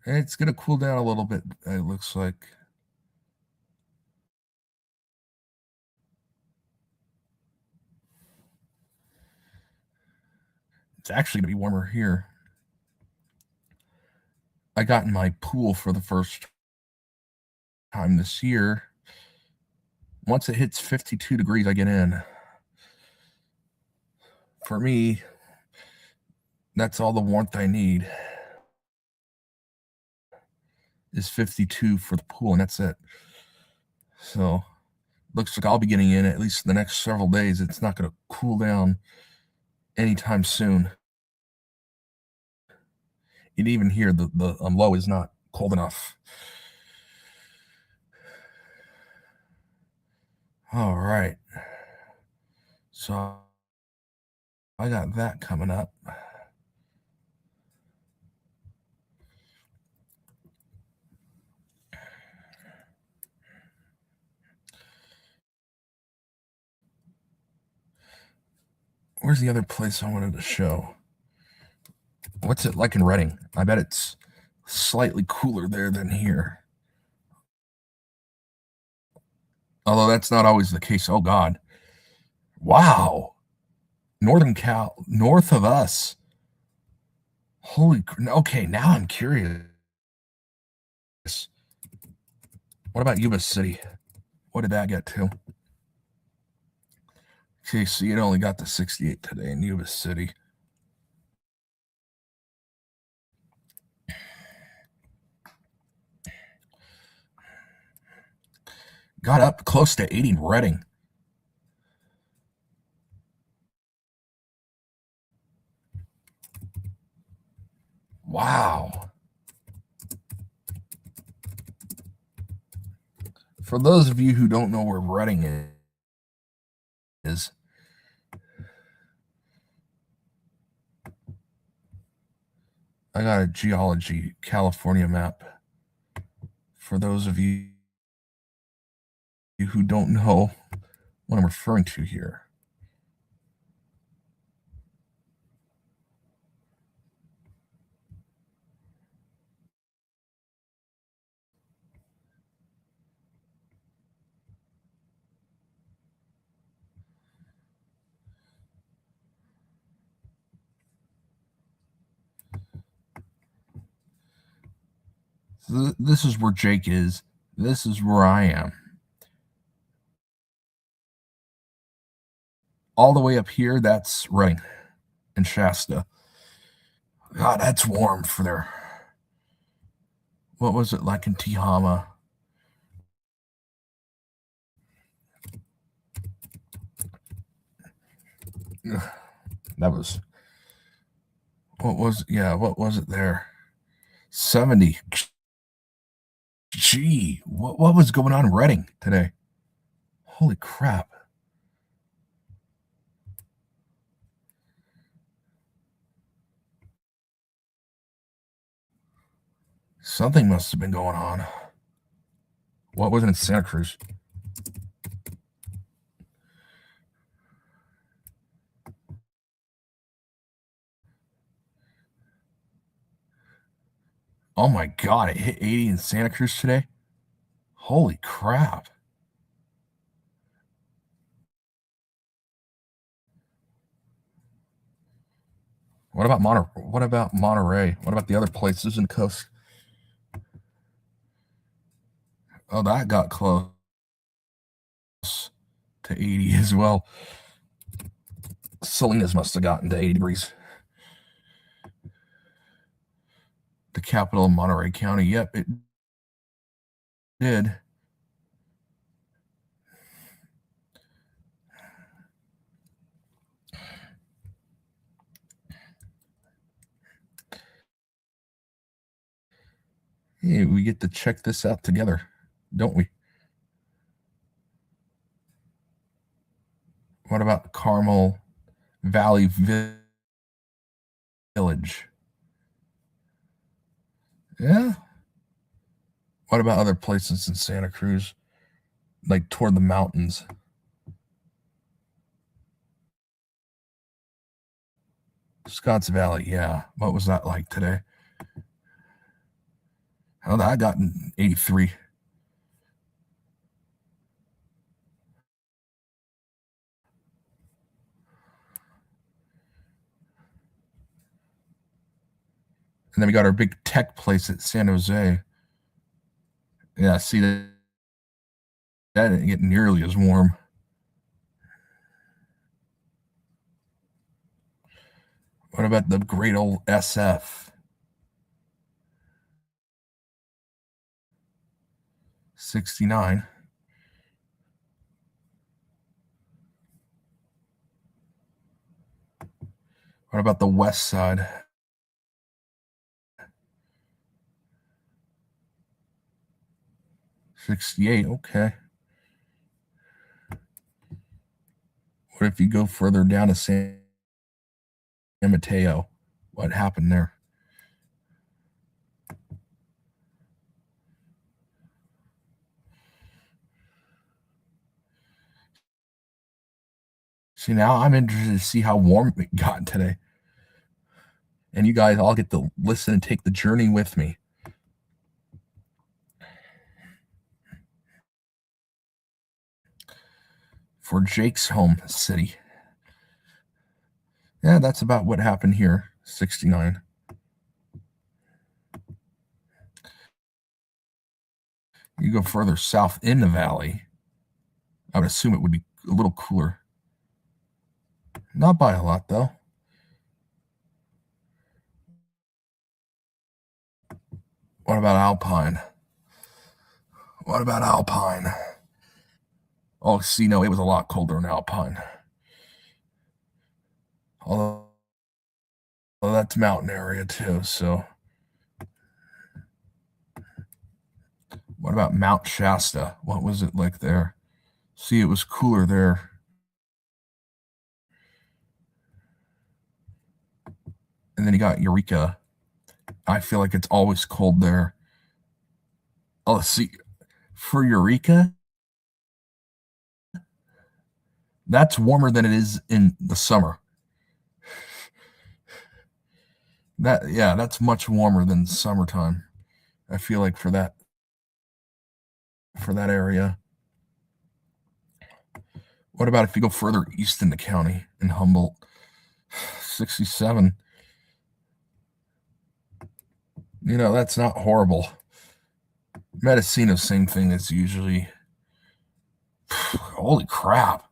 And it's going to cool down a little bit, it looks like. It's actually going to be warmer here. I got in my pool for the first time this year. Once it hits 52 degrees, I get in. For me, that's all the warmth I need. Is 52 for the pool, and that's it. So looks like I'll be getting in at least the next several days. It's not going to cool down anytime soon. And even here, the low is not cold enough. All right. So I got that coming up. Where's the other place I wanted to show? What's it like in Reading? I bet it's slightly cooler there than here. Although that's not always the case. Oh, God. Wow. Northern Cal, north of us. Holy, okay, now I'm curious. What about Yuba City? What did that get to? Okay, so it only got to 68 today in Yuba City. Got up close to 80 in Reading. Wow. For those of you who don't know where Reading is, I got a Geology California map. For those of you you who don't know what I'm referring to here. This is where Jake is. This is where I am. All the way up here, that's Redding and Shasta. God, that's warm for there. What was it like in Tehama? That was, what was it there? 70. Gee, what was going on in Redding today? Holy crap. Something must have been going on. What was it in Santa Cruz? Oh my God, it hit 80 in Santa Cruz today? Holy crap. What about Monterey? What about the other places in the coast? Oh, that got close to 80 as well. Salinas must have gotten to 80 degrees. The capital of Monterey County. Yep, it did. Hey, we get to check this out together, don't we? What about Carmel Valley Village? Yeah. What about other places in Santa Cruz, like toward the mountains? Scotts Valley, yeah. What was that like today? Oh, I got in 83. And then we got our big tech place at San Jose. Yeah, see that didn't get nearly as warm. What about the great old SF? 69. What about the west side? $68, okay. What if you go further down to San Mateo? What happened there? See, now I'm interested to see how warm it got today. And you guys all get to listen and take the journey with me. For Jake's home city. Yeah, that's about what happened here, 69. You go further south in the valley, I would assume it would be a little cooler. Not by a lot, though. What about Alpine? What about Alpine? Oh, see, no, it was a lot colder in Alpine. Although that's mountain area too, so. What about Mount Shasta? What was it like there? See, it was cooler there. And then you got Eureka. I feel like it's always cold there. Oh, see, for Eureka, That's warmer than it is in the summer. That's much warmer than summertime. I feel like for that area. What about if you go further east in the county in Humboldt? 67. That's not horrible. Mendocino, same thing. It's usually, holy crap.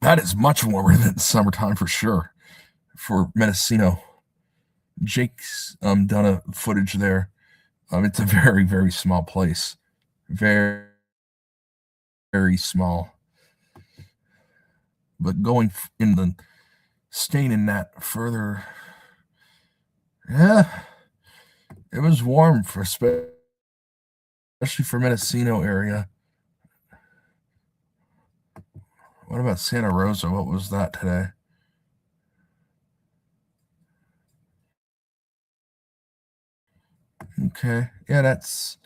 That is much warmer than summertime for sure. For Mendocino, Jake's done a footage there. It's a very, very small place. Very, very small. But staying in that further, it was warm especially for Mendocino area. What about Santa Rosa? What was that today? Okay. Yeah, that's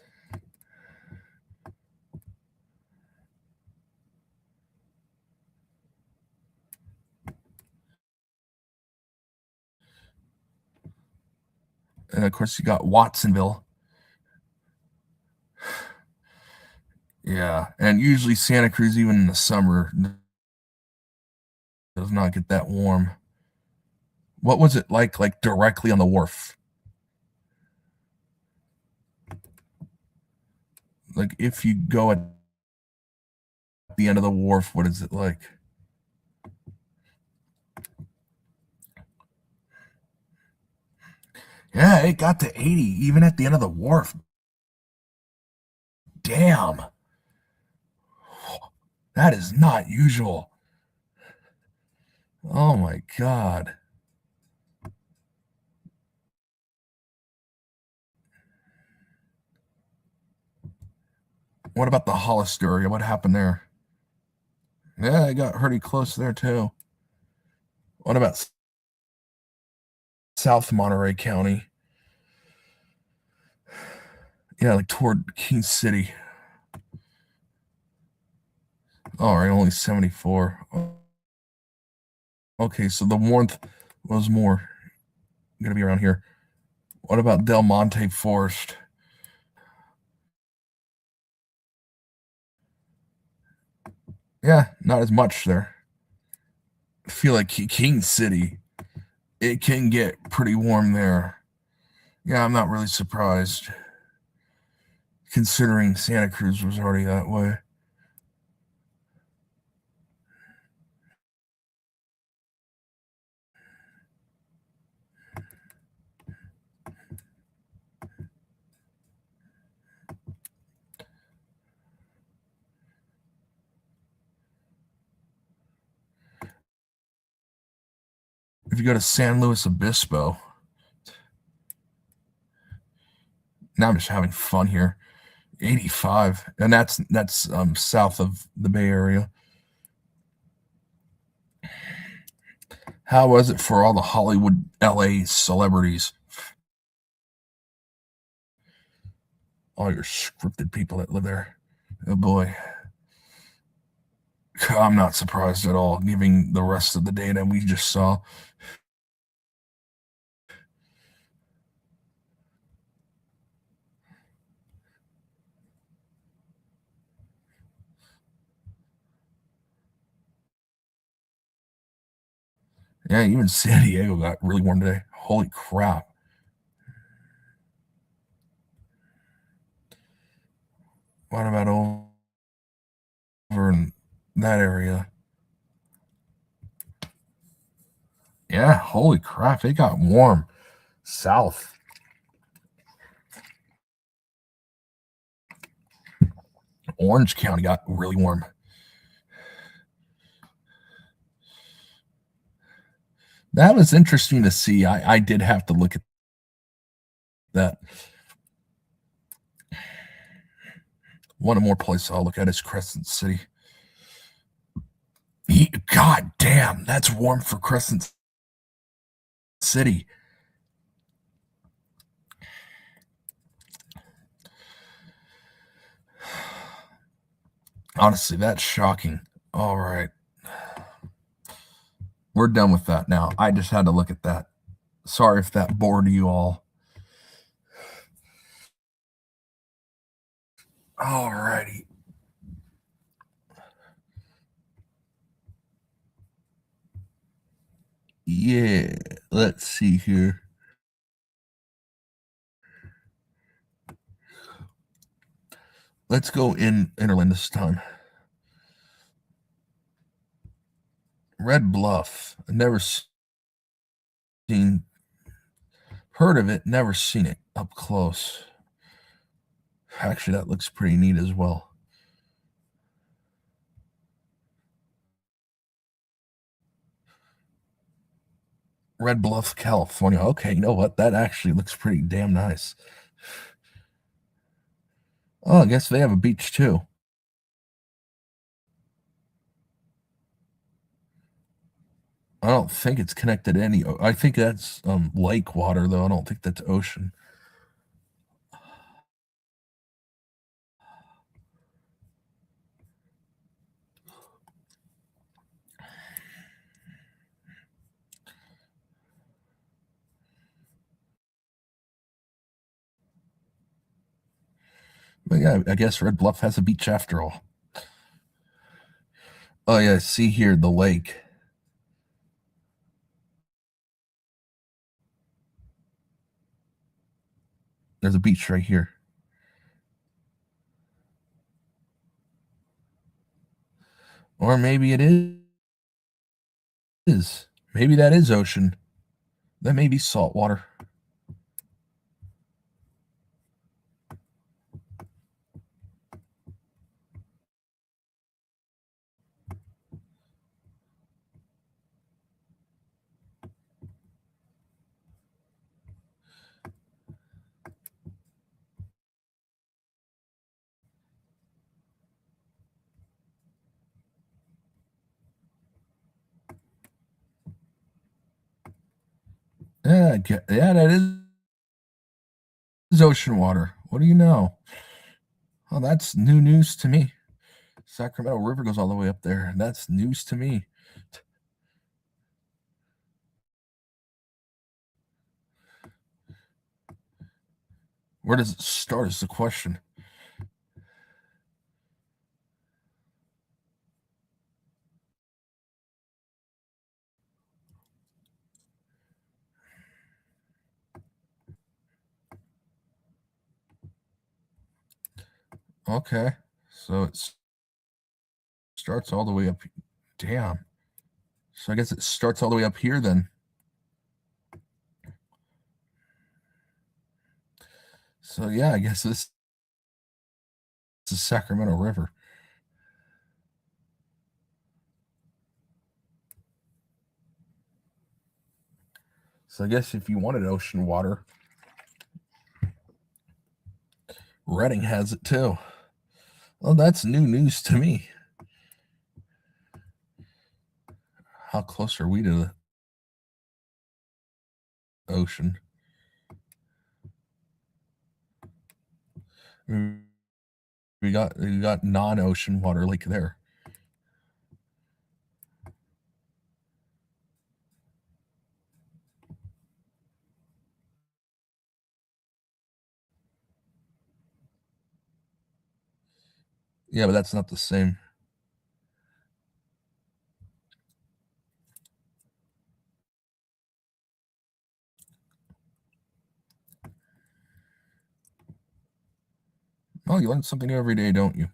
and of course you got Watsonville. Yeah, and usually Santa Cruz, even in the summer, does not get that warm. What was it like directly on the wharf? Like if you go at the end of the wharf, what is it like? Yeah, it got to 80 even at the end of the wharf. Damn. That is not usual. Oh my God. What about the Hollister area? What happened there? Yeah, it got pretty close there too. What about South Monterey County? Yeah, like toward King City. All right, only 74. Okay, so the warmth was more going to be around here. What about Del Monte Forest? Yeah, not as much there. I feel like King City, it can get pretty warm there. Yeah, I'm not really surprised, considering Santa Cruz was already that way. If you go to San Luis Obispo, now I'm just having fun here. 85, and that's south of the Bay Area. How was it for all the Hollywood, LA celebrities? All your scripted people that live there. Oh boy. I'm not surprised at all, given the rest of the data we just saw. Yeah, even San Diego got really warm today. Holy crap. What about over in that area? Yeah, holy crap. It got warm. South. Orange County got really warm. That was interesting to see. I did have to look at that. One more place I'll look at is Crescent City. God damn, that's warm for Crescent City. Honestly, that's shocking. All right. We're done with that now. I just had to look at that. Sorry if that bored you all. All righty. Yeah, let's see here. Let's go in Interland this time. Red Bluff. I've never seen, heard of it, never seen it up close. Actually, that looks pretty neat as well. Red Bluff, California. Okay, you know what? That actually looks pretty damn nice. Oh, I guess they have a beach too. I don't think it's connected to any. I think that's lake water, though. I don't think that's ocean. But yeah, I guess Red Bluff has a beach after all. Oh yeah, see here, the lake. There's a beach right here. Or maybe it is. Maybe that is ocean. That may be salt water. Yeah, that is ocean water. What do you know? Oh, that's new news to me. Sacramento River goes all the way up there. That's news to me. Where does it start is the question. Okay, so it starts all the way up. Damn. So I guess it starts all the way up here then. So yeah, I guess this is Sacramento River. So I guess if you wanted ocean water, Redding has it too. Well, that's new news to me. How close are we to the ocean? We got non-ocean water like there. Yeah, but that's not the same. Oh, you learn something new every day, don't you?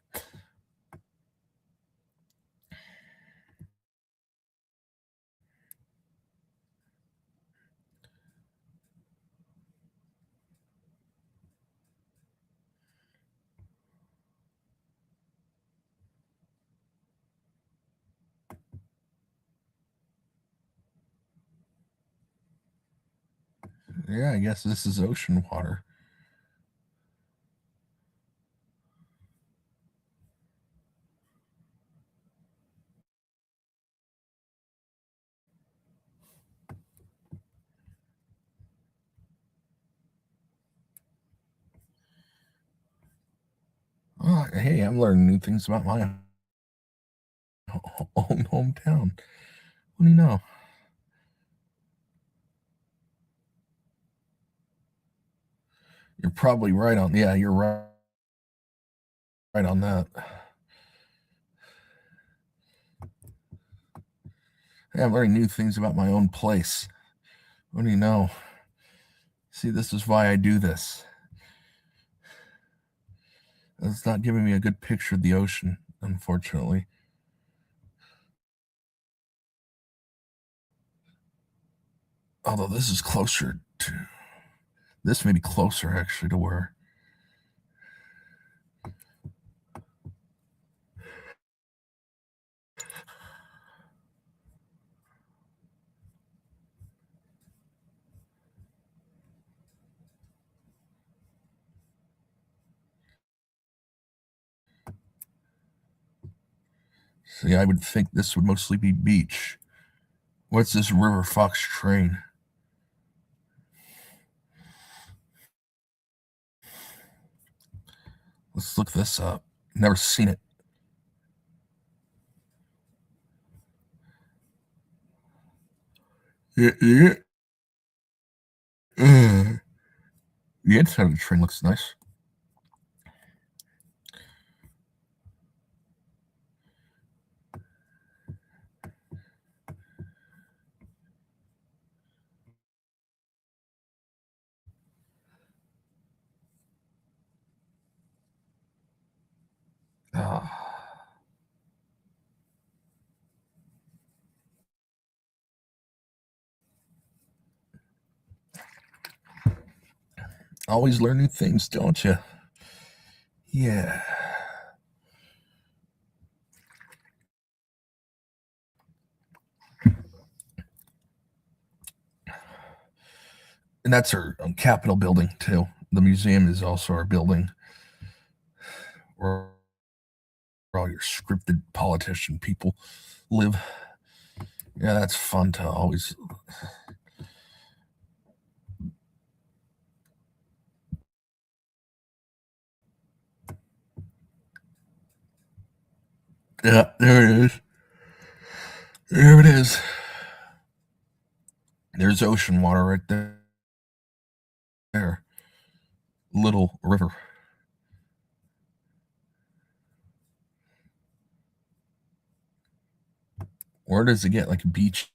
Yeah, I guess this is ocean water. Oh, hey, I'm learning new things about my hometown. What do you know? You're probably right on. Yeah, you're right on that. Yeah, I'm learning new things about my own place. What do you know? See, this is why I do this. It's not giving me a good picture of the ocean, unfortunately. Although this is closer to... This may be closer, actually, to where... See, I would think this would mostly be beach. What's this River Fox train? Let's look this up. Never seen it. Yeah. The inside of the train looks nice. Always learn new things, don't you? Yeah. And that's our Capitol building, too. The museum is also our building where all your scripted politician people live. Yeah, that's fun to always... Yeah, there it is. There it is. There's ocean water right there. There. Little river. Where does it get like a beach?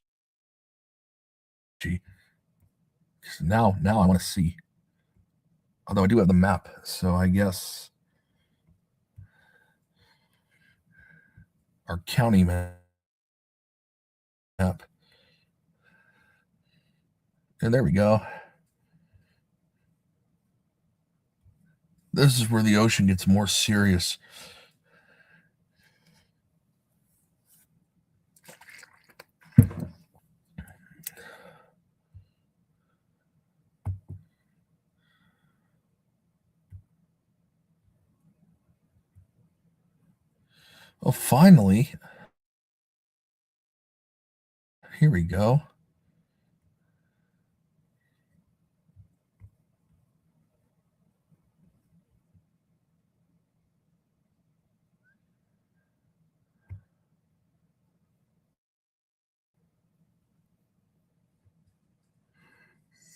Now I want to see. Although I do have the map, so I guess our county map. And there we go. This is where the ocean gets more serious. Oh, finally. Here we go.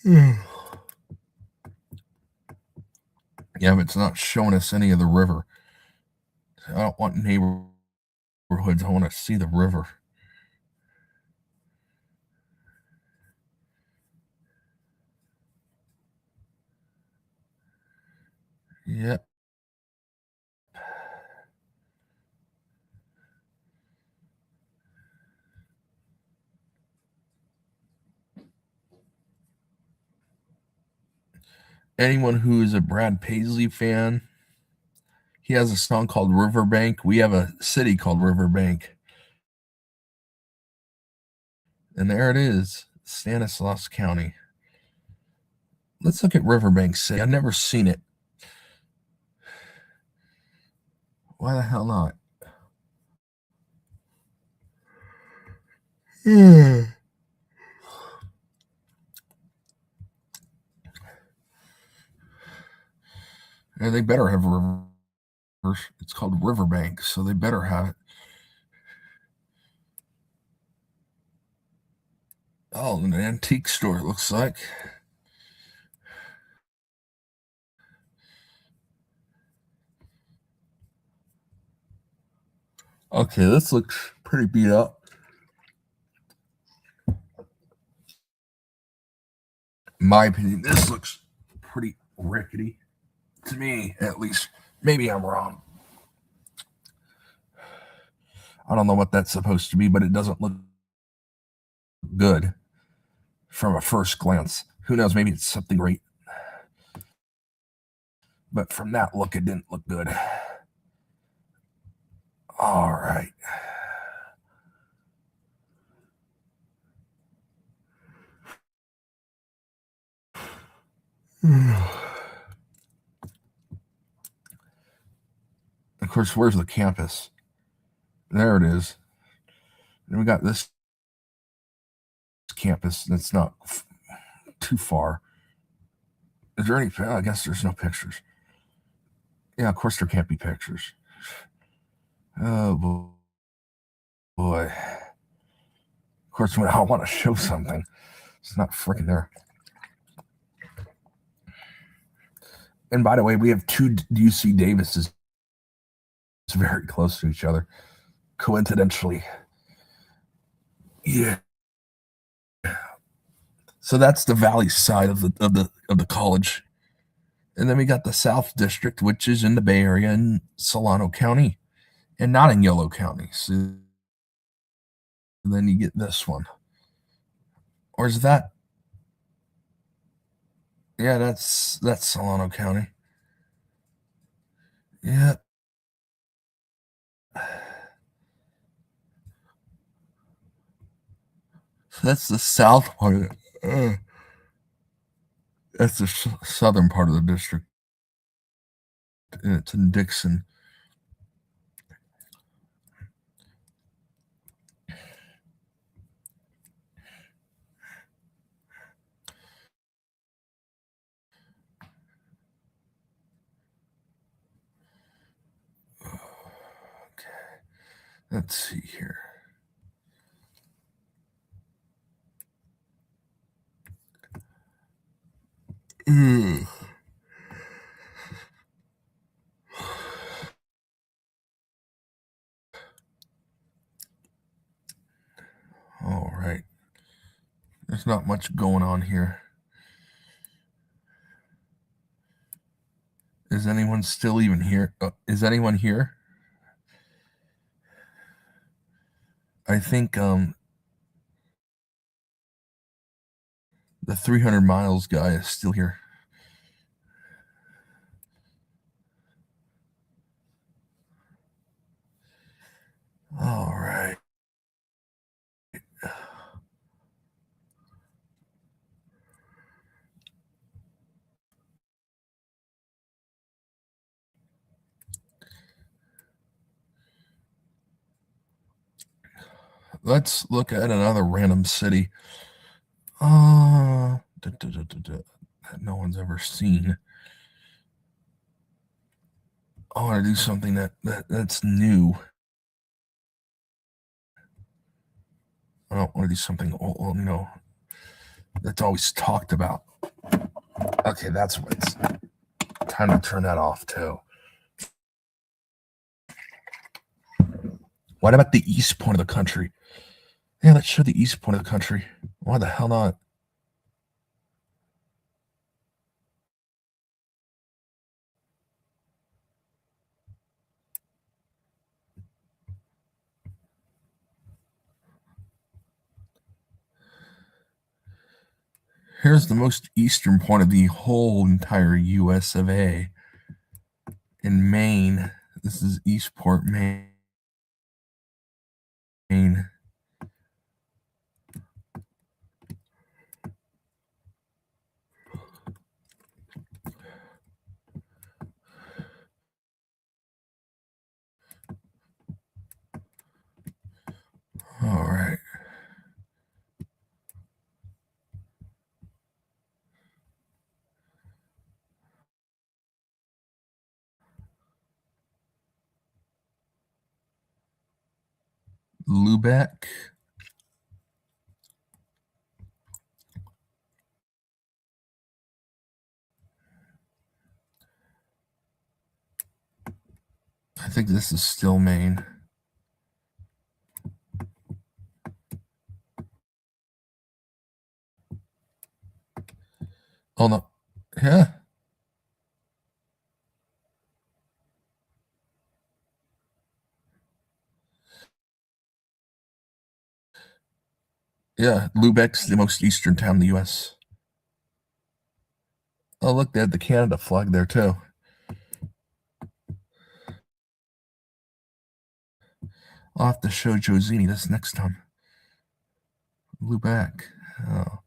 Yeah, but it's not showing us any of the river. I don't want neighborhoods. I want to see the river. Yep. Anyone who is a Brad Paisley fan, he has a song called Riverbank. We have a city called Riverbank. And there it is, Stanislaus County. Let's look at Riverbank City. I've never seen it. Why the hell not? Yeah. Yeah, they better have rivers. It's called Riverbank, so they better have it. Oh, an antique store, it looks like. Okay, this looks pretty beat up. In my opinion, this looks pretty rickety. To me, at least. Maybe I'm wrong. I don't know what that's supposed to be, but it doesn't look good from a first glance. Who knows? Maybe it's something great. But from that look, it didn't look good. All right. Of course, where's the campus? There it is. And we got this campus that's not too far. Is there any? I guess there's no pictures. Yeah, of course there can't be pictures. Oh boy. Of course, when I want to show something, it's not freaking there. And by the way, we have two UC Davises. It's very close to each other. Coincidentally. Yeah. So that's the valley side of the college. And then we got the South District, which is in the Bay Area in Solano County and not in Yolo County. So then you get this one. Or is that? Yeah, that's Solano County. Yeah. That's the south part of it. That's the southern part of the district. And it's in Dixon. Okay. Let's see here. All right. There's not much going on here. Is anyone still even here? Is anyone here? I think the 300 miles guy is still here. All right. Let's look at another random city. That no one's ever seen. I want to do something that's new. I don't want to do something old, that's always talked about. Okay, that's what it's time to turn that off too. What about the east point of the country? Yeah, let's show the east point of the country. Why the hell not? Here's the most eastern point of the whole entire US of A. In Maine. This is Eastport, Maine. All right. Lubeck. think this is still Maine. Oh no. Yeah. Yeah, Lubec's the most eastern town in the U.S. Oh, look, they had the Canada flag there, too. I'll have to show Josini this next time. Lubec. Oh.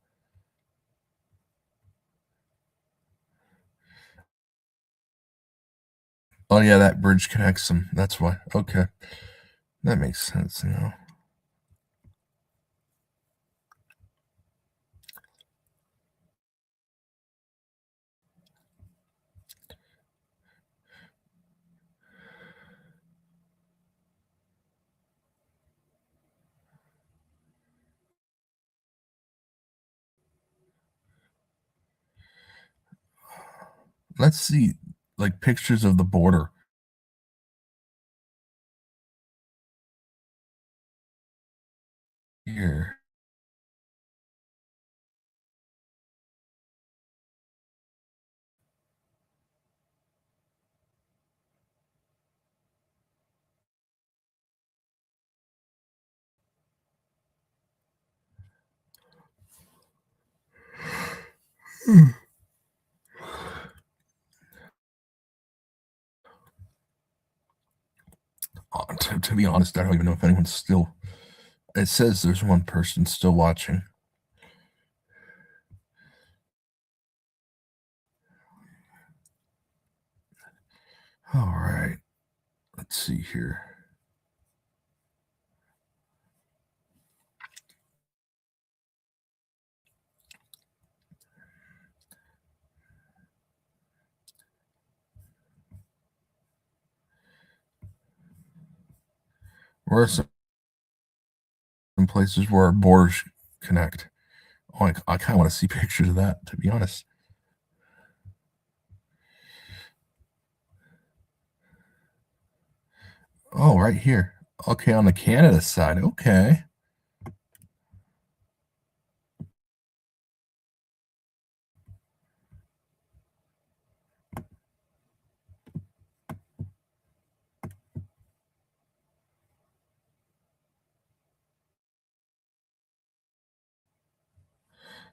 Oh, yeah, that bridge connects them. That's why. Okay. That makes sense now. Let's see, like, pictures of the border. Here. To be honest, I don't even know if anyone's still. It says there's one person still watching. All right. Let's see here. Where are some places where our borders connect? Oh, I kind of want to see pictures of that, to be honest. Oh, right here. Okay, on the Canada side. Okay.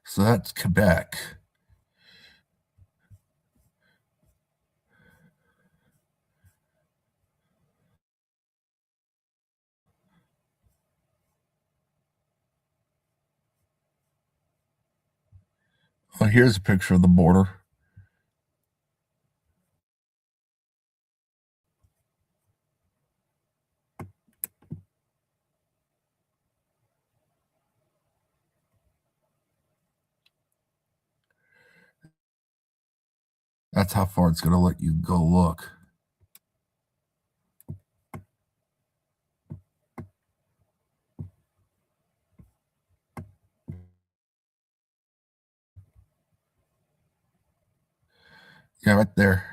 So that's Quebec. Oh, here's a picture of the border. That's how far it's going to let you go look. Yeah, right there.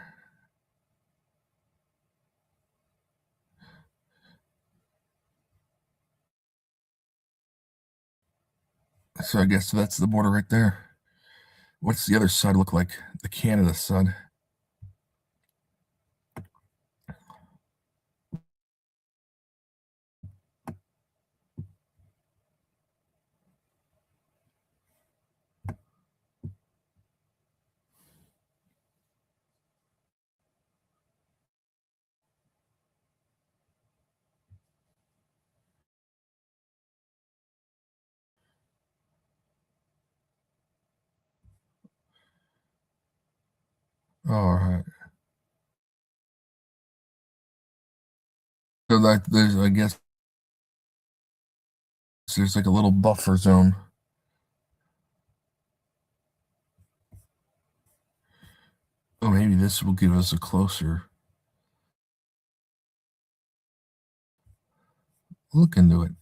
So I guess that's the border right there. What's the other side look like? The Canada side. All right. So that there's, I guess, there's like a little buffer zone. Oh, maybe this will give us a closer look into it.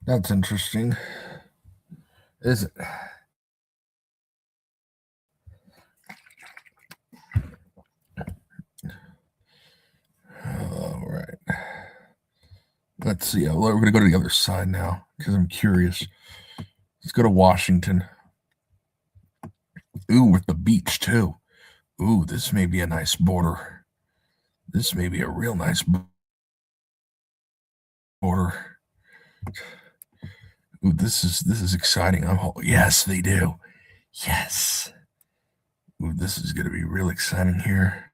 That's interesting. Is it? All right. Let's see. We're going to go to the other side now because I'm curious. Let's go to Washington. Ooh, with the beach too. Ooh, this may be a nice border. This may be a real nice border. Ooh, this is exciting. Yes, they do. Yes. Ooh, this is going to be real exciting here.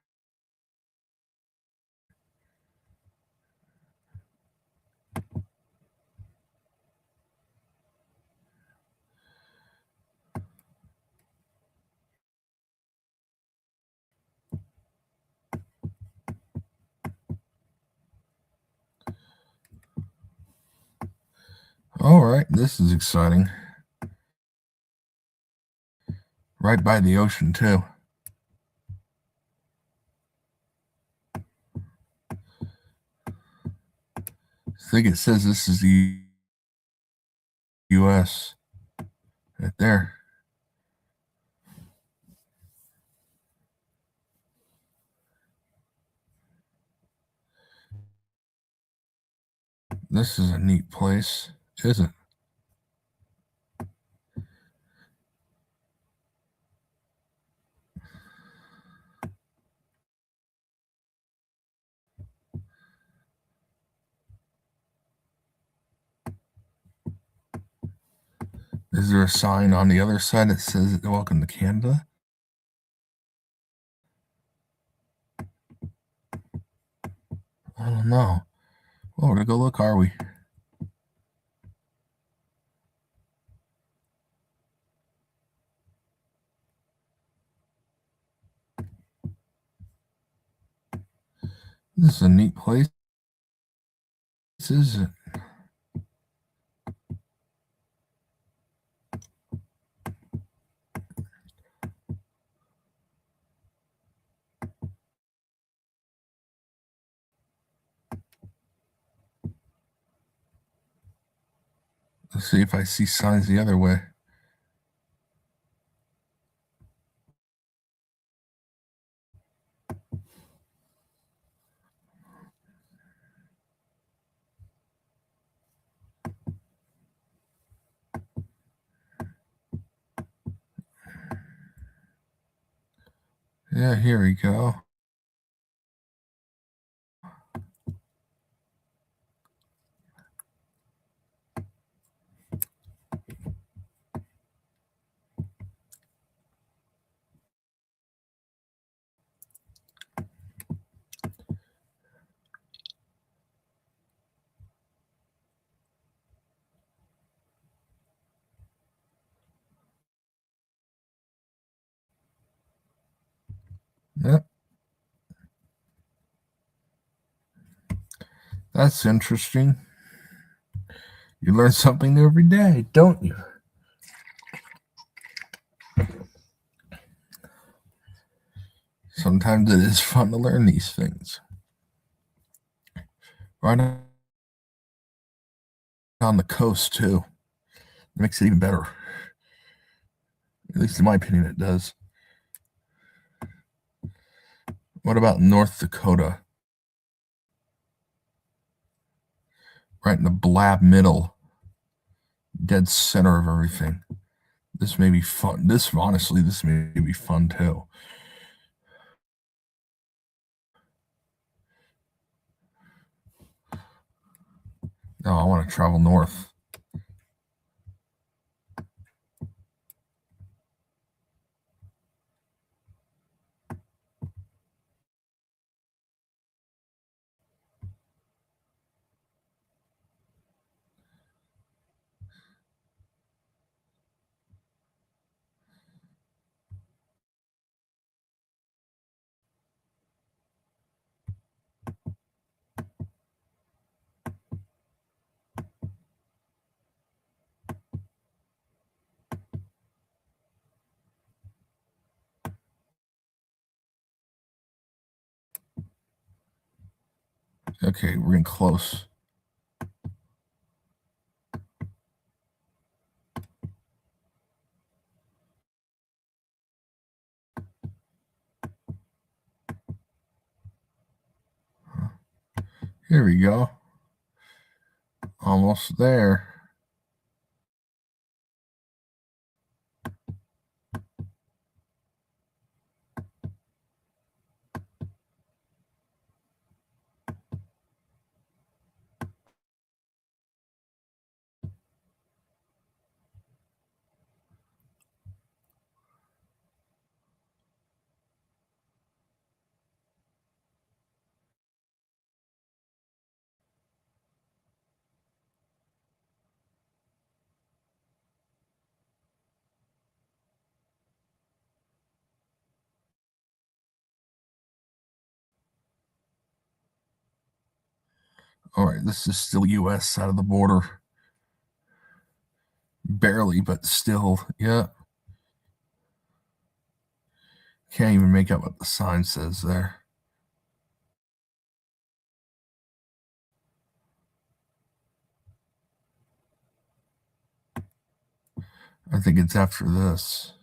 All right, this is exciting. Right by the ocean, too. I think it says this is the U.S. right there. This is a neat place, isn't it? Is there a sign on the other side that says welcome to Canada? I don't know. Well, we're going to go look, are we? This is a neat place, isn't it? Let's see if I see signs the other way. Yeah, here we go. Yep. That's interesting. You learn something new every day, don't you? Sometimes it is fun to learn these things. Right on the coast, too. It makes it even better. At least in my opinion, it does. What about North Dakota? Right in the blab middle. Dead center of everything. This may be fun. This may be fun, too. No, I want to travel north. Okay, we're getting close. Here we go. Almost there. All right, this is still U.S. side of the border. Barely, but still, yeah. Can't even make out what the sign says there. I think it's after this.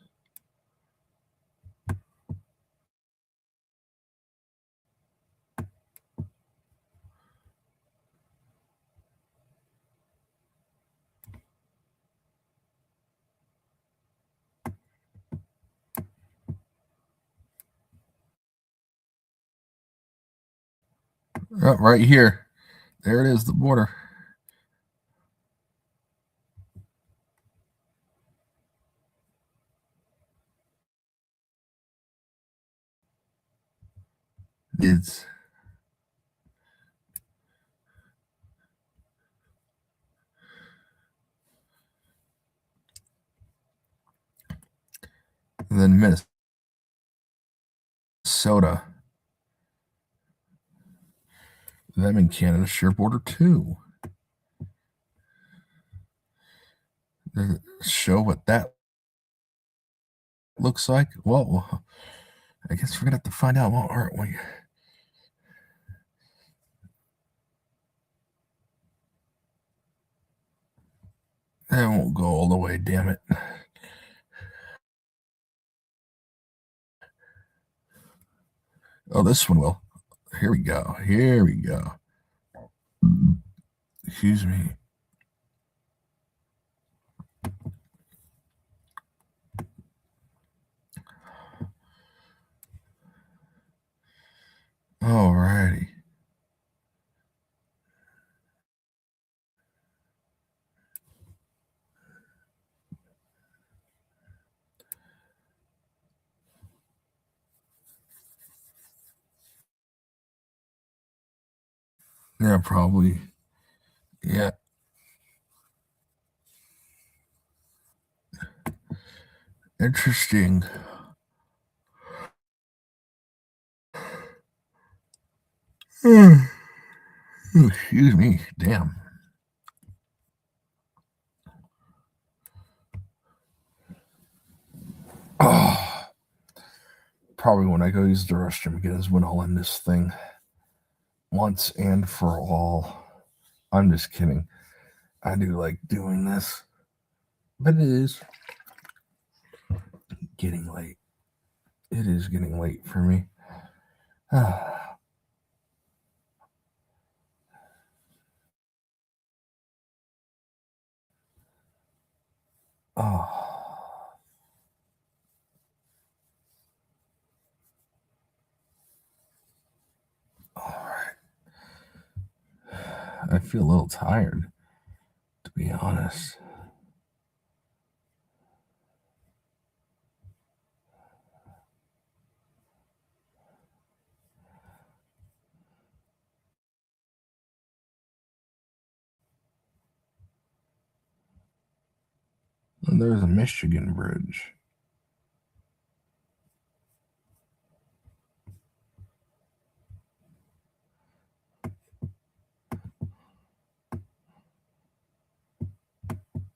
Oh, right here. There it is, the border. It's and then Minnesota. Them and Canada share border too. Show what that looks like. Well, I guess we're gonna have to find out, aren't we? That won't go all the way, damn it. Oh, this one will. Here we go. Here we go. Excuse me. All righty. Yeah, probably. Yeah. Interesting. Excuse me. Damn. Oh, probably when I go use the restroom because when I'll end this thing once and for all. I'm just kidding. I do like doing this, but it is getting late. It is getting late for me. Oh. I feel a little tired, to be honest. And there's a Michigan bridge.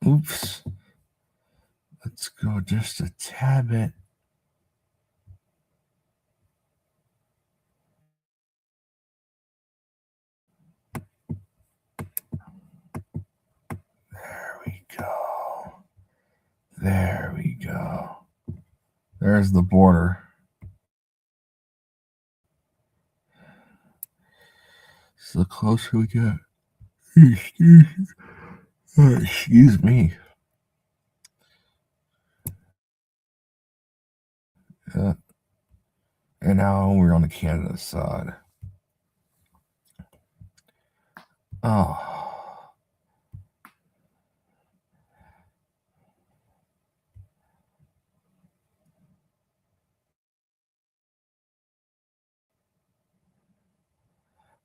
Oops. Let's go just a tad bit. There we go. There we go. There's the border. So the closer we get. Excuse me. And now we're on the Canada side. Oh.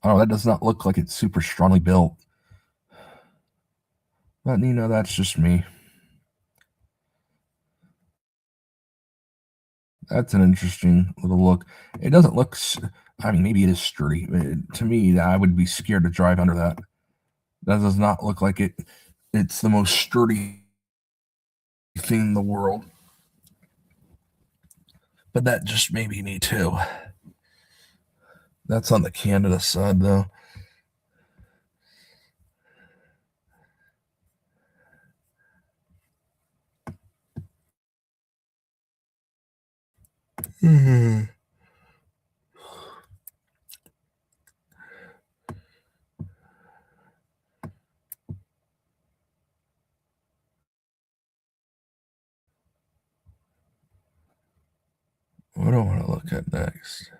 Oh, that does not look like it's super strongly built. But, that's just me. That's an interesting little look. It doesn't look, maybe it is sturdy. To me, I would be scared to drive under that. That does not look like it. It's the most sturdy thing in the world. But that just may be me too. That's on the Canada side, though. What do I want to look at next?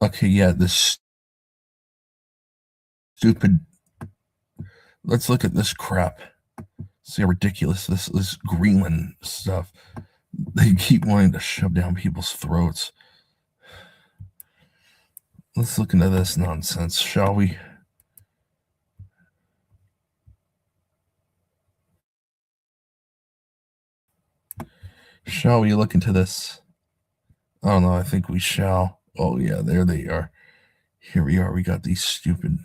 Okay, yeah, this stupid. Let's look at this crap. See how ridiculous this is. Greenland stuff. They keep wanting to shove down people's throats. Let's look into this nonsense, shall we? Shall we look into this? I don't know. I think we shall. Oh, yeah, there they are. Here we are. We got these stupid.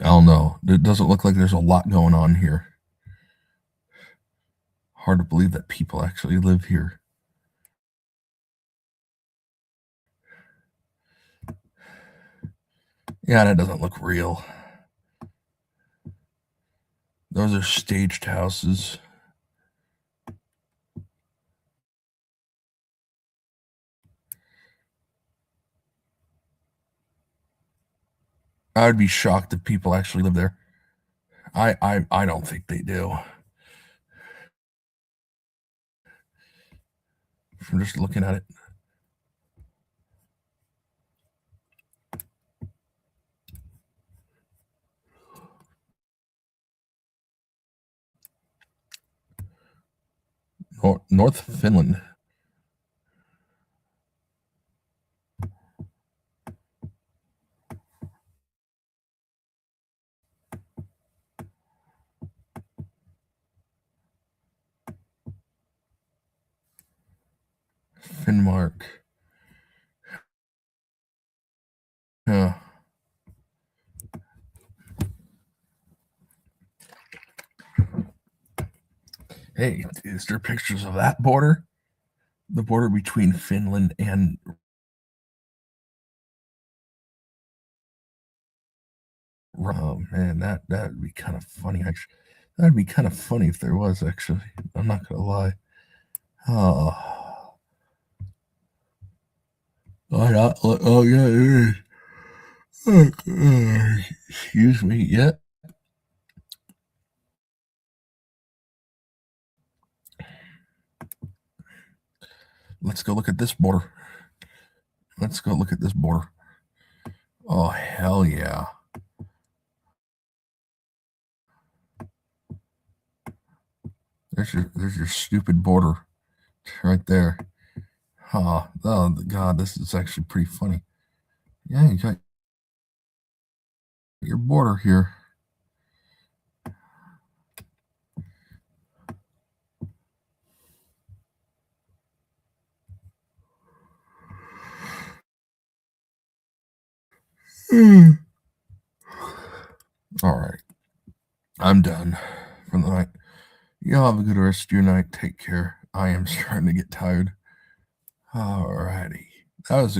I don't know. It doesn't look like there's a lot going on here. Hard to believe that people actually live here. Yeah, that doesn't look real. Those are staged houses. I would be shocked if people actually live there. I don't think they do. From just looking at it. North Finland. Finnmark. Yeah. Hey, is there pictures of that border? The border between Finland and oh man, that'd be kind of funny. Actually, that'd be kind of funny if there was. Actually, I'm not gonna lie. Oh yeah, it is. Excuse me. Yeah. Let's go look at this border. Let's go look at this border. Oh hell yeah. There's your stupid border right there. Oh God, this is actually pretty funny. Yeah, you got your border here. All right. I'm done for the night. Y'all have a good rest of your night. Take care. I am starting to get tired. All righty. That was